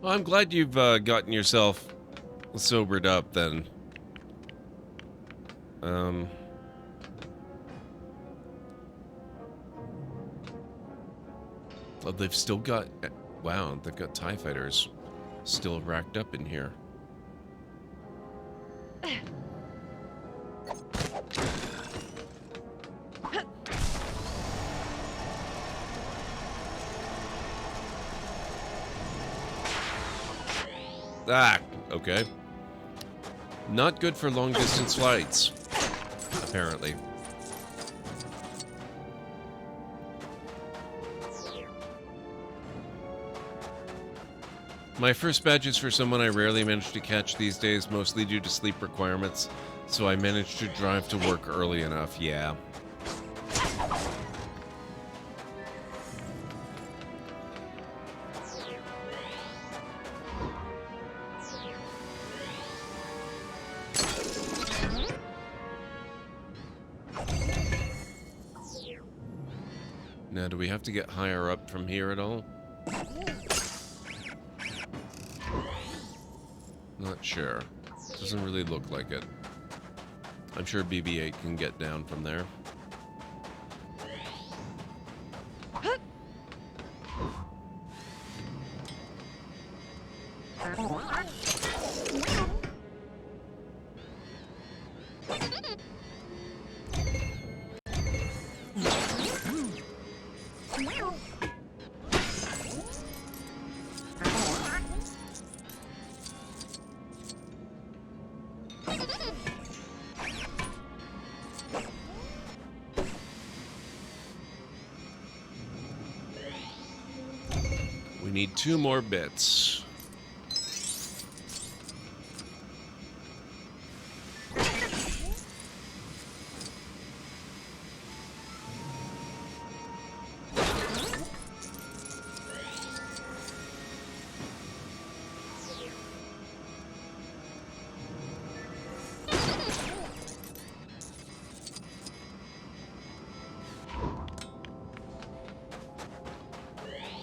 Well, I'm glad you've gotten yourself sobered up, then. Oh, they've still got... Wow, they've got TIE fighters still racked up in here. Ah, okay. Not good for long-distance flights, apparently. My first badge is for someone I rarely manage to catch these days, mostly due to sleep requirements, so I managed to drive to work early enough, yeah. Now, do we have to get higher up from here at all? Not sure. Doesn't really look like it. I'm sure BB-8 can get down from there. We need 2 more bits.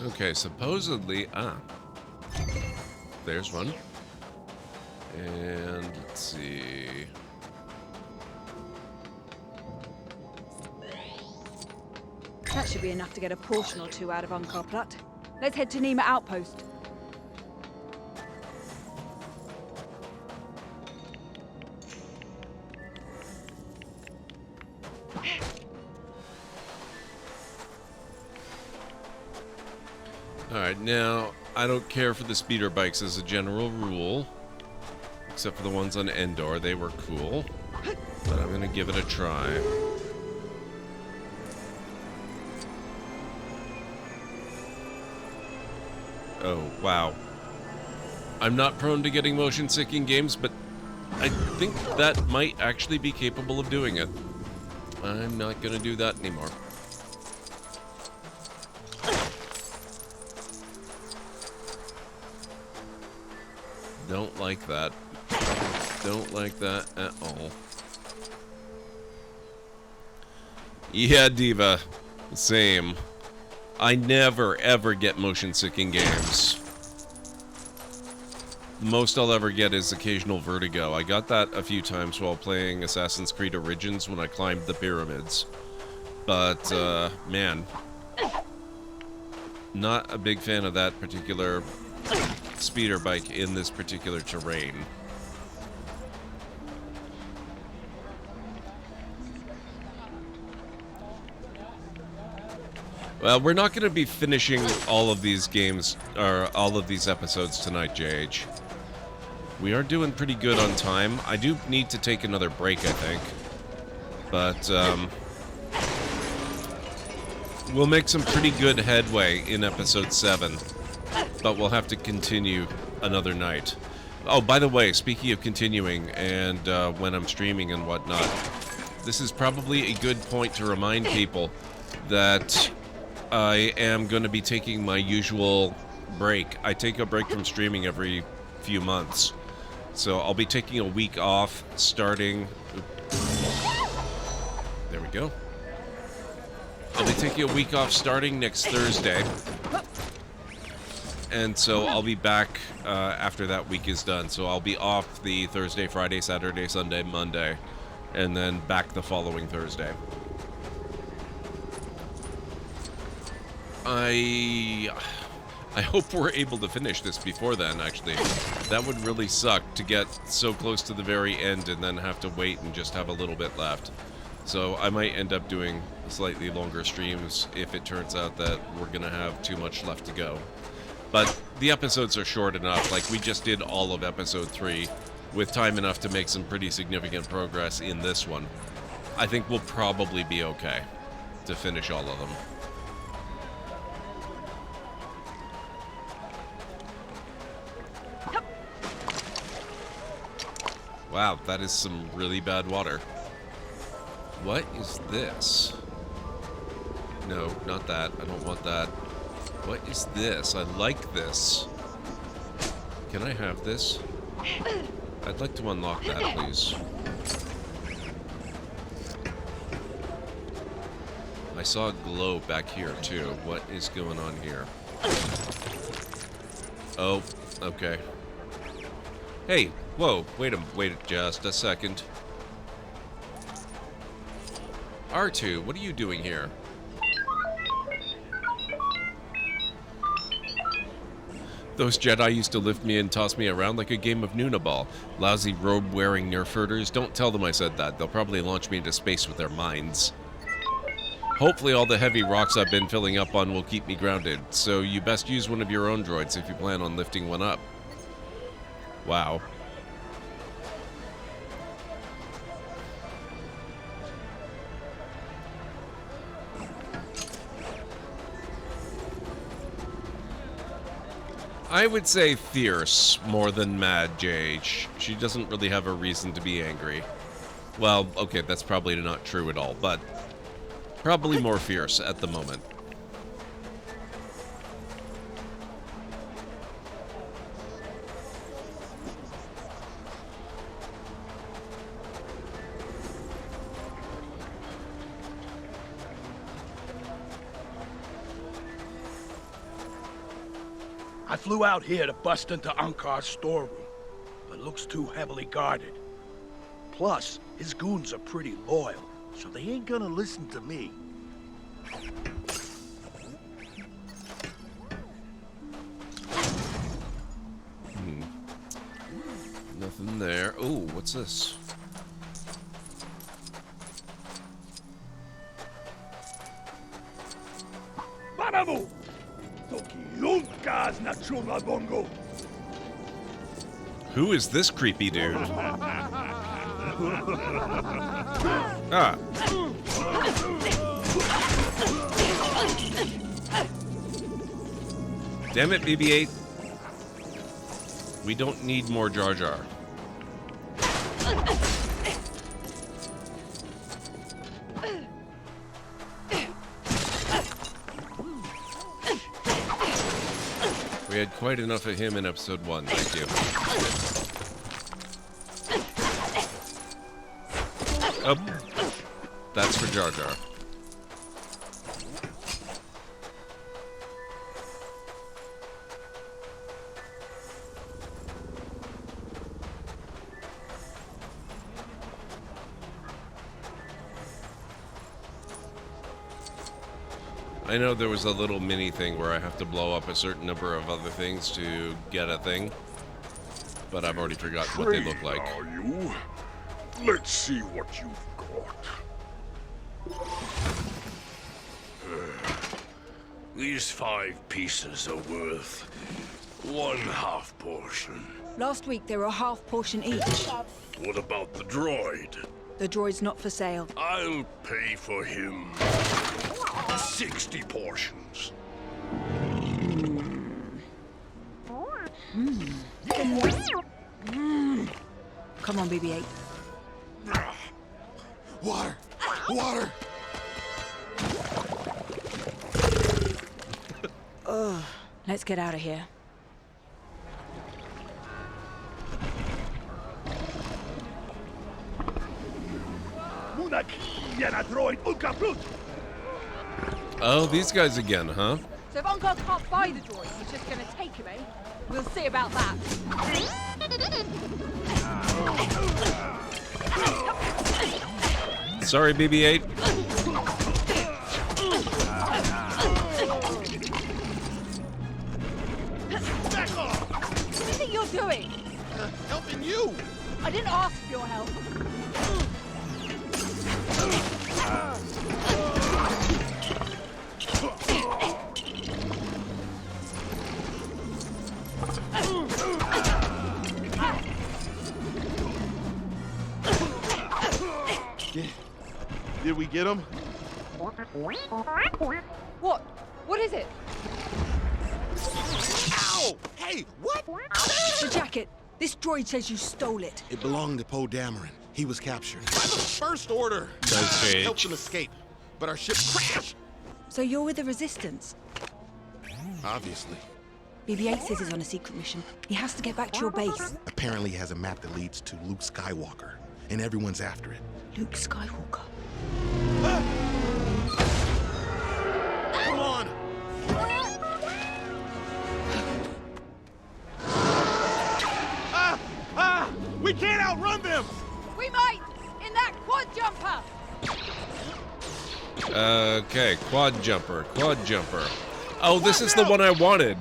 Okay, supposedly, there's one. And let's see. That should be enough to get a portion or 2 out of Unkar Plutt. Let's head to Nima Outpost. Alright, now, I don't care for the speeder bikes as a general rule. Except for the ones on Endor, they were cool. But I'm gonna give it a try. Oh, wow. I'm not prone to getting motion sick in games, but I think that might actually be capable of doing it. I'm not gonna do that anymore. Don't like that. Don't like that at all. Yeah, Diva. Same. I never, ever get motion sick in games. The most I'll ever get is occasional vertigo. I got that a few times while playing Assassin's Creed Origins when I climbed the pyramids. But, man. Not a big fan of that particular speeder bike in this particular terrain. Well, we're not going to be finishing all of these games, or all of these episodes tonight, JH. We are doing pretty good on time. I do need to take another break, I think. But, we'll make some pretty good headway in episode 7. But we'll have to continue another night. Oh, by the way, speaking of continuing, and when I'm streaming and whatnot, this is probably a good point to remind people that I am going to be taking my usual break. I take a break from streaming every few months. So I'll be taking a week off starting... There we go. I'll be taking a week off starting next Thursday. And so I'll be back after that week is done. So I'll be off the Thursday, Friday, Saturday, Sunday, Monday. and then back the following Thursday. I hope we're able to finish this before then, actually. That would really suck to get so close to the very end and then have to wait and just have a little bit left. So I might end up doing slightly longer streams if it turns out that we're going to have too much left to go. But the episodes are short enough. Like, we just did all of episode 3 with time enough to make some pretty significant progress in this one. I think we'll probably be okay to finish all of them. Wow, that is some really bad water. What is this? No, not that. I don't want that. What is this? I like this. Can I have this? I'd like to unlock that, please. I saw a glow back here, too. What is going on here? Oh, okay. Hey, whoa, wait just a second. R2, what are you doing here? Those Jedi used to lift me and toss me around like a game of Nunaball. Lousy robe-wearing nerf-herders. Don't tell them I said that. They'll probably launch me into space with their minds. Hopefully all the heavy rocks I've been filling up on will keep me grounded, so you best use one of your own droids if you plan on lifting one up. Wow. I would say fierce more than mad, JH. She doesn't really have a reason to be angry. Well, okay, that's probably not true at all, but probably more fierce at the moment. I flew out here to bust into Ankar's storeroom, but looks too heavily guarded. Plus, his goons are pretty loyal, so they ain't gonna listen to me. Nothing there. Ooh, what's this? Manamu! Who is this creepy dude? Ah. Damn it, BB-8. We don't need more Jar Jar. We had quite enough of him in episode 1, thank you. Oh, that's for Jar Jar. I know there was a little mini thing where I have to blow up a certain number of other things to get a thing, but I've already forgotten what they look like. Are you? Let's see what you've got. These 5 pieces are worth 1/2 portion. Last week they were a half portion each. What about the droid? The droid's not for sale. I'll pay for him 60 portions. Come on, BB-8. Water! Water! Let's get out of here. Oh, these guys again, huh? So if Unkar can't buy the droid, he's just gonna take him, eh? We'll see about that. Sorry, BB-8. Back off! What do you think you're doing? Helping you! I didn't ask for your help. Did we get him? What? What is it? Ow! Hey, what? The jacket. This droid says you stole it. It belonged to Poe Dameron. He was captured. By the First Order. Okay. Helped him escape, but our ship crashed. So you're with the Resistance? Obviously. BB-8 says he's on a secret mission. He has to get back to your base. Apparently he has a map that leads to Luke Skywalker, and everyone's after it. Luke Skywalker. Come on! We can't outrun them! We might! In that quad jumper! Okay, quad jumper. Oh, this is the one I wanted.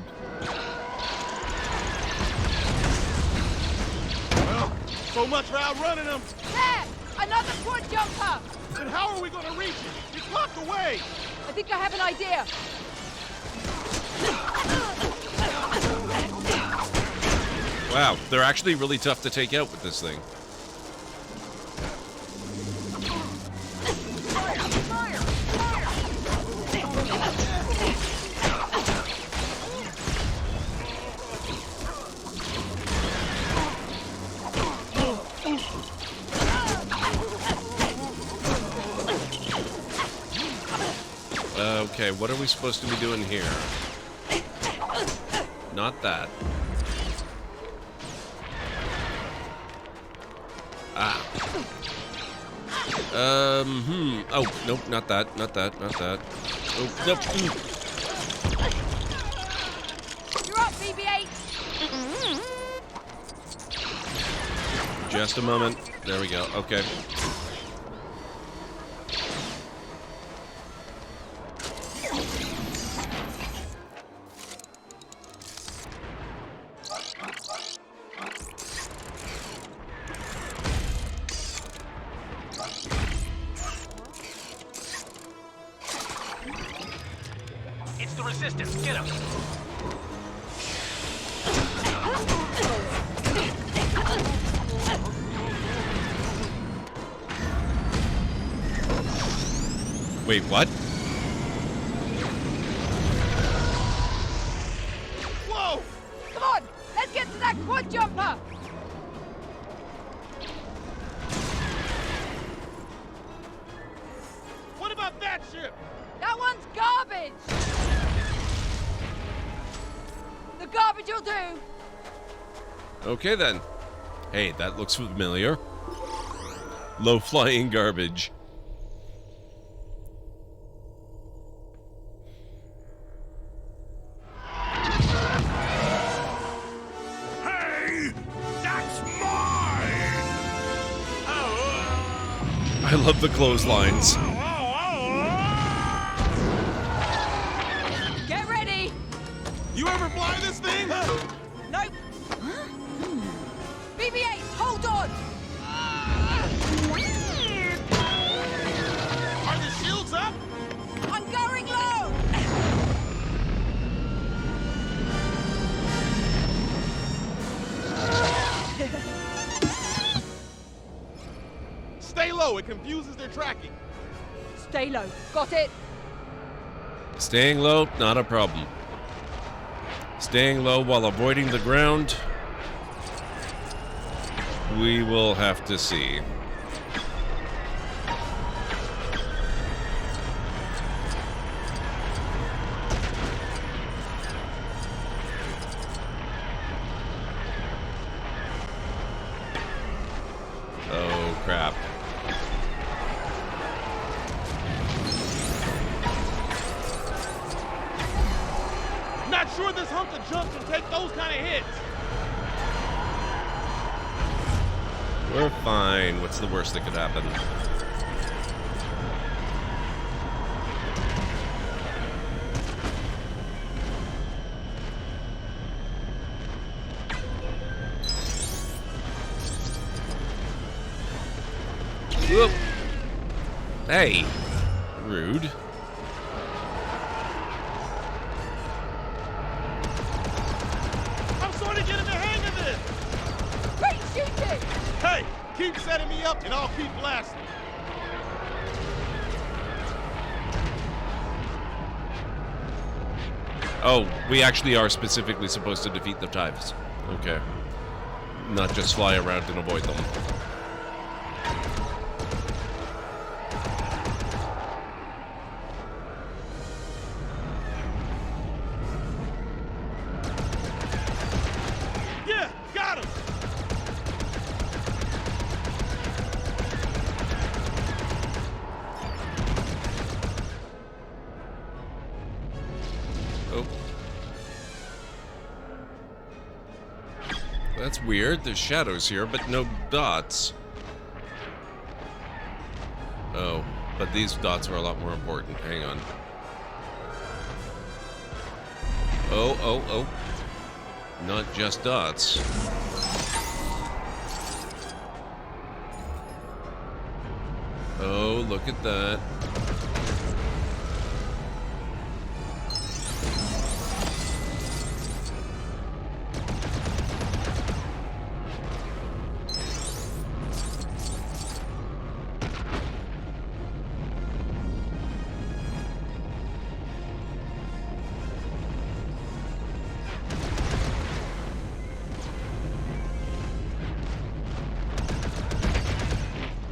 Well, so much for outrunning them. There! Another quad jumper! Then how are we going to reach it? It's blocked away! I think I have an idea. Wow, they're actually really tough to take out with this thing. Okay, what are we supposed to be doing here? Not that. Ah. Oh, nope, not that. Oh, nope. You're up, BB-8. Just a moment. There we go. Okay. It's the Resistance. Get him. Wait, what? Whoa! Come on! Let's get to that quad jumper! What about that ship? That one's garbage! The garbage will do! Okay then. Hey, that looks familiar. Low-flying garbage. Hey! That's mine! I love the clotheslines. Get ready! You ever fly this thing? Nope! BB-8, hold on! Are the shields up? I'm going low! Stay low, it confuses their tracking. Stay low. Got it? Staying low, not a problem. Staying low while avoiding the ground. We will have to see. Oh, crap. Not sure this hunk of junk can take those kind of hits. We're fine. What's the worst that could happen? Whoop. Hey. Rude. I'm sort of getting the hang of this! Great shooting! Hey, keep setting me up and I'll keep blasting. Oh, we actually are specifically supposed to defeat the types. Okay. Not just fly around and avoid them. Yeah, got him! Oh. That's weird. There's shadows here, but no dots. Oh, but these dots are a lot more important. Hang on. Oh, oh, oh. Not just dots. Oh, look at that.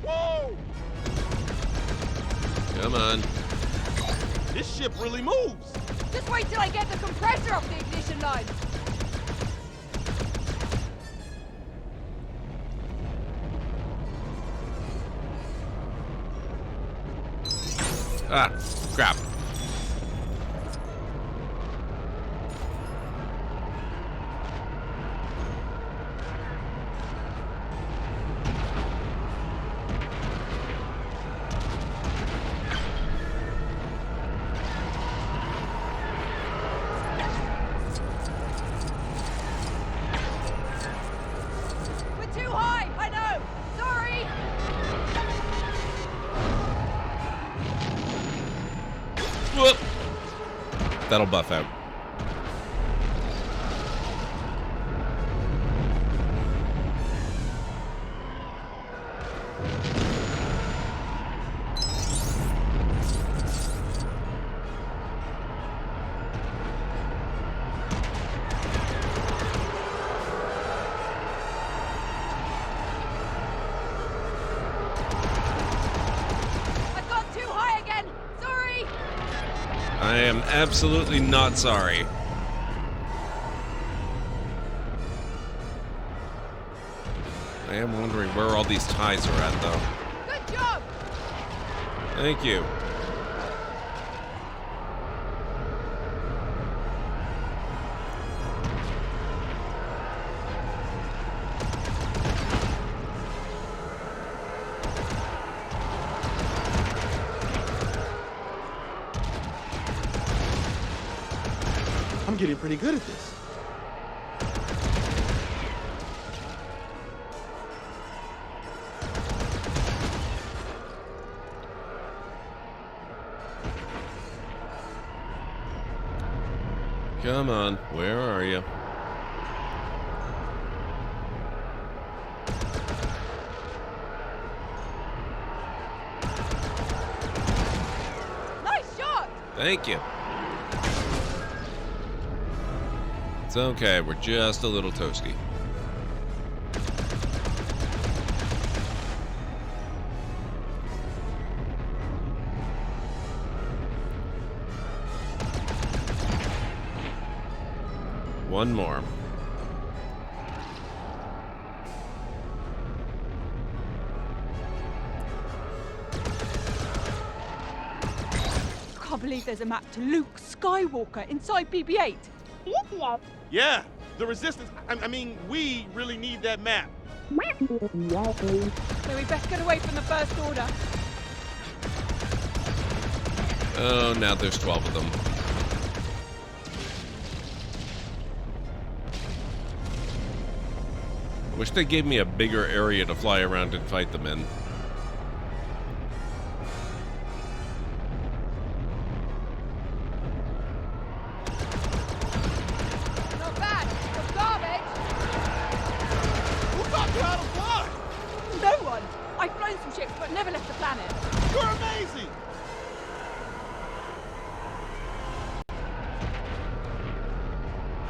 Whoa! Come on. This ship really moves! Just wait till I get the compressor off the ignition line. Ah, crap. We're too high, I know. Sorry. Whoop. That'll buff out. I've gone too high again. Sorry. I am absolutely not sorry. I am wondering where all these ties are at, though. Good job. Thank you. I'm getting pretty good at this. Come on, where are you? Nice shot. Thank you. It's okay, we're just a little toasty. One more. I can't believe there's a map to Luke Skywalker inside BB-8. Yeah, the Resistance, I mean, we really need that map. So we best get away from the First Order. Oh, now there's 12 of them. Wish they gave me a bigger area to fly around and fight them in. Not bad. But garbage. Who taught you how to fly? No one. I've flown some ships, but never left the planet. You're amazing.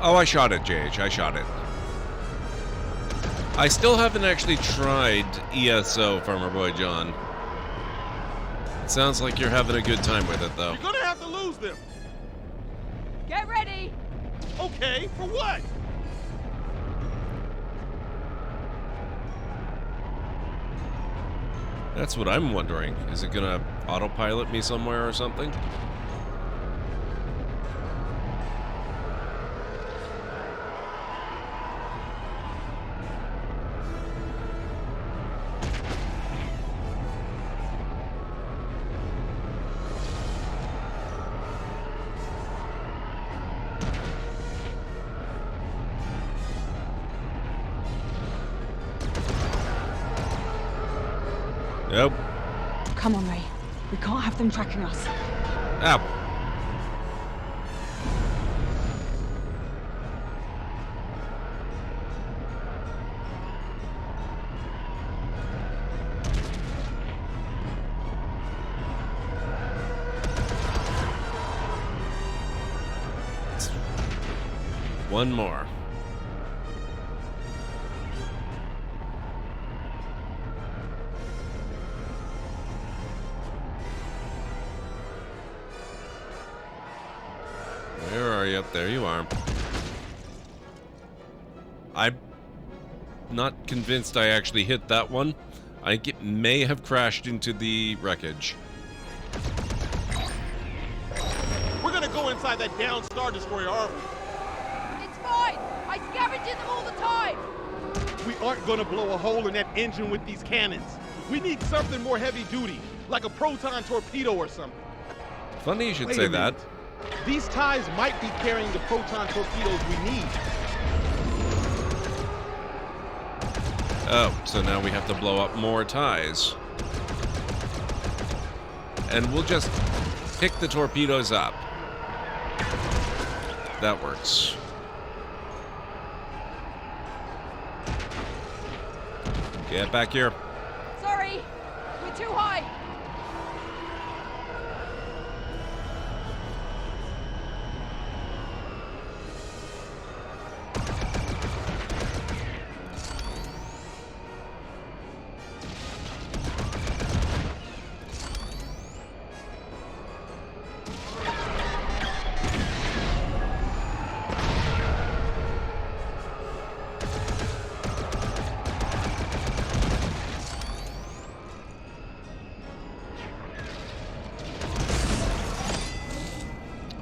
Oh, I shot it, JH. I shot it. I still haven't actually tried ESO, Farmer Boy John. It sounds like you're having a good time with it, though. You're gonna have to lose them. Get ready. Okay, for what? That's what I'm wondering. Is it gonna autopilot me somewhere or something? Nope. Come on, Ray. We can't have them tracking us. Ow. One more. Where are you? Up there you are. I'm not convinced I actually hit that one. I think it may have crashed into the wreckage. We're gonna go inside that down Star Destroyer, aren't we? It's fine. I scavenge in them all the time. We aren't gonna blow a hole in that engine with these cannons. We need something more heavy duty, like a proton torpedo or something. Funny you should Wait say a that. minute. These ties might be carrying the proton torpedoes we need. Oh, so now we have to blow up more ties. And we'll just pick the torpedoes up. That works. Get back here. Sorry. We're too high.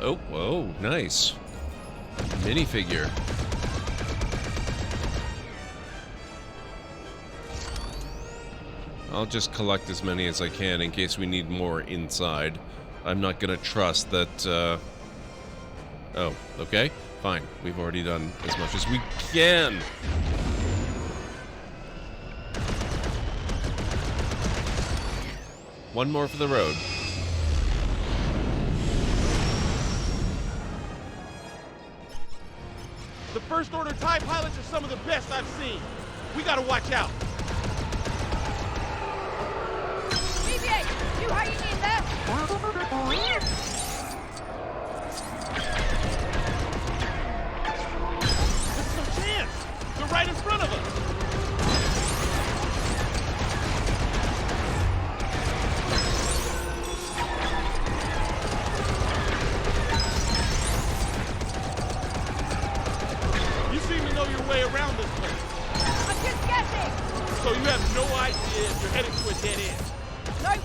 Oh, whoa, nice. Minifigure. I'll just collect as many as I can in case we need more inside. I'm not gonna trust that, Oh, okay, fine. We've already done as much as we can. One more for the road. The First Order TIE pilots are some of the best I've seen. We gotta watch out. BB-8, you hanging in there? This is a chance. They're right in front of us. You seem to know your way around this place. I'm just guessing. So you have no idea if you're headed to a dead end. Nope.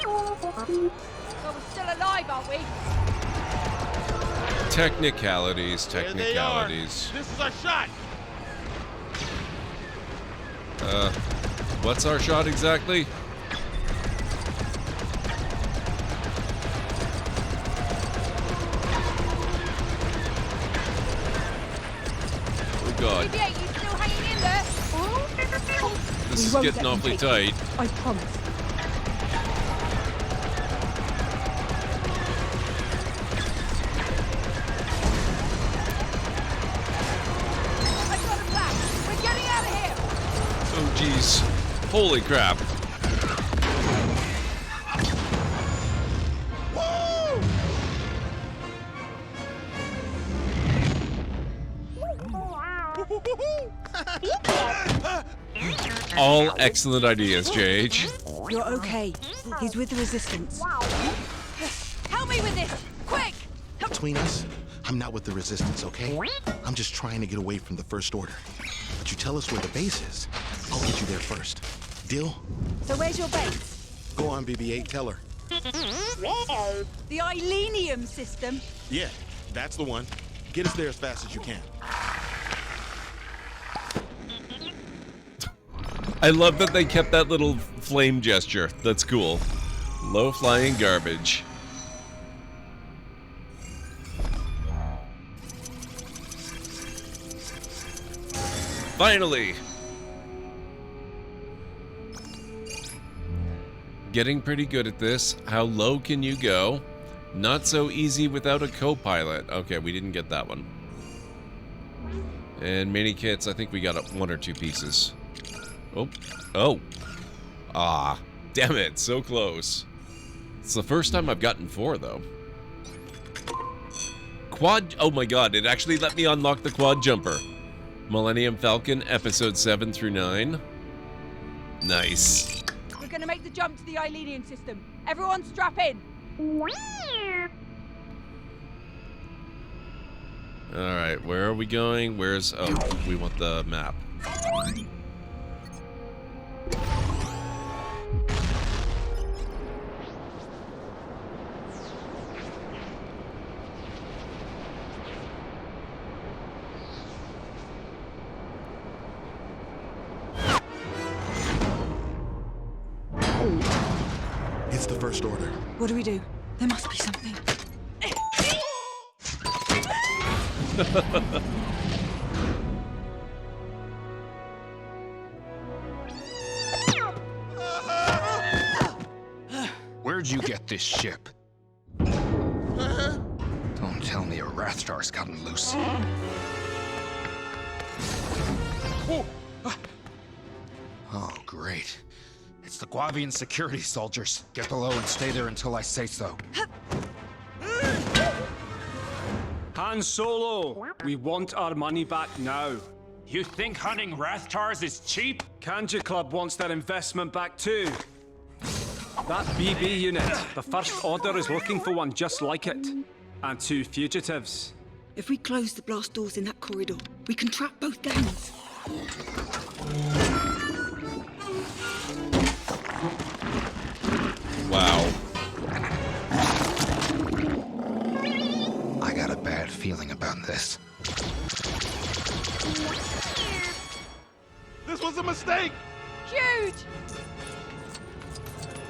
Well, we're still alive, aren't we? Technicalities, There they are. technicalities. This is our shot. What's our shot exactly? Oh god. BB-8, you still hanging in there? This is getting awfully tight. I promise. I've got him back. We're getting out of here. Oh jeez. Holy crap. All excellent ideas, JH. You're okay. He's with the Resistance. Help me with this, quick! Between us, I'm not with the Resistance, okay? I'm just trying to get away from the First Order. But you tell us where the base is, I'll get you there first. Deal? So where's your base? Go on, BB-8, tell her. The Ilenium system? Yeah, that's the one. Get us there as fast as you can. I love that they kept that little flame gesture. That's cool. Low-flying garbage. Finally! Getting pretty good at this. How low can you go? Not so easy without a co-pilot. Okay, we didn't get that one. And mini kits, I think we got one or two pieces. Oh. Oh. Ah. Damn it, so close. It's the first time I've gotten 4, though. Quad... Oh my god, it actually let me unlock the quad jumper. Millennium Falcon, episode 7 through 9. Nice. We're gonna make the jump to the Ilenium system. Everyone strap in. Alright, where are we going? Where's... Oh, we want the map. It's the First Order. What do we do? There must be something. Where'd you get this ship? Don't tell me a Wrathstar's gotten loose. Oh, great. It's the Guavian security soldiers. Get below and stay there until I say so. Han Solo, we want our money back now. You think hunting Rathtars is cheap? Kanji Club wants their investment back too. That BB unit, the First Order is looking for one just like it. And 2 fugitives. If we close the blast doors in that corridor, we can trap both gangs. Wow. I got a bad feeling about this. This was a mistake! Huge!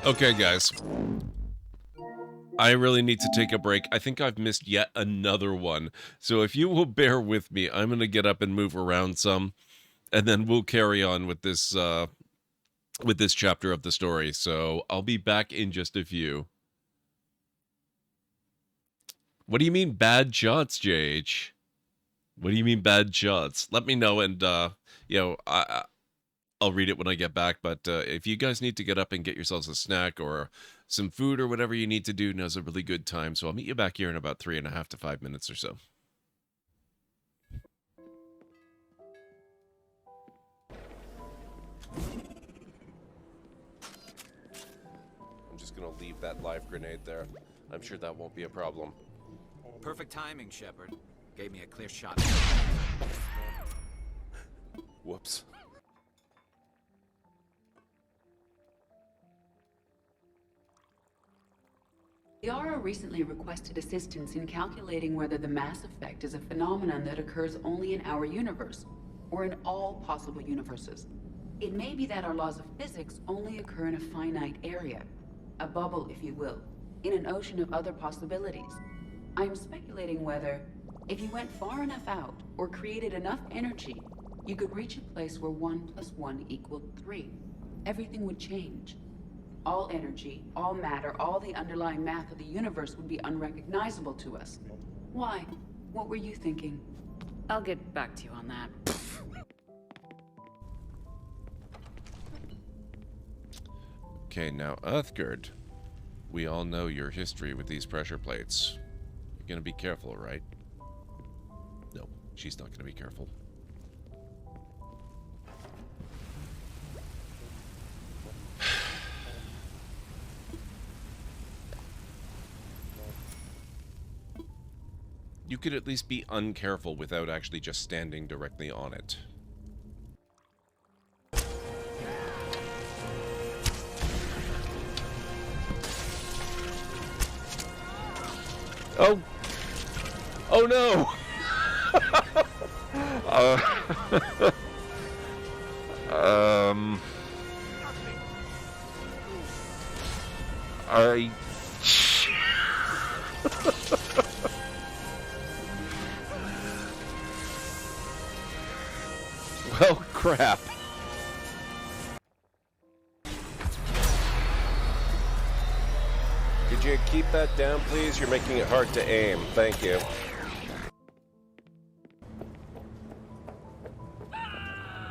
Okay, guys. I really need to take a break. I think I've missed yet another one. So if you will bear with me, I'm going to get up and move around some. And then we'll carry on with this chapter of the story. So I'll be back in just a few. What do you mean bad shots, JH? What do you mean bad shots? Let me know, and you know, I'll read it when I get back. But if you guys need to get up and get yourselves a snack or some food or whatever you need to do, now's a really good time. So I'll meet you back here in about 3.5 to 5 minutes or so. I'm just gonna leave that live grenade there. I'm sure that won't be a problem. Perfect timing, Shepard. Gave me a clear shot. Whoops. Yara recently requested assistance in calculating whether the mass effect is a phenomenon that occurs only in our universe, or in all possible universes. It may be that our laws of physics only occur in a finite area. A bubble, if you will, in an ocean of other possibilities. I'm speculating whether, if you went far enough out, or created enough energy, you could reach a place where 1 + 1 = 3. Everything would change. All energy, all matter, all the underlying math of the universe would be unrecognizable to us. Why? What were you thinking? I'll get back to you on that. Okay, now Uthgerd. We all know your history with these pressure plates. You're gonna be careful, right? No, she's not gonna be careful. You could at least be uncareful without actually just standing directly on it. Oh! Oh no! Well, crap. Could you keep that down, please? You're making it hard to aim. Thank you.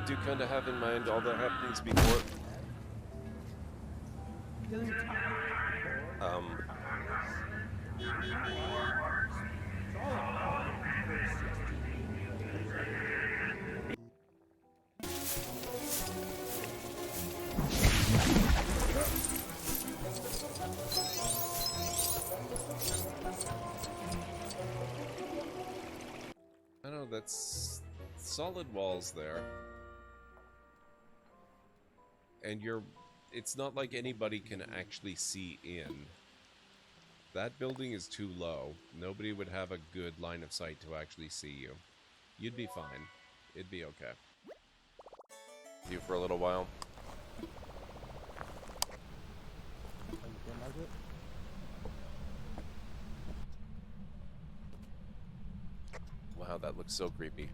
Do kind of have in mind all the happenings before. I know, that's solid walls there. And it's not like anybody can actually see in. That building is too low. Nobody would have a good line of sight to actually see you. You'd be fine. It'd be okay. You for a little while. Wow, that looks so creepy.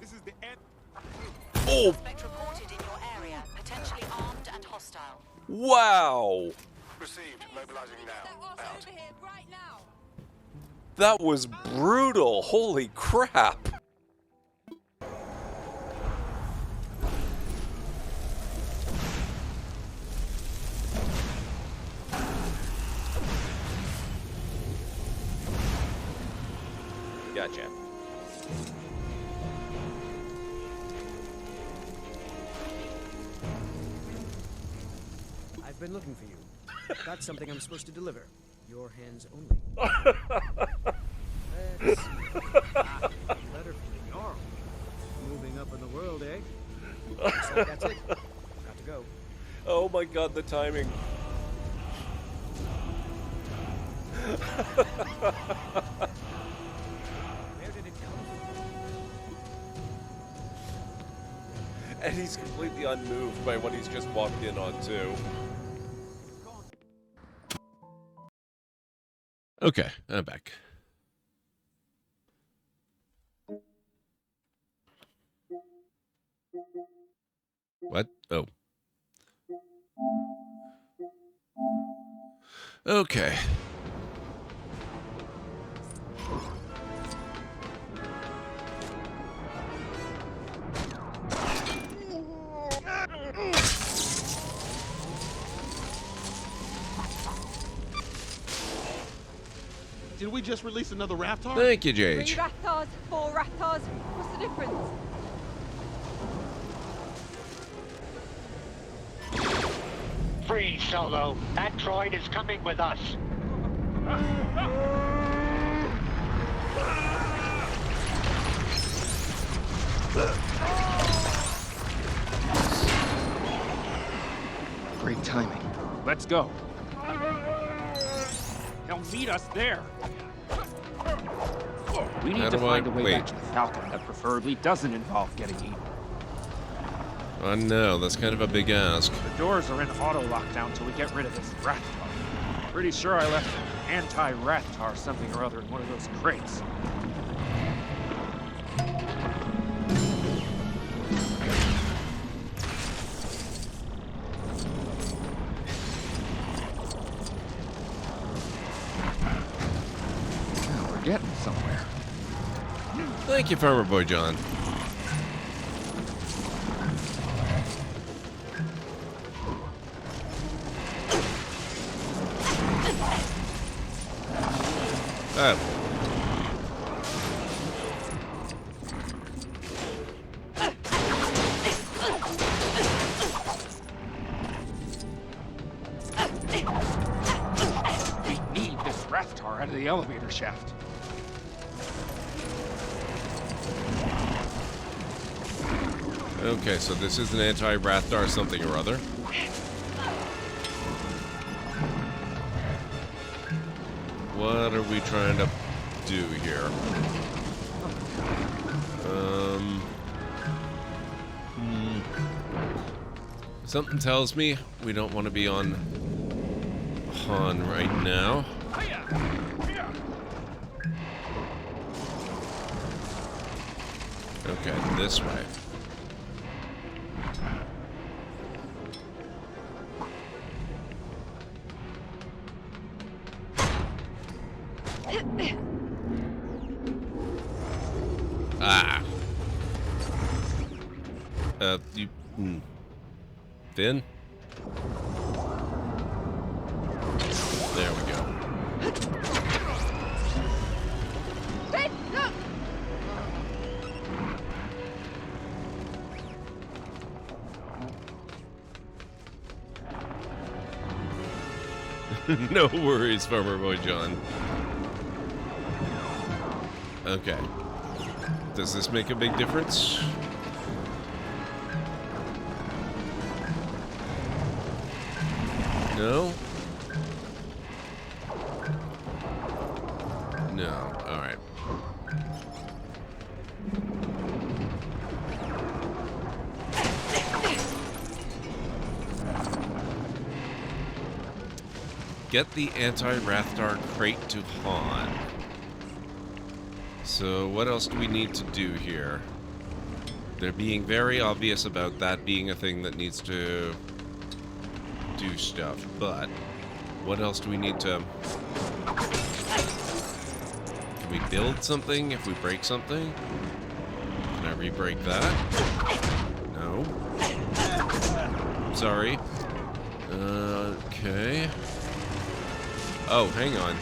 This is the end. Oh! Suspect reported in your area, potentially armed and hostile. Wow! Received. Mobilizing now. Out. That was brutal! Holy crap! Gotcha. I've been looking for you. Got something I'm supposed to deliver. Your hands only. Let's see. Letter from the Jarl. Moving up in the world, eh? Looks like that's it. Got to go. Oh my god, the timing. Where did it come from? And he's completely unmoved by what he's just walked in on, too. Okay, I'm back. What? Oh. Okay. Did we just release another Raptor? Thank you, 3 Jage. Raptors, 4 Raptors. What's the difference? Freeze, Solo. That droid is coming with us. Great timing. Let's go. He'll meet us there. We need to find a way back to the Falcon that preferably doesn't involve getting eaten. Oh no, that's kind of a big ask. The doors are in auto lockdown till we get rid of this Rathtar. Pretty sure I left anti-Rathtar something or other in one of those crates. We're getting somewhere. Thank you, Farmer Boy John. We need this Rathtar out of the elevator shaft. Okay, so this is an anti-Rathtar something or other. What are we trying to do here? Something tells me we don't want to be on Han right now. Okay, this way. Ah. Finn? There we go. Finn, look! No worries, Farmer Boy John. Okay. Does this make a big difference? No? No. Alright. Get the anti-Rathtar crate to Han. So what else do we need to do here? They're being very obvious about that being a thing that needs to do stuff, but what else do we need to... Can we build something if we break something? Can I re-break that? No. Sorry. Okay. Oh, hang on.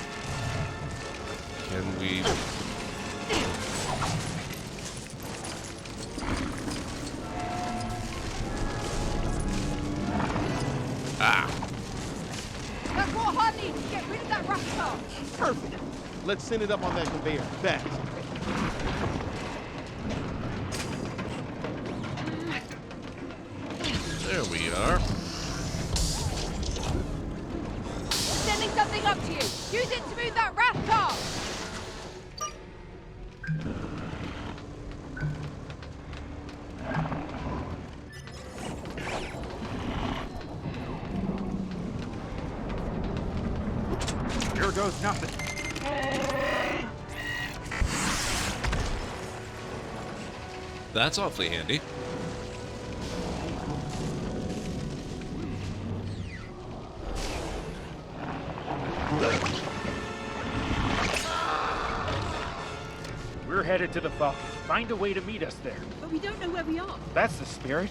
Can we... Ah. That's what Han needs to get rid of that Rathtar. Perfect. Let's send it up on that conveyor. Fast. There we are. Sending something up to you. Use it to move that Rathtar. Here goes nothing. That's awfully handy. We're headed to the Falcon. Find a way to meet us there. But we don't know where we are. That's the spirit.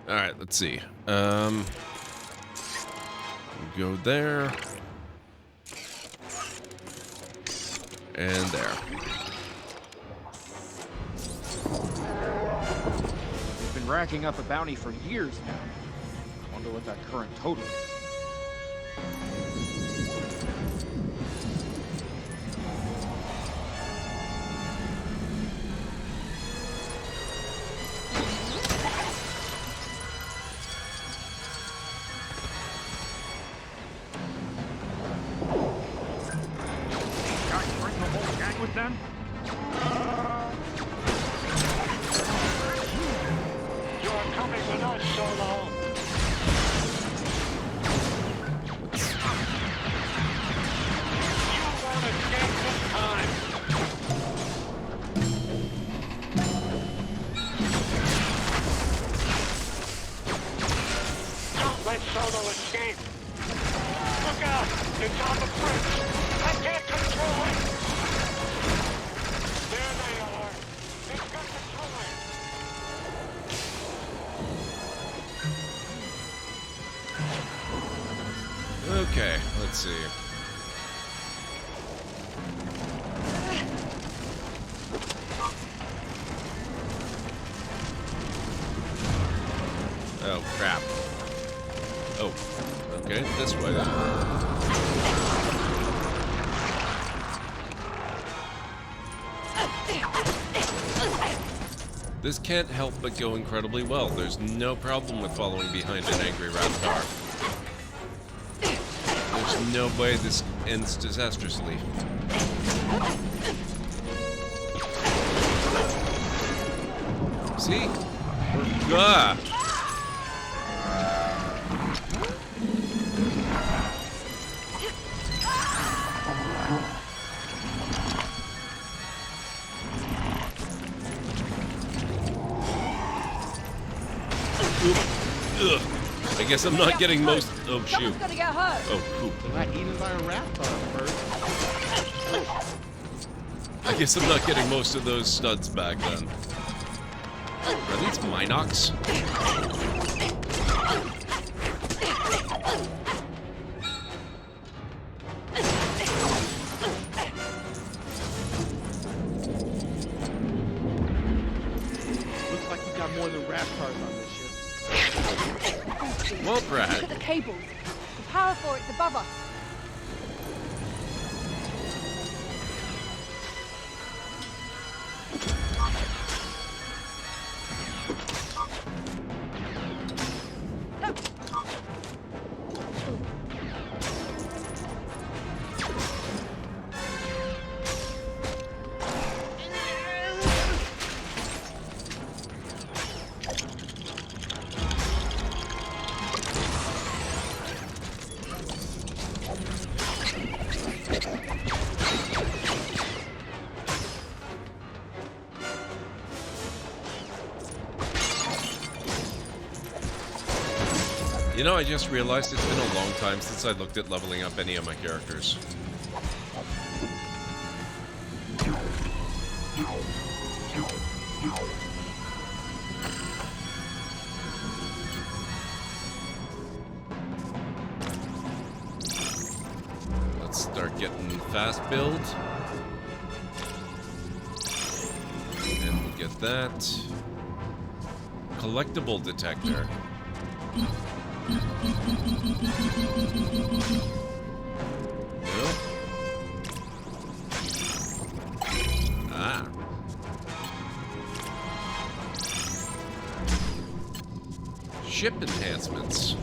Alright, let's see. Go there. And there. We've been racking up a bounty for years now. Wonder what that current total is. With them? You are coming with us, Solo. You won't escape this time. Don't let Solo escape. Look out! It's on the bridge. I can't control it. There they are. They've got the toy. Okay, let's see. Oh, crap. Oh, okay, this way then. This can't help but go incredibly well. There's no problem with following behind an angry Rathtar. There's no way this ends disastrously. See? Ah! Ugh. I guess I'm not getting most. Oh shoot! Someone's gonna get hurt. Oh poop! Got eaten by a Rathtar first. I guess I'm not getting most of those studs back then. Are these Minox? Looks like you got more than Rathtars on this ship. Well, Brad. Look at the cables. The power for it's above us. You know, I just realized it's been a long time since I looked at leveling up any of my characters. Let's start getting fast build. And we'll get that. Collectible detector. Nope. Ah. Ship enhancements.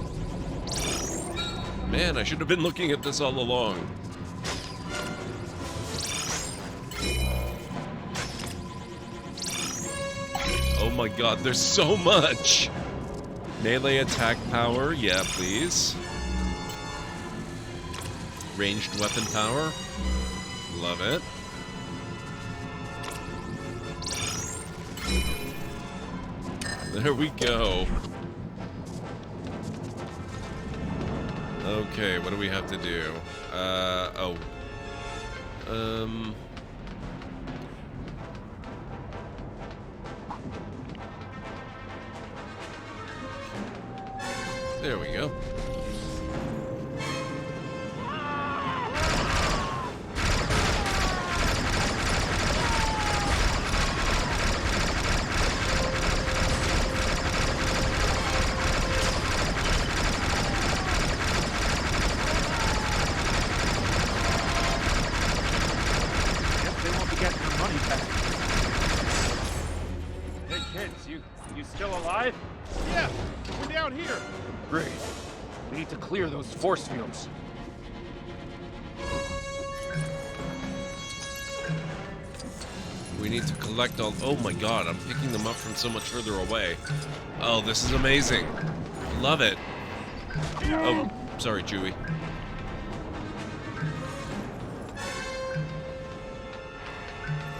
Man, I should have been looking at this all along. Oh my god, there's so much! Melee attack power, yeah, please. Ranged weapon power, love it. There we go. Okay, what do we have to do? There we go. down here. Great. We need to clear those force fields. We need to collect all... Oh my god, I'm picking them up from so much further away. Oh, this is amazing. Love it. Oh, sorry, Chewie.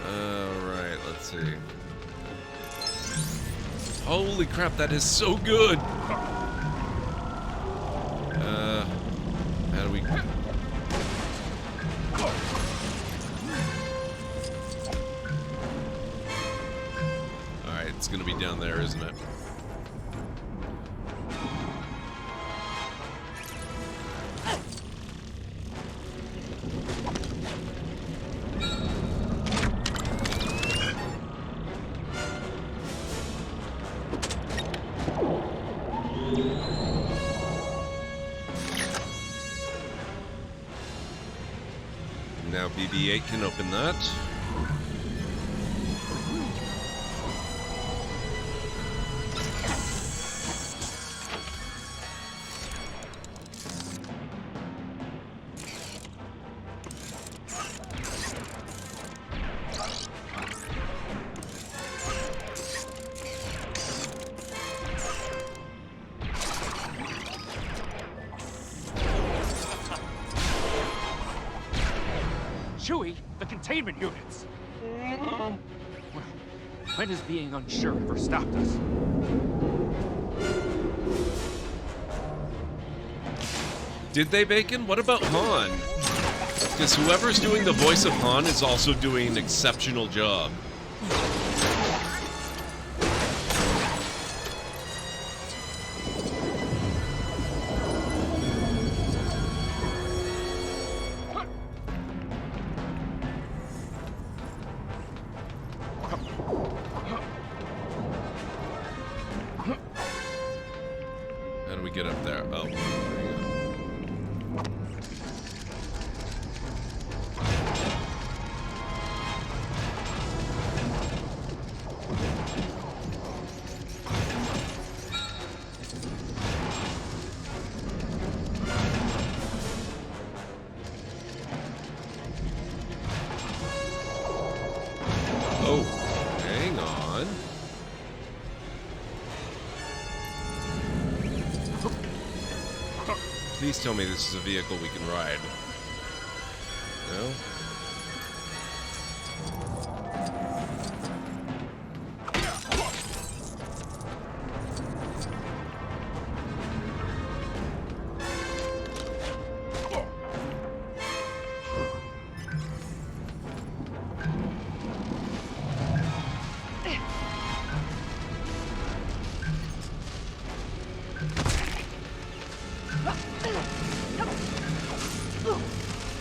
Alright, let's see. Holy crap, that is so good! How do we... Alright, it's gonna be down there, isn't it? Now BB-8 can open that. Chewie, the containment units! Well, when has being unsure ever stopped us? Did they, Bacon? What about Han? Because whoever's doing the voice of Han is also doing an exceptional job. How do we get up there? Oh, there you go. Oh, hang on. Please tell me this is a vehicle we can ride. No?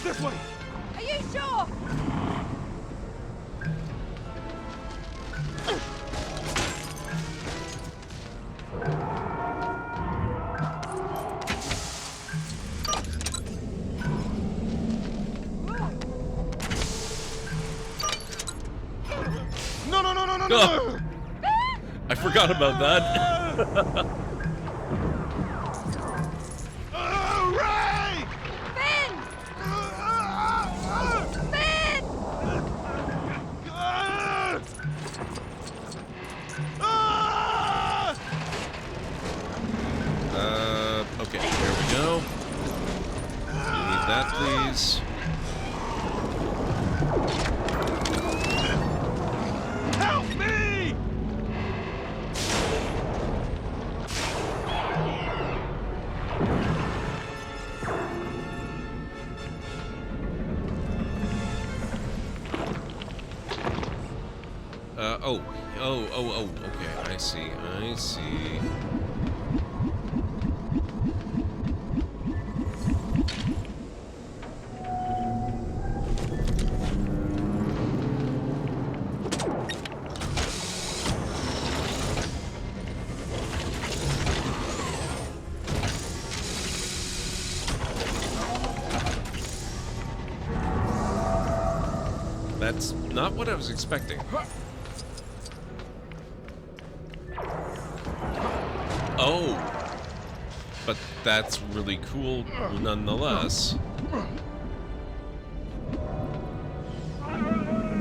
This way! Are you sure? No, no, no, no, no, Oh, no! I forgot about that. Ray! Finn! Finn! Okay, here we go. You need that, please. Help me! Oh, okay, I see. That's not what I was expecting. Oh, but that's really cool nonetheless.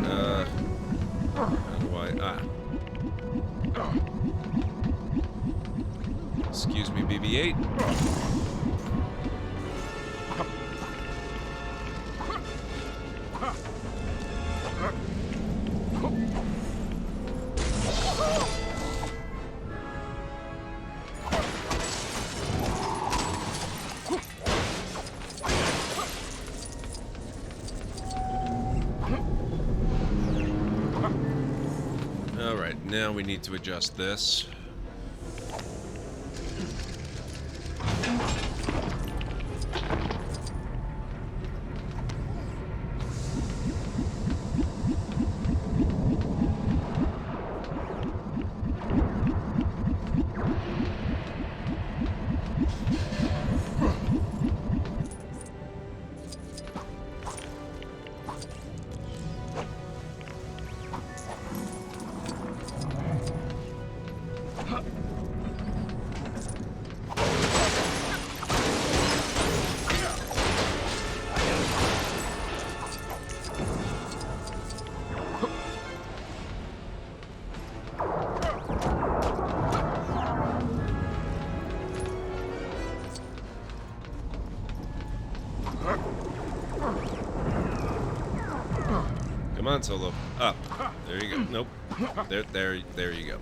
How do I... Excuse me, BB-8. Alright, now we need to adjust this. Come on, Solo. Up. There you go. Nope. There you go.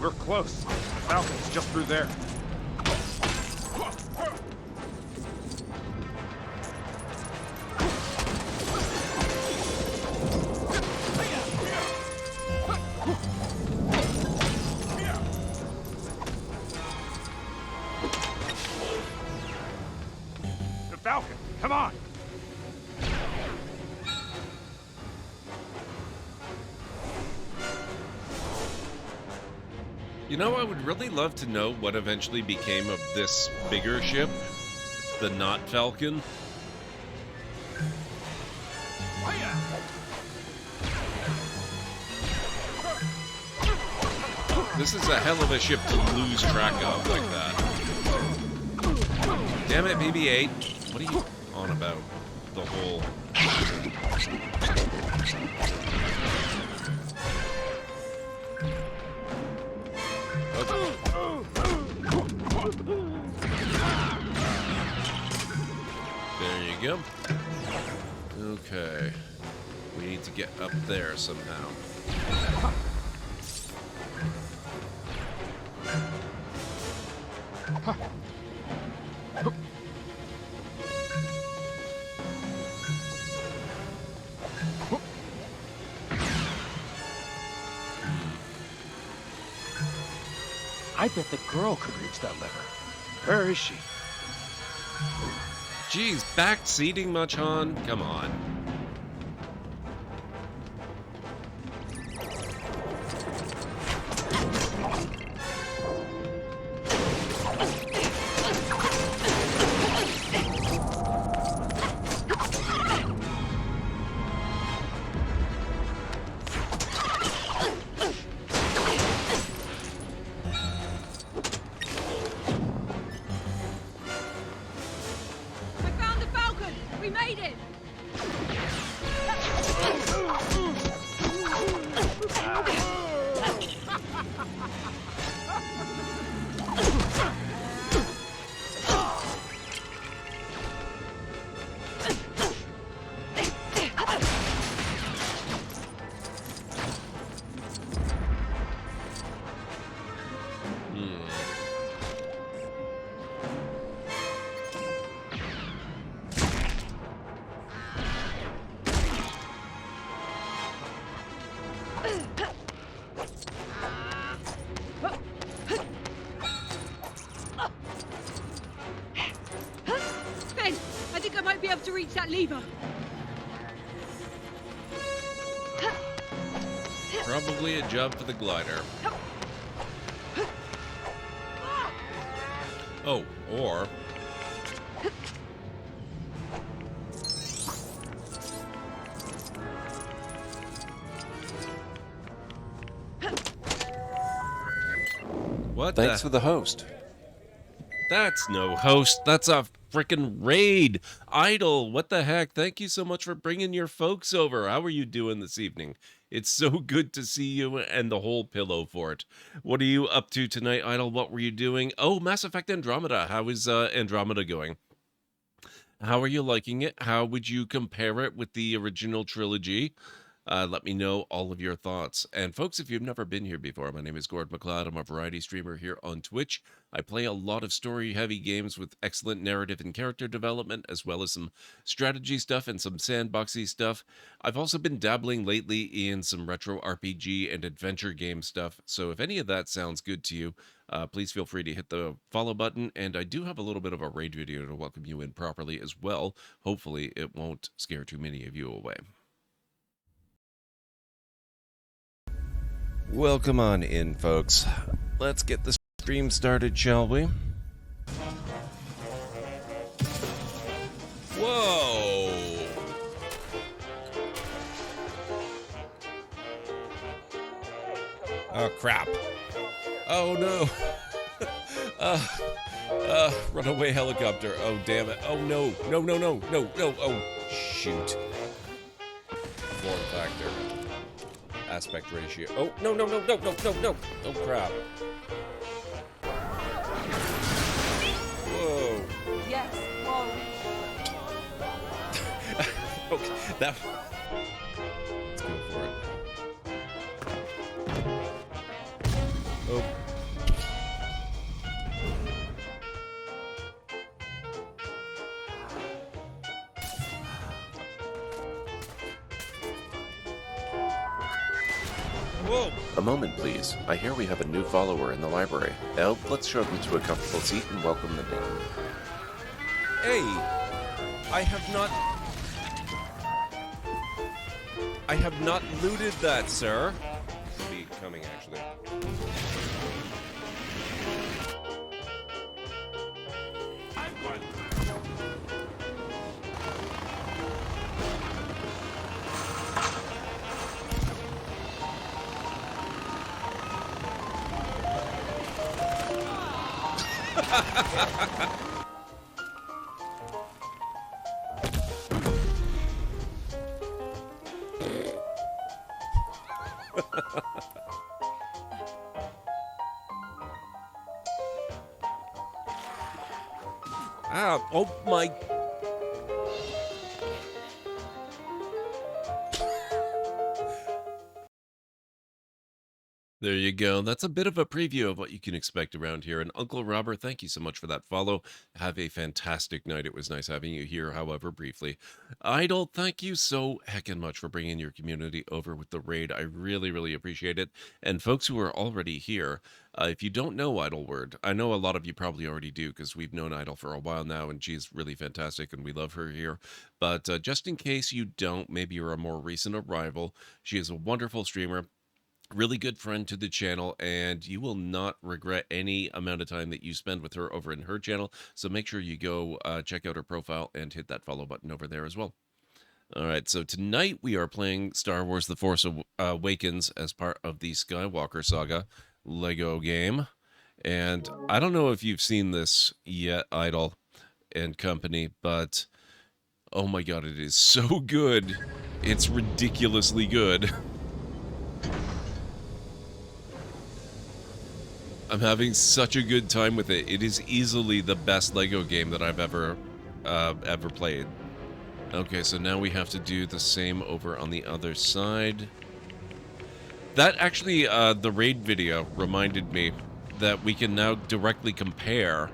We're close. Falcon's just through there. The Falcon, come on! You know, I would really love to know what eventually became of this bigger ship, the not Falcon. This is a hell of a ship to lose track of like that. Damn it, BB-8. What are you on about? The whole... There you go. Okay. We need to get up there somehow. I bet the girl could reach that lever. Where is she? Geez, back seating much, Han? Come on. That lever. Probably a job for the glider. Oh, or... What? Thanks for the host. That's no host. That's a frickin' raid. Idle, what the heck? Thank you so much for bringing your folks over. How are you doing this evening? It's so good to see you and the whole pillow fort. What are you up to tonight, Idle? What were you doing? Oh, Mass Effect Andromeda. How is Andromeda going? How are you liking it? How would you compare it with the original trilogy? Let me know all of your thoughts. And folks, if you've never been here before, my name is Gord McLeod. I'm a variety streamer here on Twitch. I play a lot of story-heavy games with excellent narrative and character development, as well as some strategy stuff and some sandboxy stuff. I've also been dabbling lately in some retro RPG and adventure game stuff. So if any of that sounds good to you, please feel free to hit the follow button. And I do have a little bit of a raid video to welcome you in properly as well. Hopefully it won't scare too many of you away. Welcome on in, folks. Let's get the stream started, shall we? Whoa! Oh, crap. Oh, no. Runaway helicopter. Oh, damn it. Oh, no. No, no, no, no, no. Oh, shoot. Form factor. Aspect ratio. Oh, no, no, no, no, no, no, no. Oh, crap. Whoa. Yes, whoa. Okay, that... Let's go for it. Oh. Whoa. A moment, please. I hear we have a new follower in the library. Elb, let's show them to a comfortable seat and welcome them in. Hey, I have not looted that, sir. Should be coming, actually. Ah, oh my... There you go. That's a bit of a preview of what you can expect around here. And Uncle Robert, thank you so much for that follow. Have a fantastic night. It was nice having you here, however briefly. Idle, thank you so heckin' much for bringing your community over with the raid. I really, really appreciate it. And folks who are already here, if you don't know Idleword, I know a lot of you probably already do because we've known Idle for a while now and she's really fantastic and we love her here. But just in case you don't, maybe you're a more recent arrival, she is a wonderful streamer. Really good friend to the channel, and you will not regret any amount of time that you spend with her over in her channel. So make sure you go check out her profile and hit that follow button over there as well. All right, so tonight we are playing Star Wars The Force Awakens as part of the Skywalker Saga Lego game. And I don't know if you've seen this yet, Idle and company, but oh my god, it is so good. It's ridiculously good. I'm having such a good time with it. It is easily the best Lego game that I've ever played. Okay, so now we have to do the same over on the other side. That actually, the raid video reminded me that we can now directly compare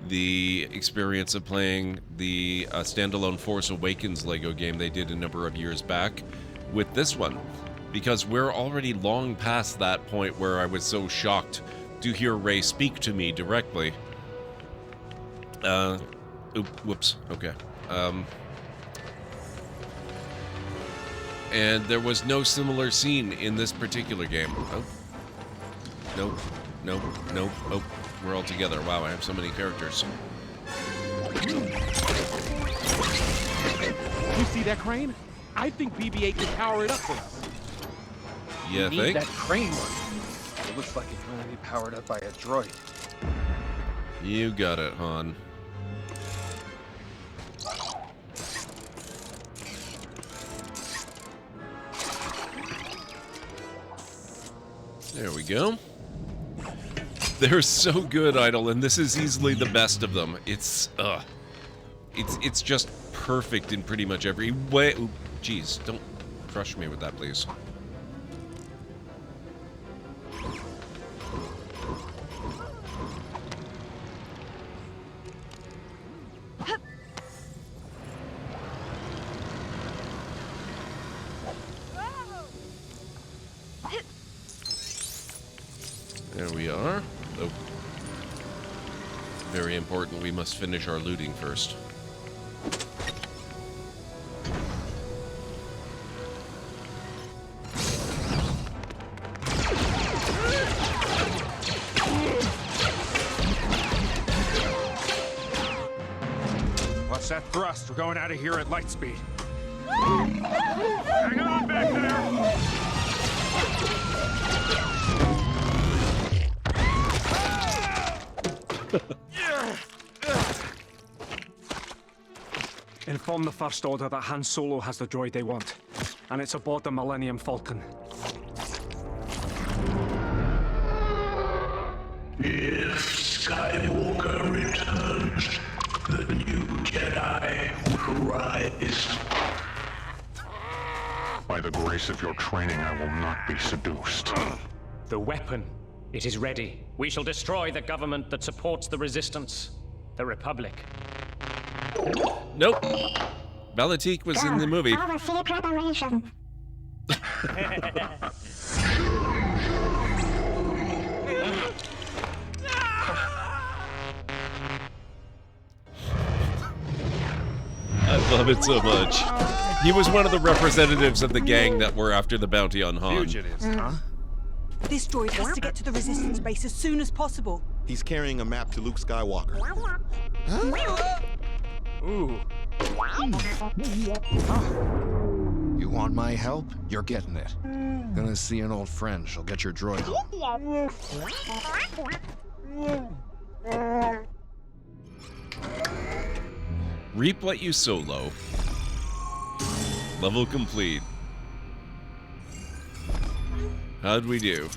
the experience of playing the standalone Force Awakens Lego game they did a number of years back with this one. Because we're already long past that point where I was so shocked to hear Rey speak to me directly. Whoops, okay. And there was no similar scene in this particular game. Oh. Nope, nope, nope, oh, we're all together. Wow, I have so many characters. You see that crane? I think BB-8 can power it up for us. Yeah, we need that crane work. Looks like it's going to be powered up by a droid. You got it, Han. There we go. They're so good, Idle, and this is easily the best of them. It's just perfect in pretty much every way. Oop, jeez, don't crush me with that, please. There we are. Oh. Very important, we must finish our looting first. Watch that thrust. We're going out of here at light speed. Hang on back there! Inform the First Order that Han Solo has the droid they want, and it's aboard the Millennium Falcon. If Skywalker returns, the new Jedi will rise. By the grace of your training, I will not be seduced. The weapon. It is ready. We shall destroy the government that supports the Resistance. The Republic. Nope. Balatik was in the movie. Oversee preparation. I love it so much. He was one of the representatives of the gang that were after the bounty on Han. Fugitives, huh? This droid has to get to the Resistance base as soon as possible. He's carrying a map to Luke Skywalker. Ooh. You want my help? You're getting it. Gonna see an old friend. She'll get your droid. Reap what you sow, low. Level complete. How'd we do?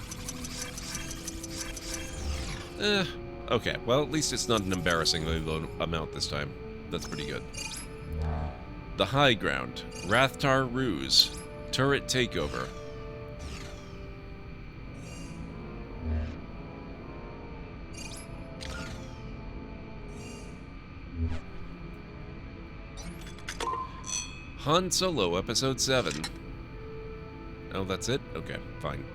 Okay. Well, at least it's not an embarrassingly low amount this time. That's pretty good. The High Ground. Rathtar Ruse. Turret Takeover. Han Solo, Episode 7. Oh, that's it? Okay, fine.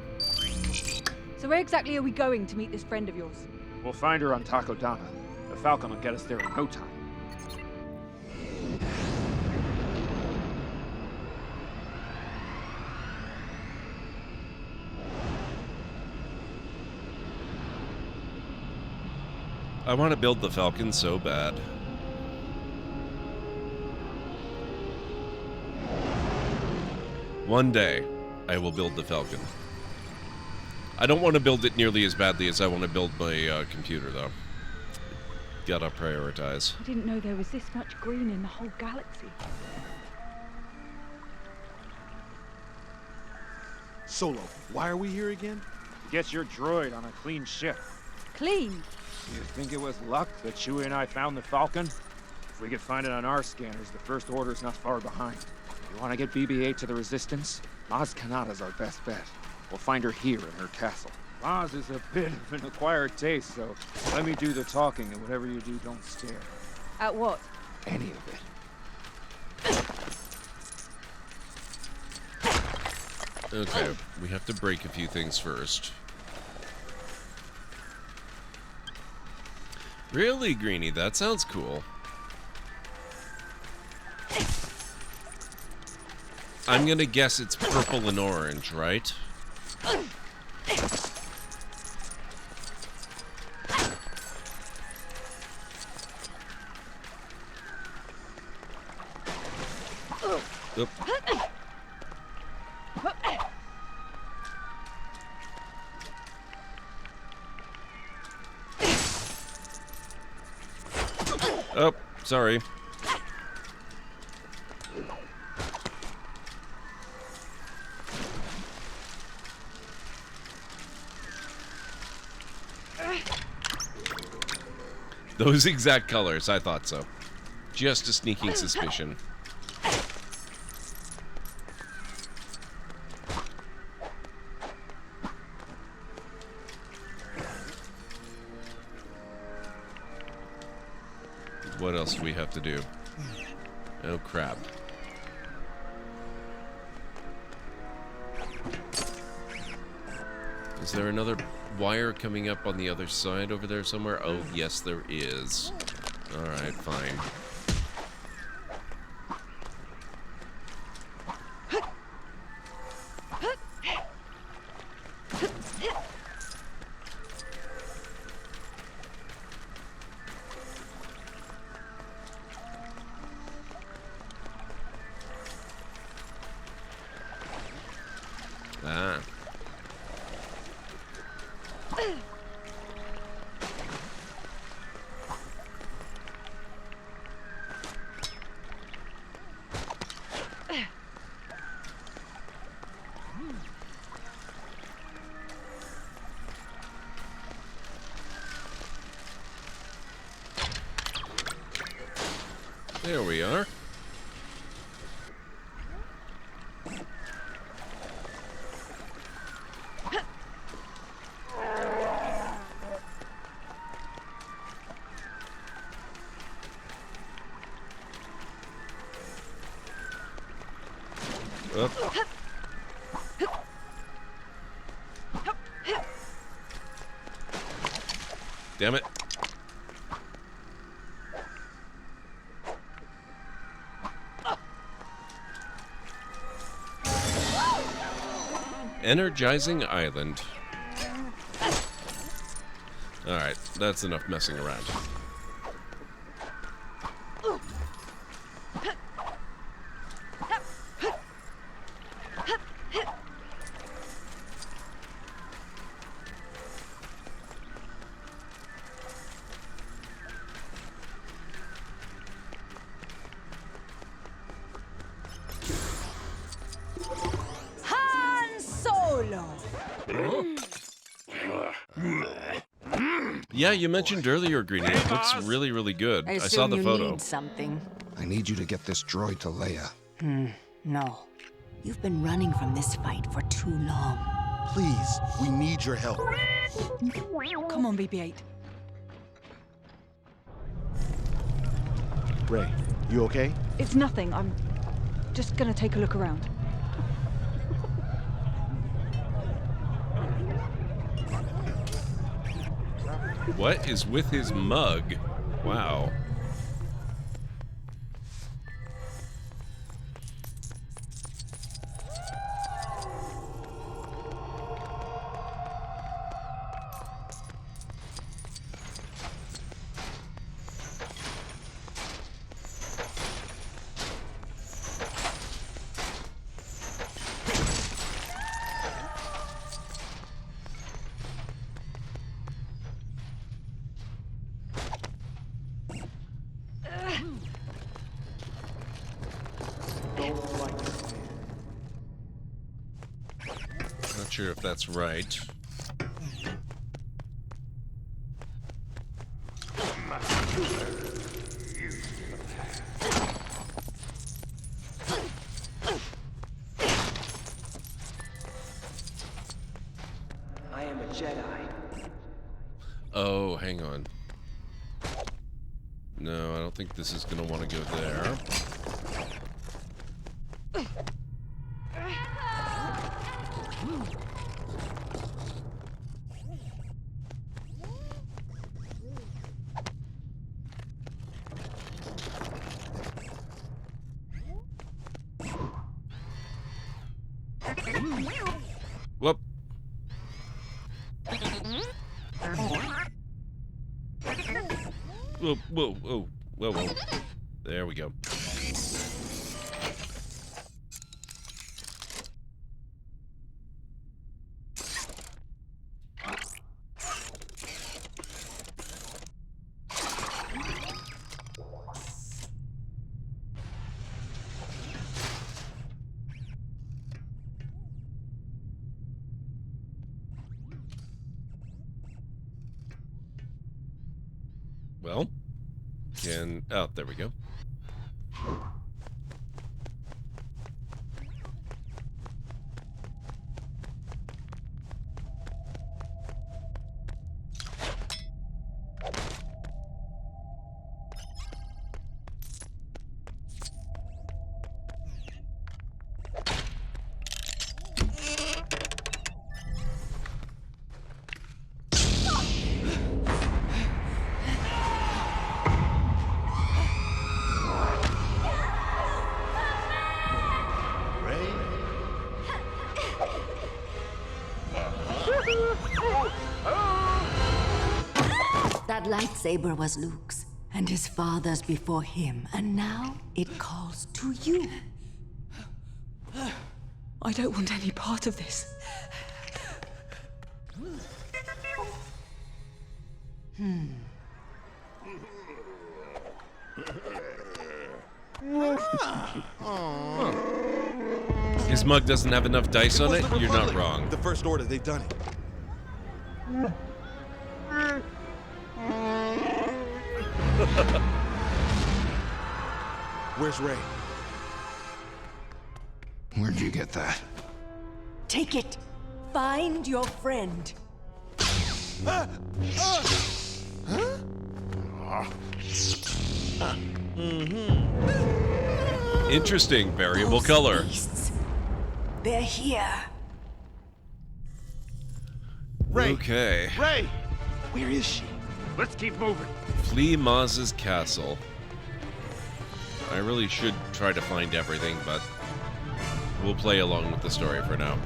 So where exactly are we going to meet this friend of yours? We'll find her on Takodana. The Falcon will get us there in no time. I want to build the Falcon so bad. One day, I will build the Falcon. I don't want to build it nearly as badly as I want to build my computer, though. Gotta prioritize. I didn't know there was this much green in the whole galaxy. Solo, why are we here again? To get your droid on a clean ship. Clean? You think it was luck that Chewie and I found the Falcon? If we could find it on our scanners, the First Order's not far behind. You want to get BB-8 to the Resistance? Maz Kanata's our best bet. We'll find her here in her castle. Maz is a bit of an acquired taste, so let me do the talking, and whatever you do, don't stare. At what? Any of it. Okay, we have to break a few things first. Really, Greenie? That sounds cool. I'm gonna guess it's purple and orange, right? Oop. sorry. Those exact colors, I thought so. Just a sneaking suspicion. What else do we have to do? Oh, crap. Is there another wire coming up on the other side over there somewhere? Oh, yes, there is. Alright, fine. Ah. There we are. Up. Damn it. Energizing Island. Alright, that's enough messing around. Han Solo! Yeah, you mentioned earlier, Greenie. It looks really, really good. I saw the you photo. Need something. I need you to get this droid to Leia. No. You've been running from this fight for too long. Please, we need your help. Come on, BB-8. Ray, you okay? It's nothing. I'm just gonna take a look around. What is with his mug? Wow. Not sure if that's right. I am a Jedi. Oh, hang on. No, I don't think this is gonna want to go there. Whoop. Whoa, whoa, whoa, whoa, whoa. There we go. can... Oh, there we go. That lightsaber was Luke's, and his father's before him, and now it calls to you. I don't want any part of this. His mug doesn't have enough dice on it? You're not wrong. The First Order, they've done it. Where's Rey? Where'd you get that? Take it. Find your friend. Interesting variable Those color. beasts. They're here. Rey! Okay. Rey! Where is she? Let's keep moving. Flee Maz's castle. I really should try to find everything, but we'll play along with the story for now.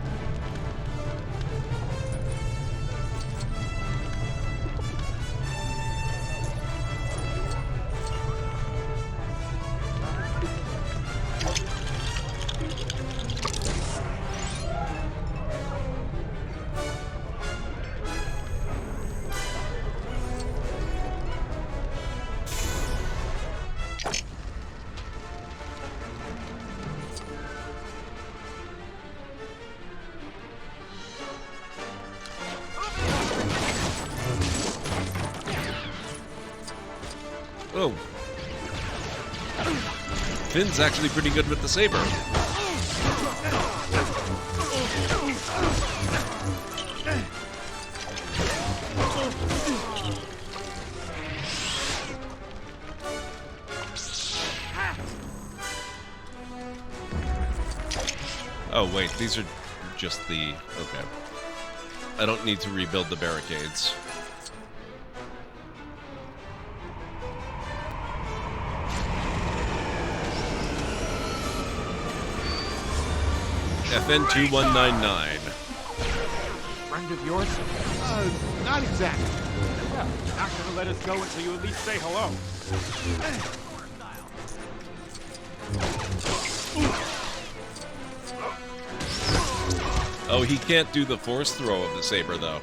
Oh. Finn's actually pretty good with the saber. Oh wait, these are just the... okay. I don't need to rebuild the barricades. FN 2199. Friend of yours? Not exactly. Well, not gonna let us go until you at least say hello. Oh, he can't do the force throw of the saber, though.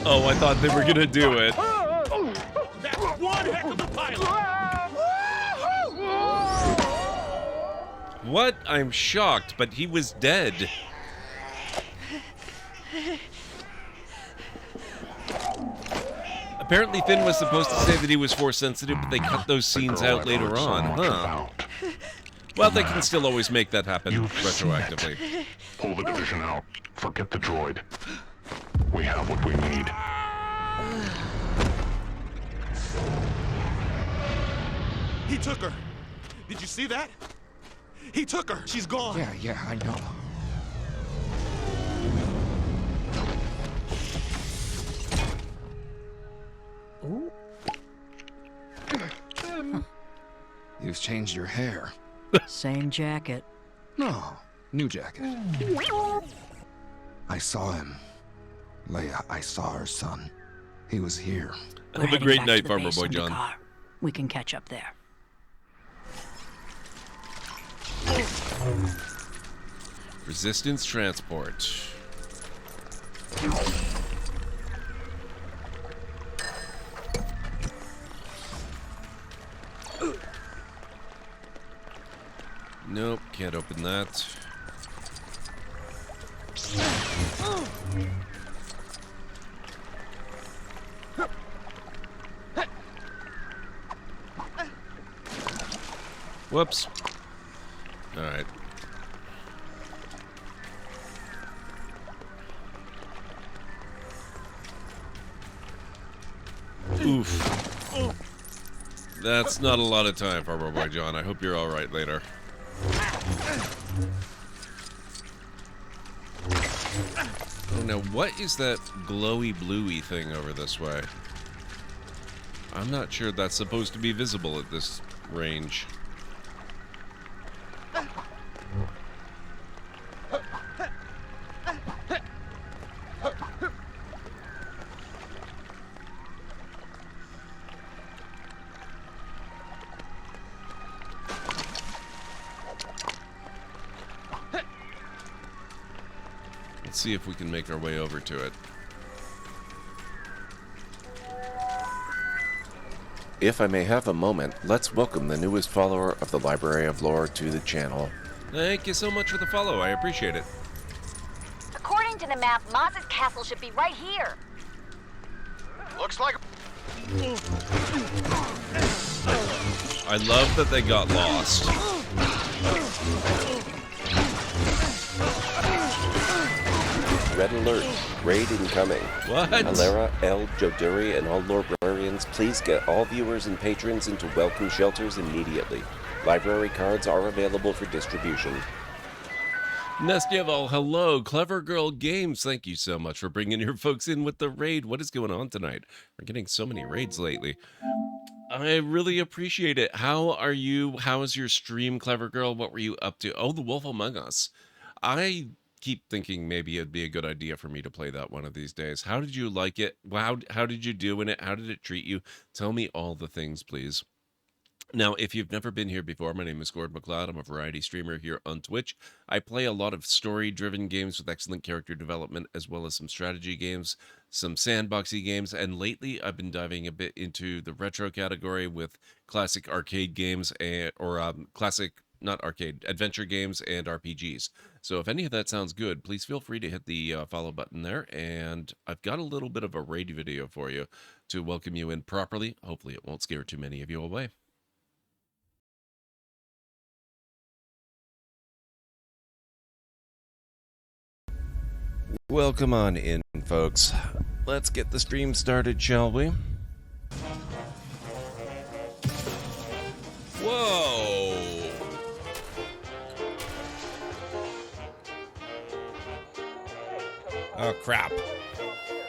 Oh, I thought they were gonna do it. That's one heck of a pilot! What? I'm shocked, but he was dead. Apparently Finn was supposed to say that he was force sensitive, but they cut those scenes out later on, huh? Well, they can still always make that happen retroactively. Pull the division out. Forget the droid. We have what we need. He took her. Did you see that? He took her. She's gone. Yeah, I know. You've changed your hair. Same jacket. No, new jacket. I saw him. Leia, I saw her son. He was here. Have a great night, Farmer Boy John. We can catch up there. Resistance transport. Nope, can't open that. Whoops. All right. Oof. That's not a lot of time, Farmer Boy John. I hope you're all right later. Oh, now what is that glowy bluey thing over this way? I'm not sure that's supposed to be visible at this range. Let's see if we can make our way over to it. If I may have a moment, let's welcome the newest follower of the Library of Lore to the channel. Thank you so much for the follow. I appreciate it. According to the map, Maz's castle should be right here. Looks like... I love that they got lost. Red alert. Raid incoming. What? Alera, El, Joduri, and all librarians, please get all viewers and patrons into welcome shelters immediately. Library cards are available for distribution. Nestyeval, hello. Clever Girl Games, thank you so much for bringing your folks in with the raid. What is going on tonight? We're getting so many raids lately. I really appreciate it. How are you? How is your stream, Clever Girl? What were you up to? Oh, The Wolf Among Us. I keep thinking maybe it'd be a good idea for me to play that one of these days. How did you like it? How did you do in it? How did it treat you? Tell me all the things, please. Now, if you've never been here before, my name is Gord McLeod. I'm a variety streamer here on Twitch. I play a lot of story-driven games with excellent character development, as well as some strategy games, some sandboxy games, and lately I've been diving a bit into the retro category with classic arcade games, adventure games and RPGs. So if any of that sounds good, please feel free to hit the follow button there, and I've got a little bit of a raid video for you to welcome you in properly. Hopefully it won't scare too many of you away. Welcome on in, folks. Let's get the stream started, shall we? Whoa! Oh, crap.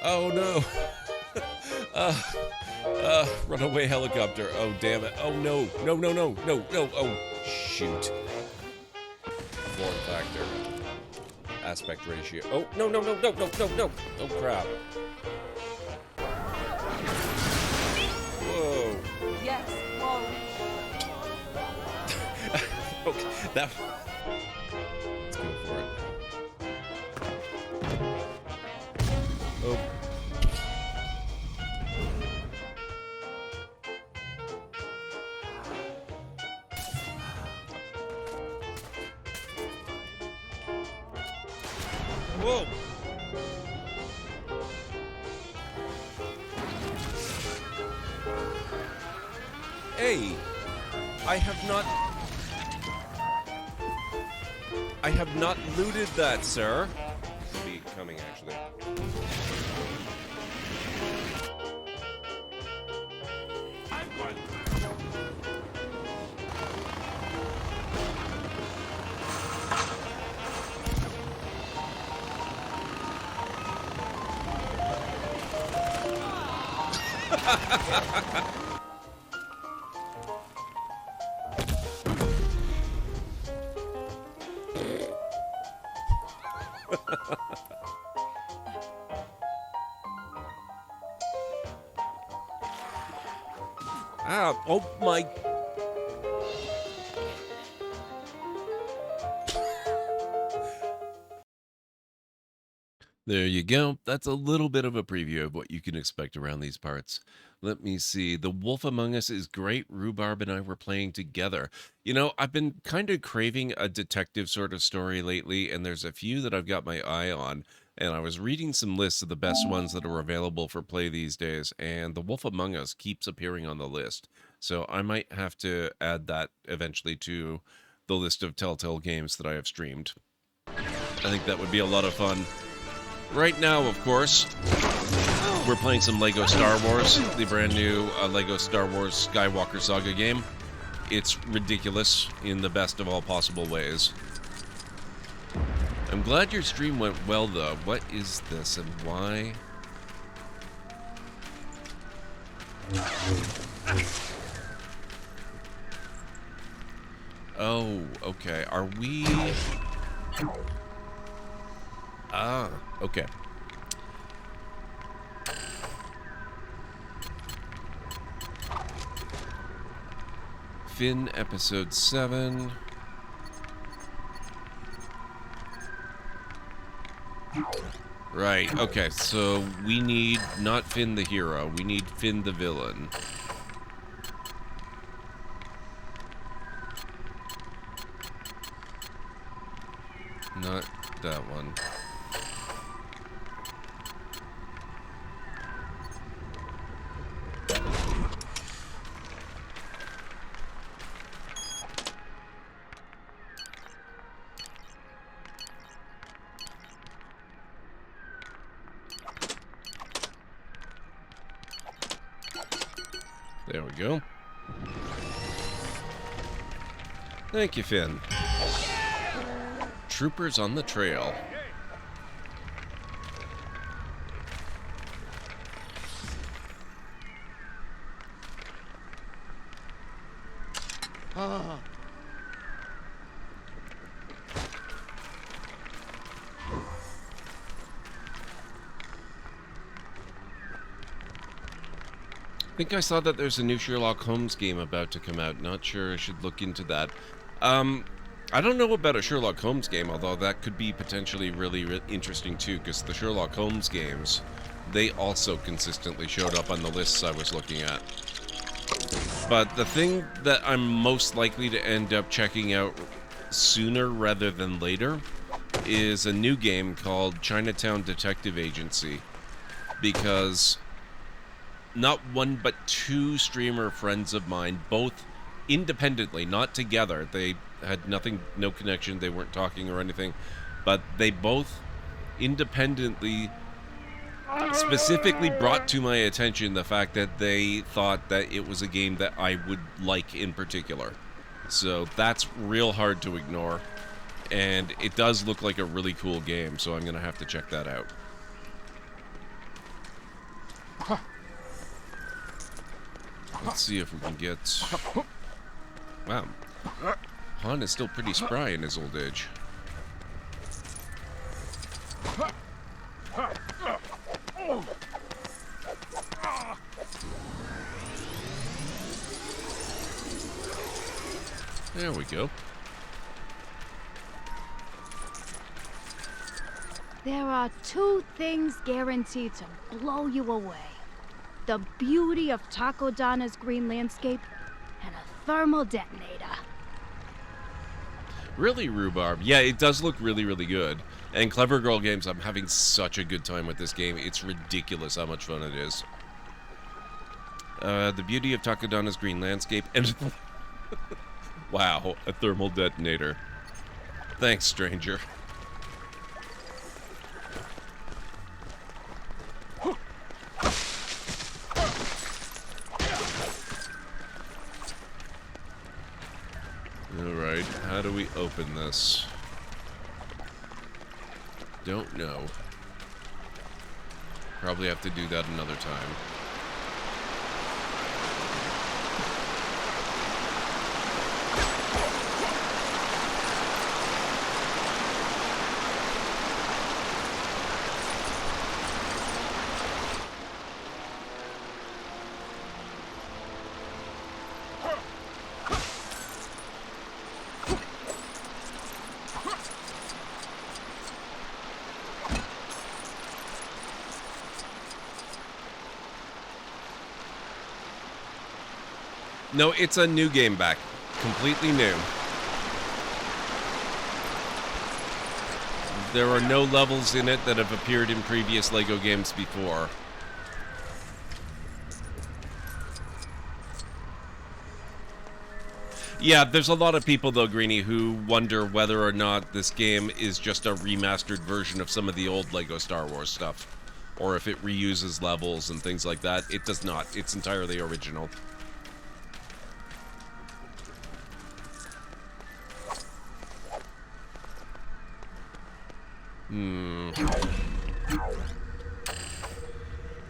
Oh, no. Runaway helicopter. Oh, damn it. Oh, no. No, no, no, no, no. Oh, shoot. Form factor. Aspect ratio. Oh, no, no, no, no, no, no, no. Oh, crap. Whoa. Yes, whoa. Okay, that... Let's go for it. Oh. Whoa! Hey! I have not looted that, sir. Should be coming, actually. Ah, oh my... There you go. That's a little bit of a preview of what you can expect around these parts. Let me see. The Wolf Among Us is great. Rhubarb and I were playing together. You know, I've been kind of craving a detective sort of story lately, and there's a few that I've got my eye on. And I was reading some lists of the best ones that are available for play these days, and The Wolf Among Us keeps appearing on the list. So I might have to add that eventually to the list of Telltale games that I have streamed. I think that would be a lot of fun. Right now, of course, we're playing some Lego Star Wars, the brand new Lego Star Wars Skywalker Saga game. It's ridiculous in the best of all possible ways. I'm glad your stream went well, though. What is this and why? Oh, okay. Are we... Ah, okay. Finn, episode 7. Right, okay, so we need not Finn the hero, we need Finn the villain. Not that one. There we go. Thank you, Finn. Troopers on the trail. Ah. I think I saw that there's a new Sherlock Holmes game about to come out. Not sure, I should look into that. I don't know about a Sherlock Holmes game, although that could be potentially really interesting too, because the Sherlock Holmes games, they also consistently showed up on the lists I was looking at. But the thing that I'm most likely to end up checking out sooner rather than later is a new game called Chinatown Detective Agency, because not one but two streamer friends of mine, both independently, not together, they had nothing, no connection, they weren't talking or anything, but they both independently specifically brought to my attention the fact that they thought that it was a game that I would like in particular. So that's real hard to ignore, and it does look like a really cool game, so I'm gonna have to check that out. Let's see if we can get... Wow. Han is still pretty spry in his old age. There we go. There are two things guaranteed to blow you away. The beauty of Takodana's green landscape and a thermal detonator. Really, Rhubarb? Yeah, it does look really, really good. And Clever Girl Games, I'm having such a good time with this game. It's ridiculous how much fun it is. The beauty of Takodana's green landscape and... Wow, a thermal detonator. Thanks, stranger. Alright, how do we open this? Don't know. Probably have to do that another time. No, it's a new game back. Completely new. There are no levels in it that have appeared in previous LEGO games before. Yeah, there's a lot of people, though, Greenie, who wonder whether or not this game is just a remastered version of some of the old LEGO Star Wars stuff. Or if it reuses levels and things like that. It does not. It's entirely original.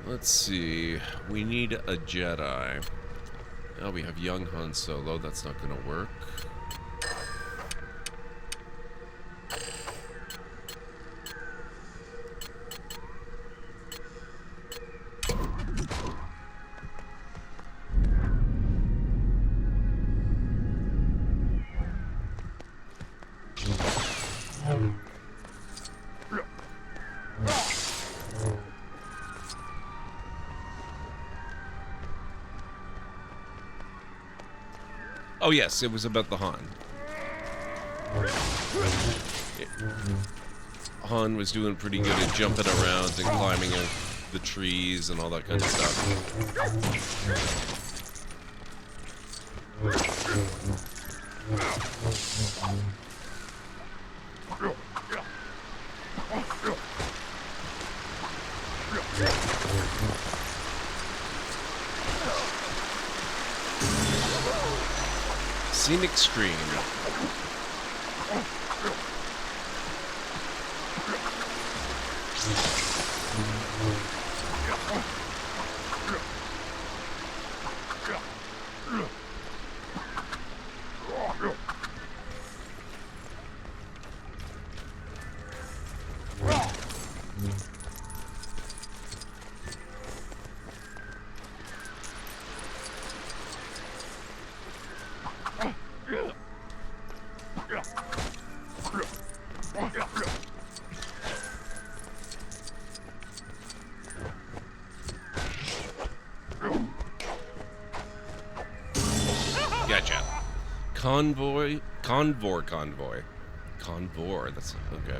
Let's see. We need a Jedi. Oh, we have young Han Solo. That's not going to work. Oh yes, it was about the Han. Han was doing pretty good at jumping around and climbing the trees and all that kind of stuff. Scenic Stream. Gotcha. Convoy, that's okay.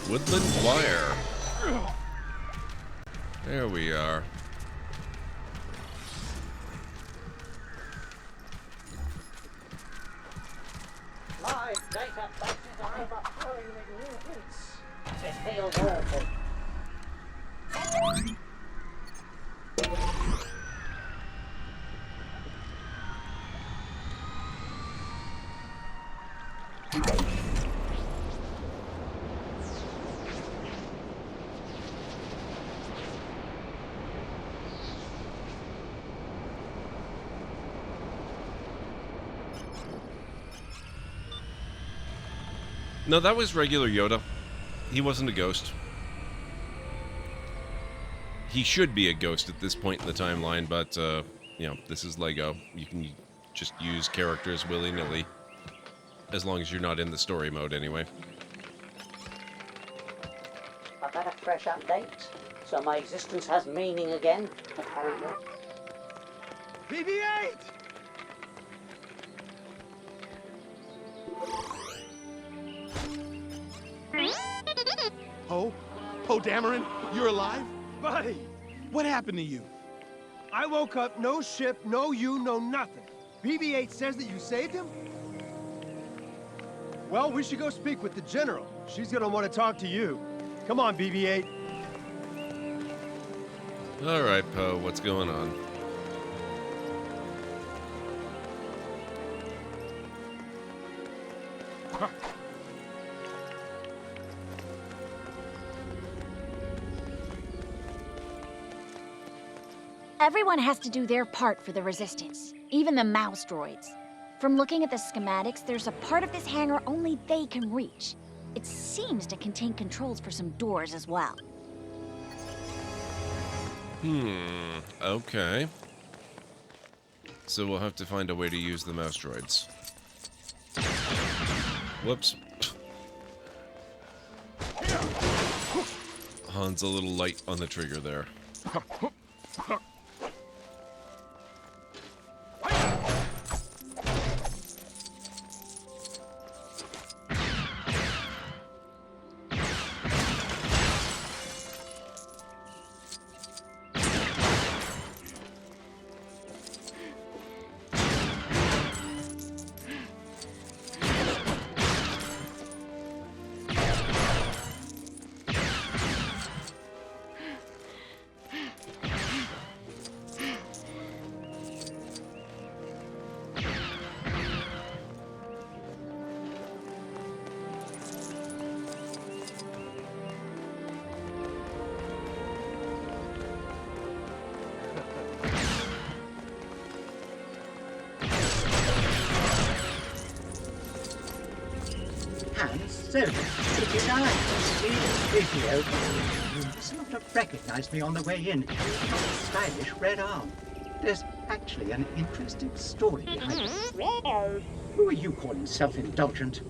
Woodland Wire. There we are. Live databases are overflowing with new hits. It feels awful. No, that was regular Yoda. He wasn't a ghost. He should be a ghost at this point in the timeline, but, you know, this is LEGO. You can just use characters willy-nilly. As long as you're not in the story mode, anyway. I've had a fresh update, so my existence has meaning again, apparently. BB-8! Poe Dameron, you're alive? Buddy! What happened to you? I woke up, no ship, no you, no nothing. BB-8 says that you saved him? Well, we should go speak with the General. She's gonna want to talk to you. Come on, BB-8. Alright, Poe, what's going on? Everyone has to do their part for the Resistance, even the mouse droids. From looking at the schematics, there's a part of this hangar only they can reach. It seems to contain controls for some doors as well. Okay. So we'll have to find a way to use the mouse droids. Whoops. Han's a little light on the trigger there. So, it is I, Steve. You must not have recognized me on the way in. Your stylish red arm. There's actually an interesting story behind it. Who are you calling self-indulgent?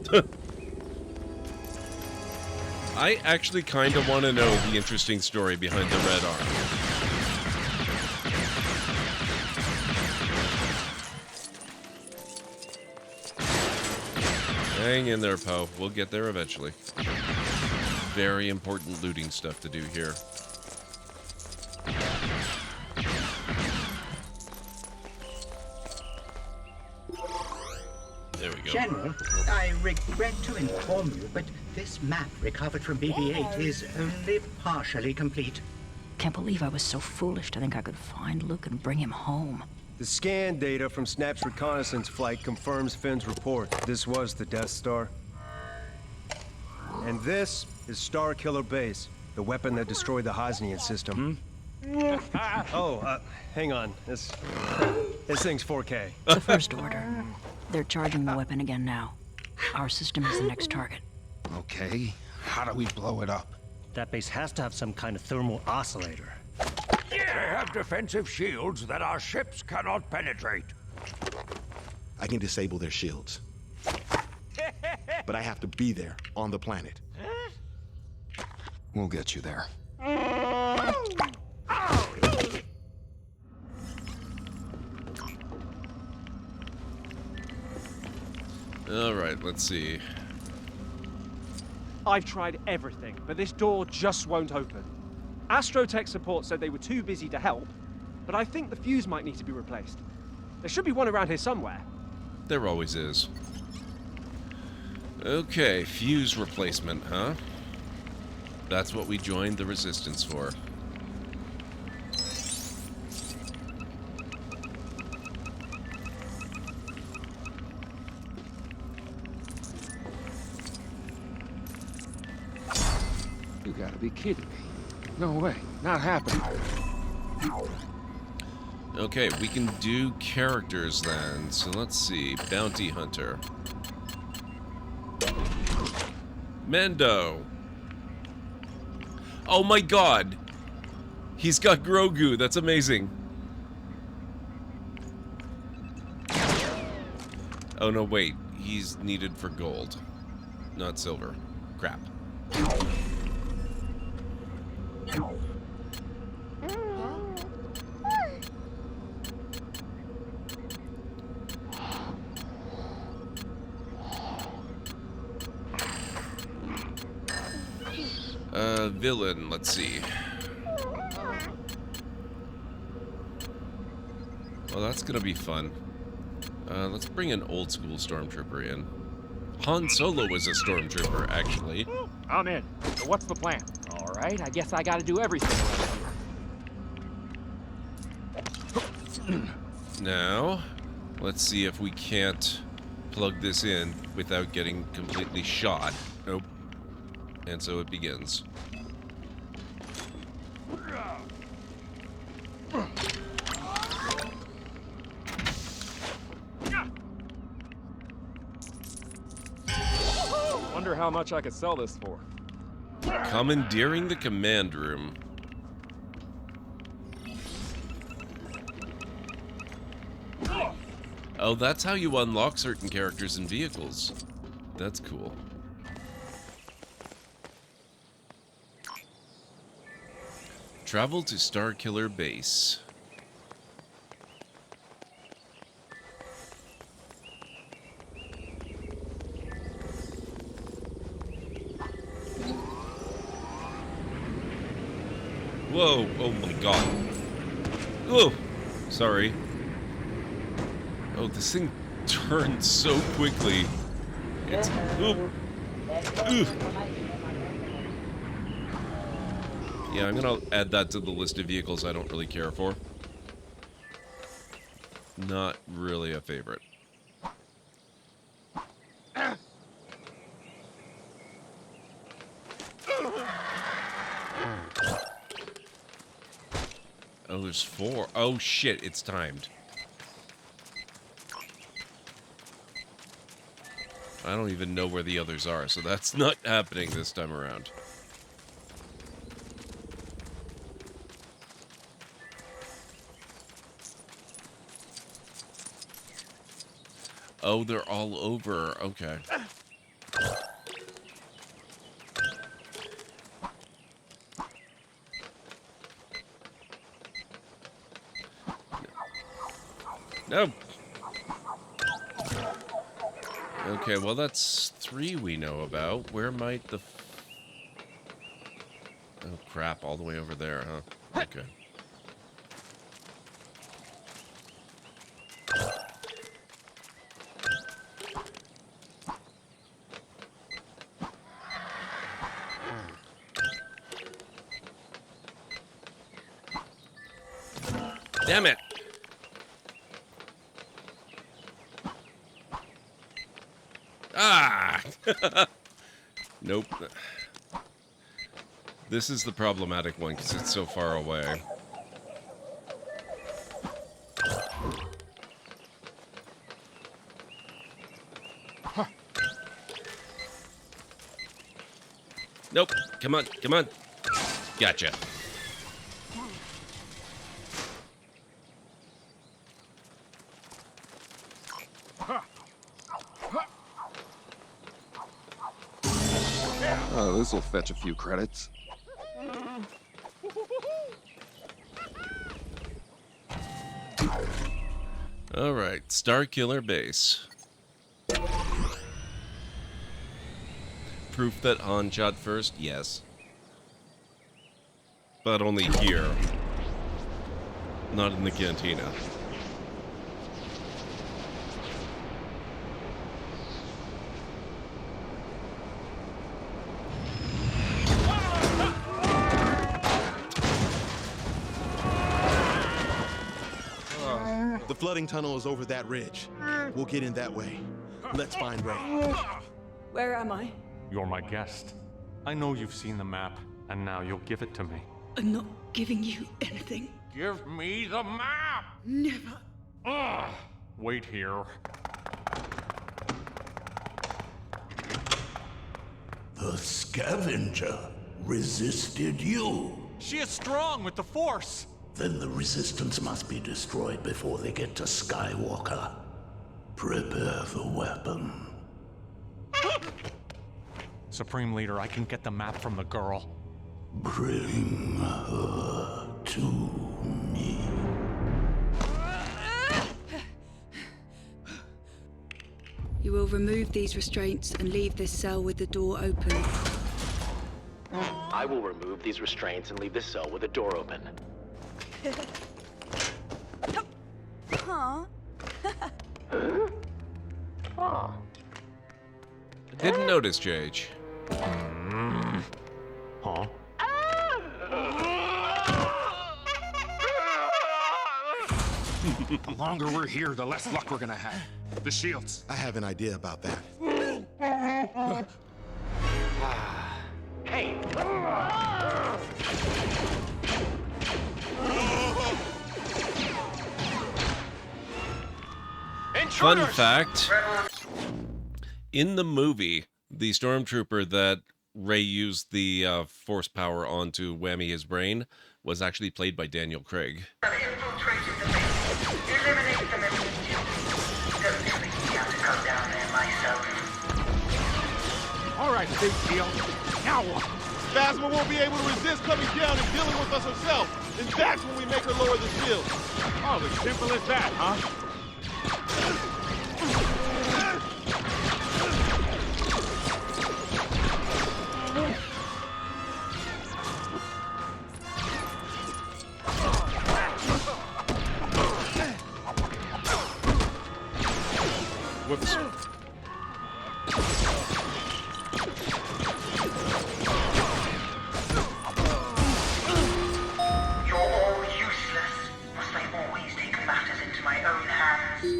I actually kind of want to know the interesting story behind the red arm. Hang in there, Poe. We'll get there eventually. Very important looting stuff to do here. There we go. General, I regret to inform you, but this map recovered from BB-8 is only partially complete. Can't believe I was so foolish to think I could find Luke and bring him home. The scan data from Snap's reconnaissance flight confirms Finn's report. This was the Death Star. And this is Star Killer Base, the weapon that destroyed the Hosnian system. Hang on. This thing's 4K. The First Order. They're charging the weapon again now. Our system is the next target. Okay, how do we blow it up? That base has to have some kind of thermal oscillator. They have defensive shields that our ships cannot penetrate. I can disable their shields. But I have to be there, on the planet. We'll get you there. Alright, let's see. I've tried everything, but this door just won't open. Astrotech support said they were too busy to help, but I think the fuse might need to be replaced. There should be one around here somewhere. There always is. Okay, fuse replacement, huh? That's what we joined the Resistance for. You gotta be kidding me. No way, not happening. Okay, we can do characters then. So let's see. Bounty Hunter. Mando. Oh my god! He's got Grogu, that's amazing. Oh no, wait. He's needed for gold, not silver. Crap. Villain, let's see. Well, that's gonna be fun. Let's bring an old school stormtrooper in. Han Solo was a stormtrooper, actually. I'm in. So what's the plan? All right, I guess I gotta do everything around here. Now, let's see if we can't plug this in without getting completely shot. Nope. And so it begins. Wonder how much I could sell this for. Oh, that's how you unlock certain characters and vehicles. That's cool. Travel to Starkiller Base. Whoa, oh my god. Oh, sorry. Oh, this thing turns so quickly. It's... Ooh. Ooh. Yeah, I'm gonna add that to the list of vehicles I don't really care for. Not really a favorite. Oh, there's 4. Oh shit, it's timed. I don't even know where the others are, so that's not happening this time around. Oh, they're all over. Okay. No. Okay, well that's 3 we know about. Where might the... Oh crap, all the way over there, huh? Okay. Damn it! Ah! Nope. This is the problematic one because it's so far away. Nope. Come on, come on. Gotcha. Oh, this'll fetch a few credits. Alright, Starkiller Base. Proof that Han shot first? Yes. But only here. Not in the cantina. The flooding tunnel is over that ridge. We'll get in that way. Let's find Ray. Where am I? You're my guest. I know you've seen the map, and now you'll give it to me. I'm not giving you anything. Give me the map! Never. Ugh. Wait here. The scavenger resisted you. She is strong with the Force. Then the Resistance must be destroyed before they get to Skywalker. Prepare the weapon. Supreme Leader, I can get the map from the girl. Bring her to me. You will remove these restraints and leave this cell with the door open. I will remove these restraints and leave this cell with the door open. Huh? Huh? Didn't notice, JH. Huh? The longer we're here, the less luck we're gonna have. The shields. I have an idea about that. Hey! Fun fact, in the movie, the stormtrooper that Rey used the force power on to whammy his brain was actually played by Daniel Craig. right, big deal. Now what? Phasma won't be able to resist coming down and dealing with us herself. And that's when we make her lower the shield. Oh, as simple as that, huh? Whoops.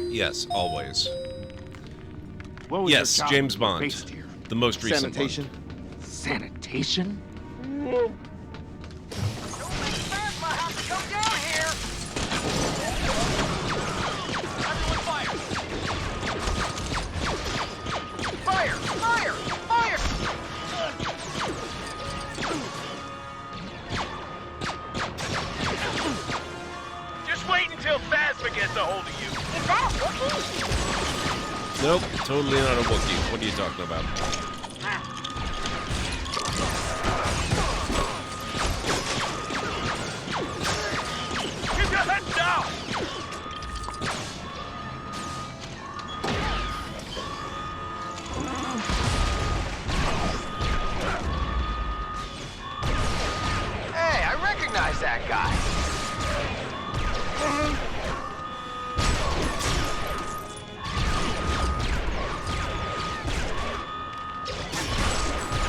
Yes, always. What was Yes, your job James when you Bond. faced here? The most recent Sanitation. Sanitation? Fire! Fire! Fire! Just wait until Phasma gets a hold of you. Is that a Wookiee? Nope, totally not a Wookiee. What are you talking about? Keep your head down! Hey, I recognize that guy.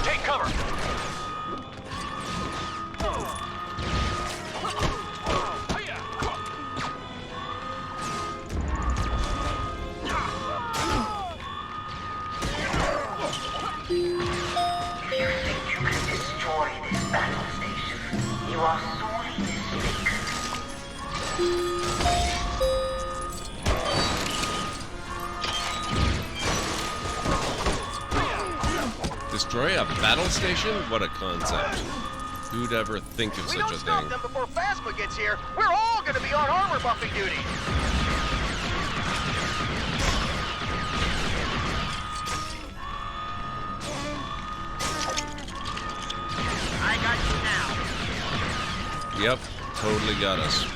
Take cover. If you think you can destroy this battle station, you are sorely mistaken. Destroy a battle station? What a concept. Who'd ever think of We such don't a stop thing? them before Phasma gets here. We're all gonna be on armor buffing duty. I got you now. Yep, totally got us.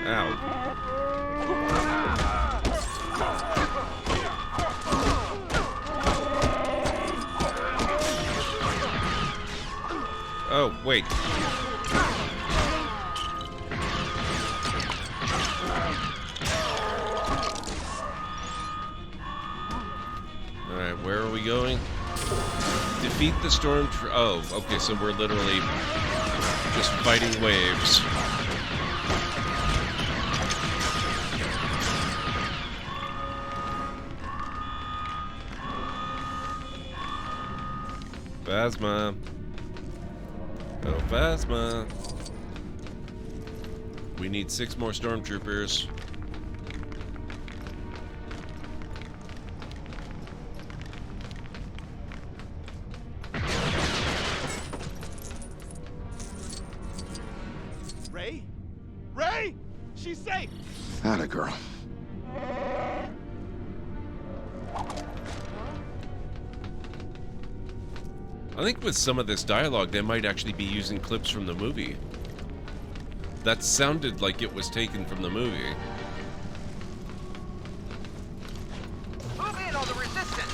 Ow. Oh, wait. Alright, where are we going? Defeat the storm. Oh, okay, so we're literally just fighting waves. Phasma. Oh, Phasma. We need 6 more stormtroopers. Ray? Ray? She's safe! Atta girl. I think with some of this dialogue, they might actually be using clips from the movie. That sounded like it was taken from the movie. Move in on the resistance.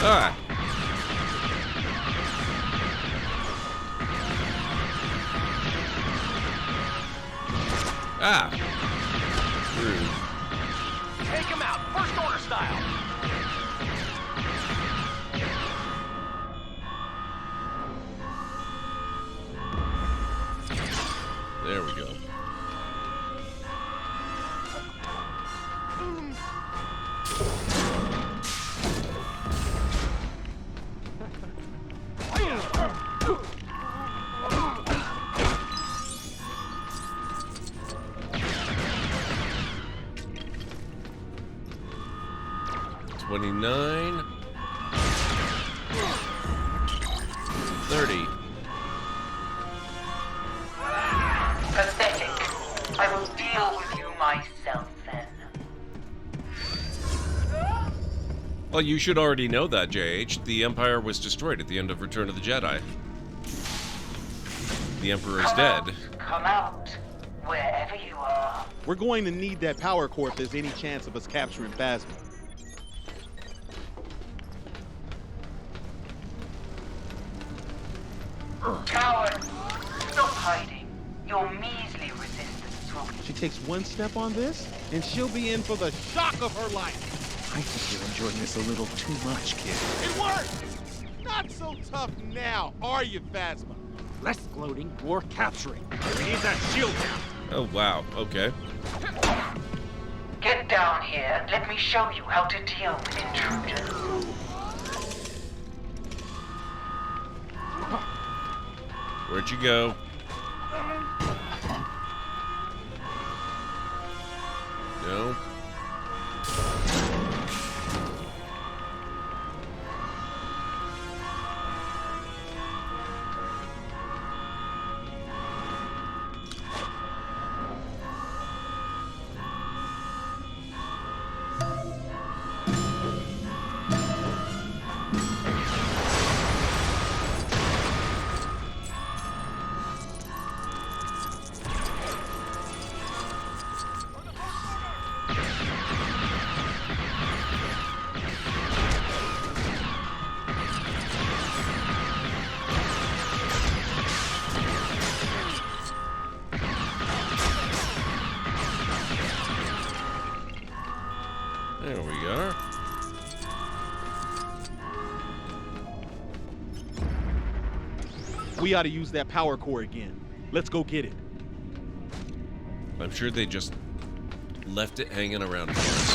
Ah! Ah! Rude. Take him out, first order style. There we go. 29. 30. Pathetic. I will deal with you myself then. Well, you should already know that, JH. The Empire was destroyed at the end of Return of the Jedi. The Emperor is dead. Come out, wherever you are. We're going to need that power core if there's any chance of us capturing Phasma. Coward, stop hiding. Your measly resistance will... She takes one step on this, and she'll be in for the shock of her life. I think you're enjoying this a little too much, kid. It worked! Not so tough now, are you, Phasma? Less gloating, more capturing. We need that shield down. Oh, wow. Okay. Get down here. Let me show you how to deal with intruders. Where'd you go? No. There we are. We ought to use that power core again. Let's go get it. I'm sure they just left it hanging around for us.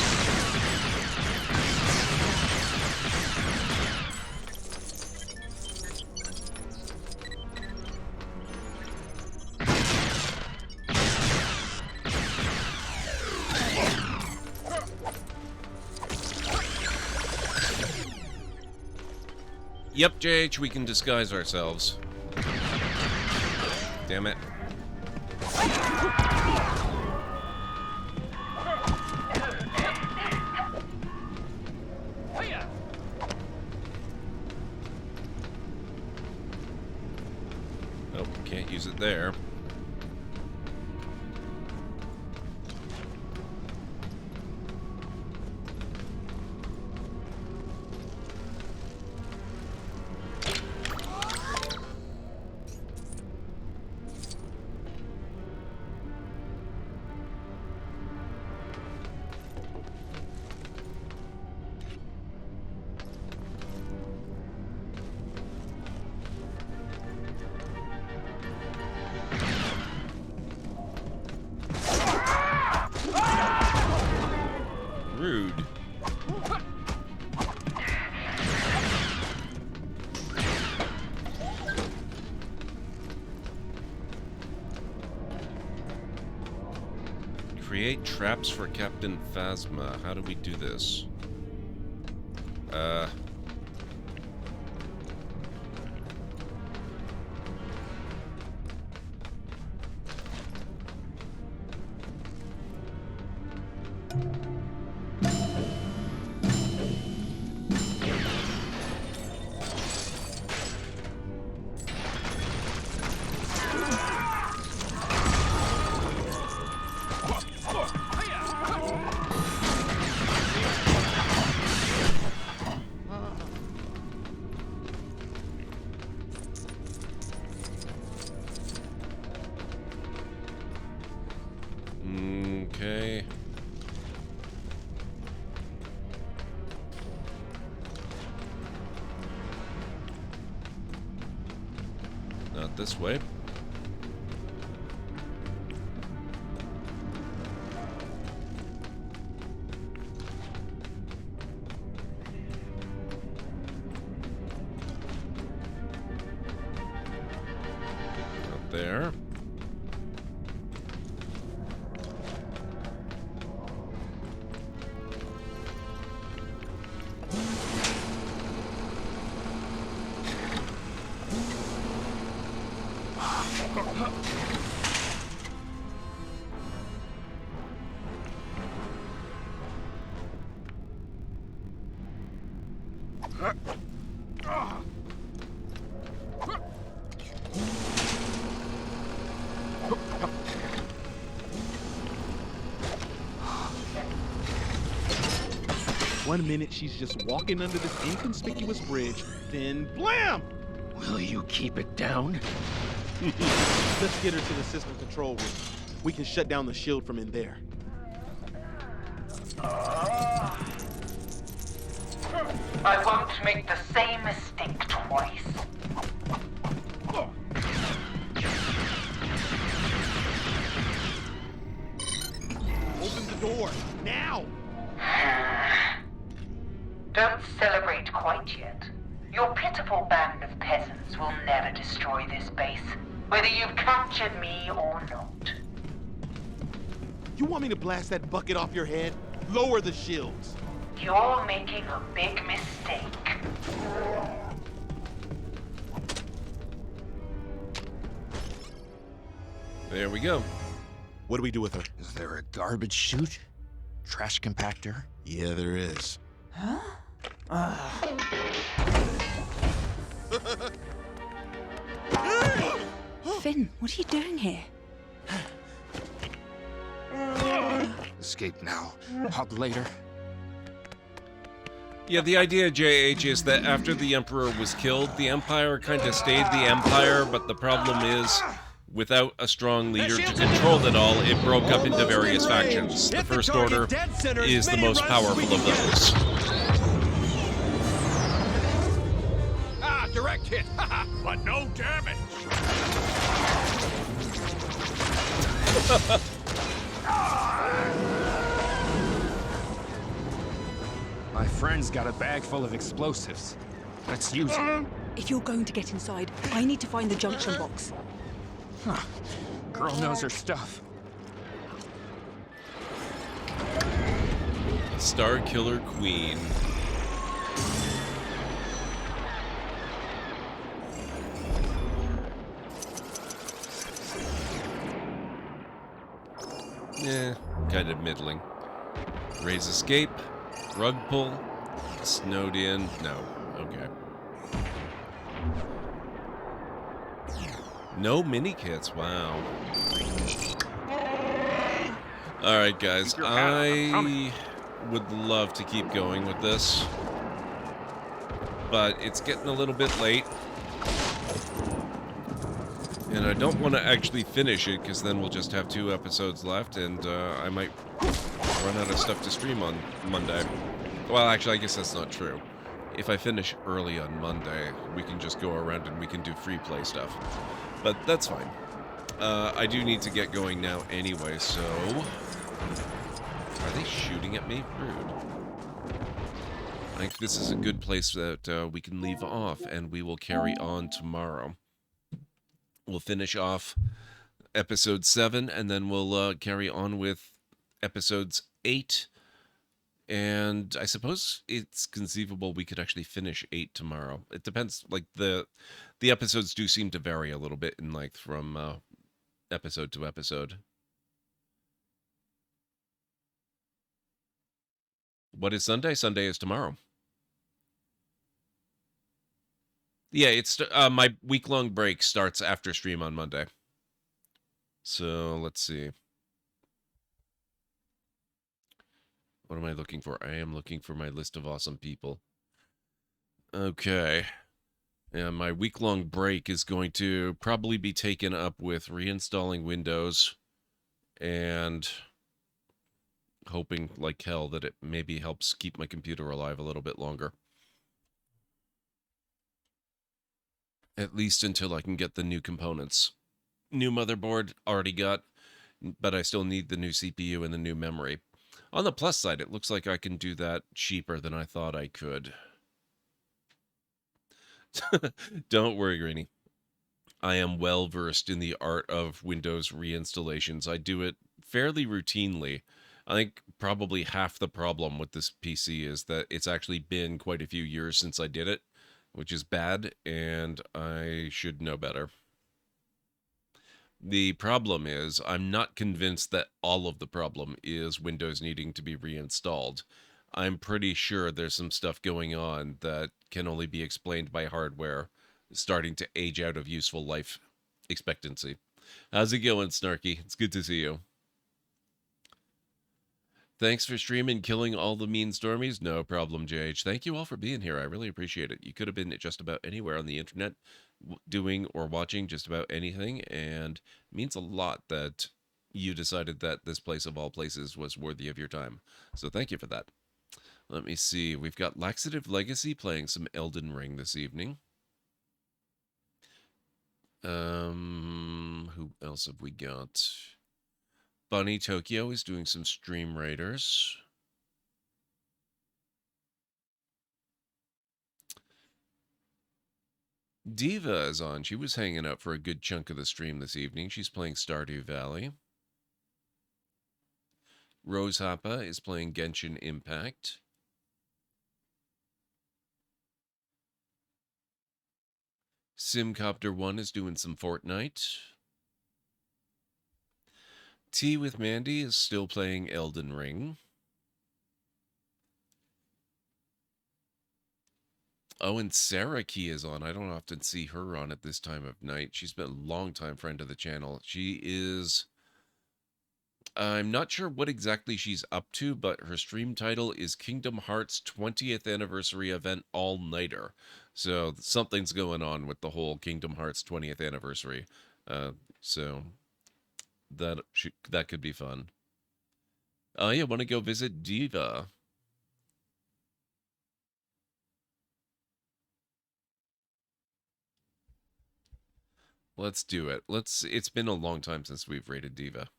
Yep, JH, we can disguise ourselves. Damn it. Oh, can't use it there. Rude. Create traps for Captain Phasma. How do we do this? Okay. Not this way. Not there. One minute she's just walking under this inconspicuous bridge, then blam! Will you keep it down? Let's get her to the system control room. We can shut down the shield from in there. I won't make the same mistake twice. Open the door, now! Don't celebrate quite yet. Your pitiful band of peasants will never destroy this base, whether you've captured me or not. You want me to blast that bucket off your head? Lower the shields. You're making a big mistake. There we go. What do we do with her? Is there a garbage chute? Trash compactor? Yeah, there is. Huh? Finn, what are you doing here? Escape now. Hug later. Yeah, the idea, JH, is that after the Emperor was killed, the Empire kind of stayed the Empire, but the problem is, without a strong leader to control it all, it broke up into various factions. The First Order is the most powerful of those. Ah, direct hit, but no damage. My friend's got a bag full of explosives. Let's use it. If you're going to get inside, I need to find the junction box. Huh. Girl knows her stuff. Star Killer Queen. Eh, kind of middling. Raise escape. Rug pull. Snowed in. No. Okay. No mini kits. Wow. Alright, guys. I would love to keep going with this, but it's getting a little bit late. And I don't want to actually finish it, because then we'll just have 2 episodes left, and I might run out of stuff to stream on Monday. Well, actually, I guess that's not true. If I finish early on Monday, we can just go around and we can do free play stuff. But that's fine. I do need to get going now anyway, so... Are they shooting at me? Rude. I think this is a good place that we can leave off, and we will carry on tomorrow. We'll finish off episode 7, and then we'll carry on with episodes 8. And I suppose it's conceivable we could actually finish 8 tomorrow. It depends, like, the episodes do seem to vary a little bit in length from episode to episode. What is Sunday? Sunday is tomorrow. Yeah, it's my week-long break starts after stream on Monday. So, let's see. What am I looking for? I am looking for my list of awesome people. Okay. Yeah, my week-long break is going to probably be taken up with reinstalling Windows and hoping like hell that it maybe helps keep my computer alive a little bit longer. At least until I can get the new components. New motherboard, already got, but I still need the new CPU and the new memory. On the plus side, it looks like I can do that cheaper than I thought I could. Don't worry, Greenie. I am well versed in the art of Windows reinstallations. I do it fairly routinely. I think probably half the problem with this PC is that it's actually been quite a few years since I did it, which is bad, and I should know better. The problem is, I'm not convinced that all of the problem is Windows needing to be reinstalled. I'm pretty sure there's some stuff going on that can only be explained by hardware starting to age out of useful life expectancy. How's it going, Snarky? It's good to see you. Thanks for streaming, killing all the mean stormies. No problem, JH. Thank you all for being here. I really appreciate it. You could have been just about anywhere on the internet doing or watching just about anything, and it means a lot that you decided that this place of all places was worthy of your time. So thank you for that. Let me see. We've got Laxative Legacy playing some Elden Ring this evening. Who else have we got? Bunny Tokyo is doing some Stream Raiders. Diva is on. She was hanging out for a good chunk of the stream this evening. She's playing Stardew Valley. Rose Happa is playing Genshin Impact. Simcopter 1 is doing some Fortnite. Tea with Mandy is still playing Elden Ring. Oh, and Sarah Key is on. I don't often see her on at this time of night. She's been a long-time friend of the channel. She is... I'm not sure what exactly she's up to, but her stream title is Kingdom Hearts 20th Anniversary Event All-Nighter. So something's going on with the whole Kingdom Hearts 20th Anniversary. So that could be fun. Yeah, want to go visit Diva. Let's do it. It's been a long time since we've raided Diva.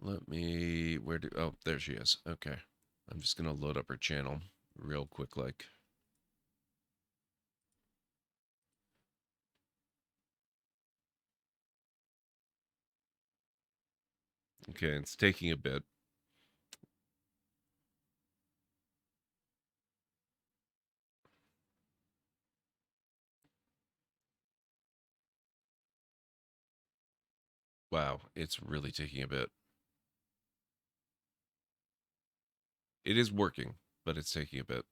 Let me... Oh, there she is. Okay. I'm just going to load up her channel real quick, like. Okay, it's taking a bit. Wow, it's really taking a bit. It is working, but it's taking a bit.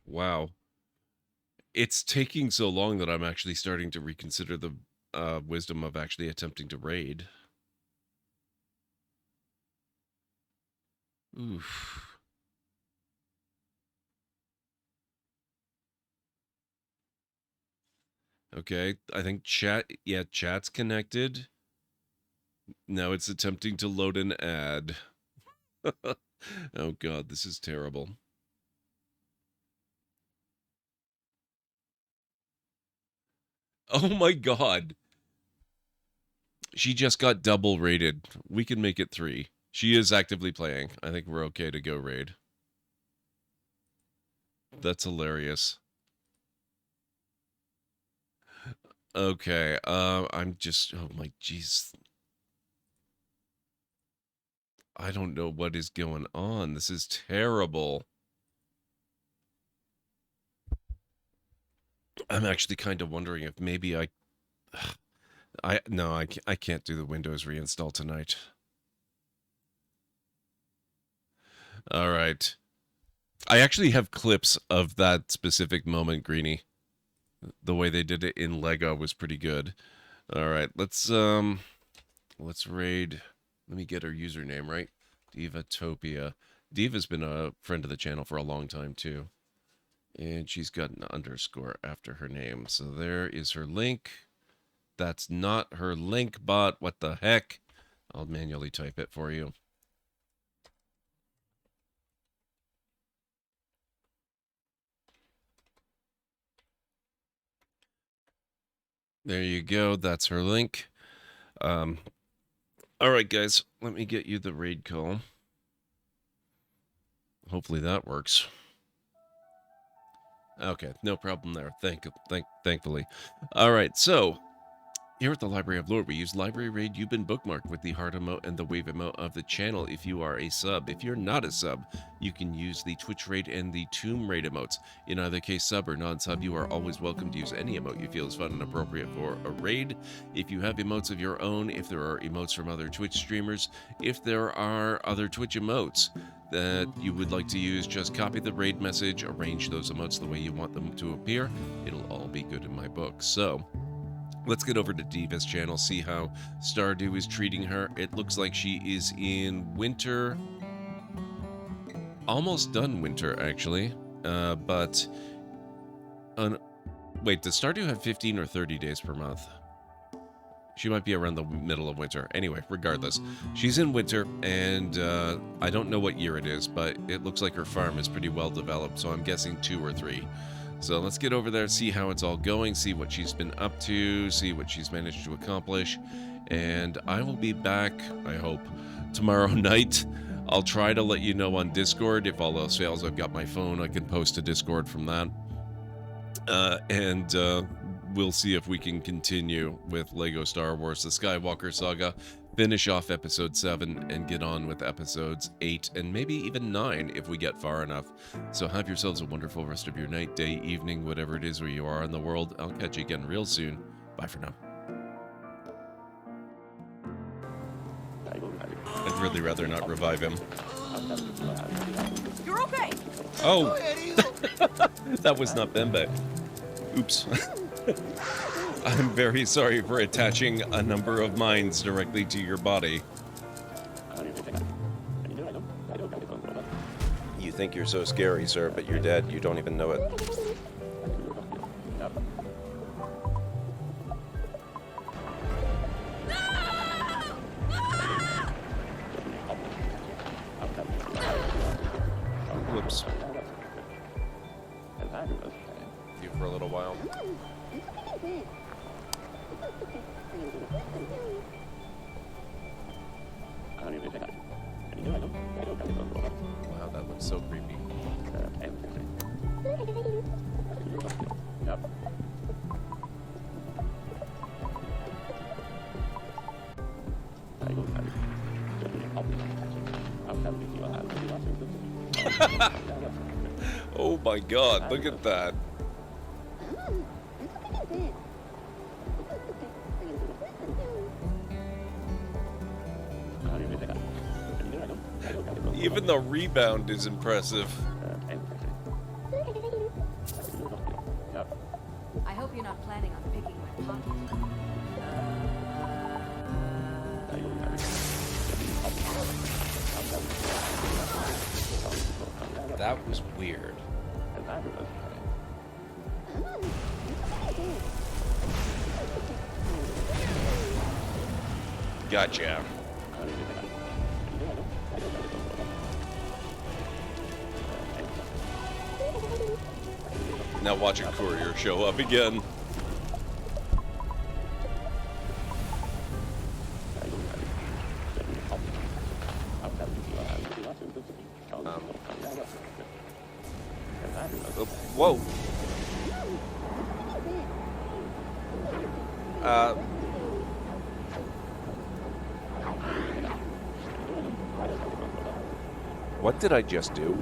Wow. It's taking so long that I'm actually starting to reconsider the wisdom of actually attempting to raid. Oof. Okay, I think chat's connected. Now it's attempting to load an ad. Oh god, this is terrible. Oh my god. She just got double rated. We can make it 3. She is actively playing. I think we're okay to go raid. That's hilarious. Okay, I'm just... Oh my jeez. I don't know what is going on. This is terrible. I'm actually kind of wondering if maybe I can't do the Windows reinstall tonight. All right. I actually have clips of that specific moment, Greenie. The way they did it in Lego was pretty good. All right, let's raid. Let me get her username right. Divatopia. Diva's been a friend of the channel for a long time too. And she's got an underscore after her name. So there is her link. That's not her link bot. What the heck? I'll manually type it for you. There you go. That's her link. All right, guys. Let me get you the raid call. Hopefully that works. Okay, no problem there. Thankfully. All right, so here at the Library of Lore, we use Library Raid. You've been bookmarked with the heart emote and the wave emote of the channel if you are a sub. If you're not a sub, you can use the Twitch Raid and the Tomb Raid emotes. In either case, sub or non-sub, you are always welcome to use any emote you feel is fun and appropriate for a raid. If you have emotes of your own, if there are emotes from other Twitch streamers, if there are other Twitch emotes that you would like to use, just copy the raid message, arrange those emotes the way you want them to appear. It'll all be good in my book. So let's get over to Diva's channel, see how Stardew is treating her. It looks like she is in winter. Almost done winter, actually. Wait, does Stardew have 15 or 30 days per month? She might be around the middle of winter. Anyway, regardless, she's in winter, and I don't know what year it is, but it looks like her farm is pretty well developed, so I'm guessing 2 or 3. So let's get over there, see how it's all going, see what she's been up to, see what she's managed to accomplish. And I will be back, I hope, tomorrow night. I'll try to let you know on Discord. If all else fails, I've got my phone. I can post to Discord from that. We'll see if we can continue with LEGO Star Wars: The Skywalker Saga, finish off episode 7, and get on with episodes 8 and maybe even 9 if we get far enough. So have yourselves a wonderful rest of your night, day, evening, whatever it is where you are in the world. I'll catch you again real soon. Bye for now. I'd really rather not revive him. You're okay. Oh! That was not Bembe. Oops. I'm very sorry for attaching a number of mines directly to your body. You think you're so scary, sir, but you're dead. You don't even know it. Whoops. You for a little while. Wow, that looks so creepy. Oh my god, look at that. Even the rebound is impressive. I hope you're not planning on picking my pocket. That was weird. Gotcha. Now watch a courier show up again. Whoa. What did I just do?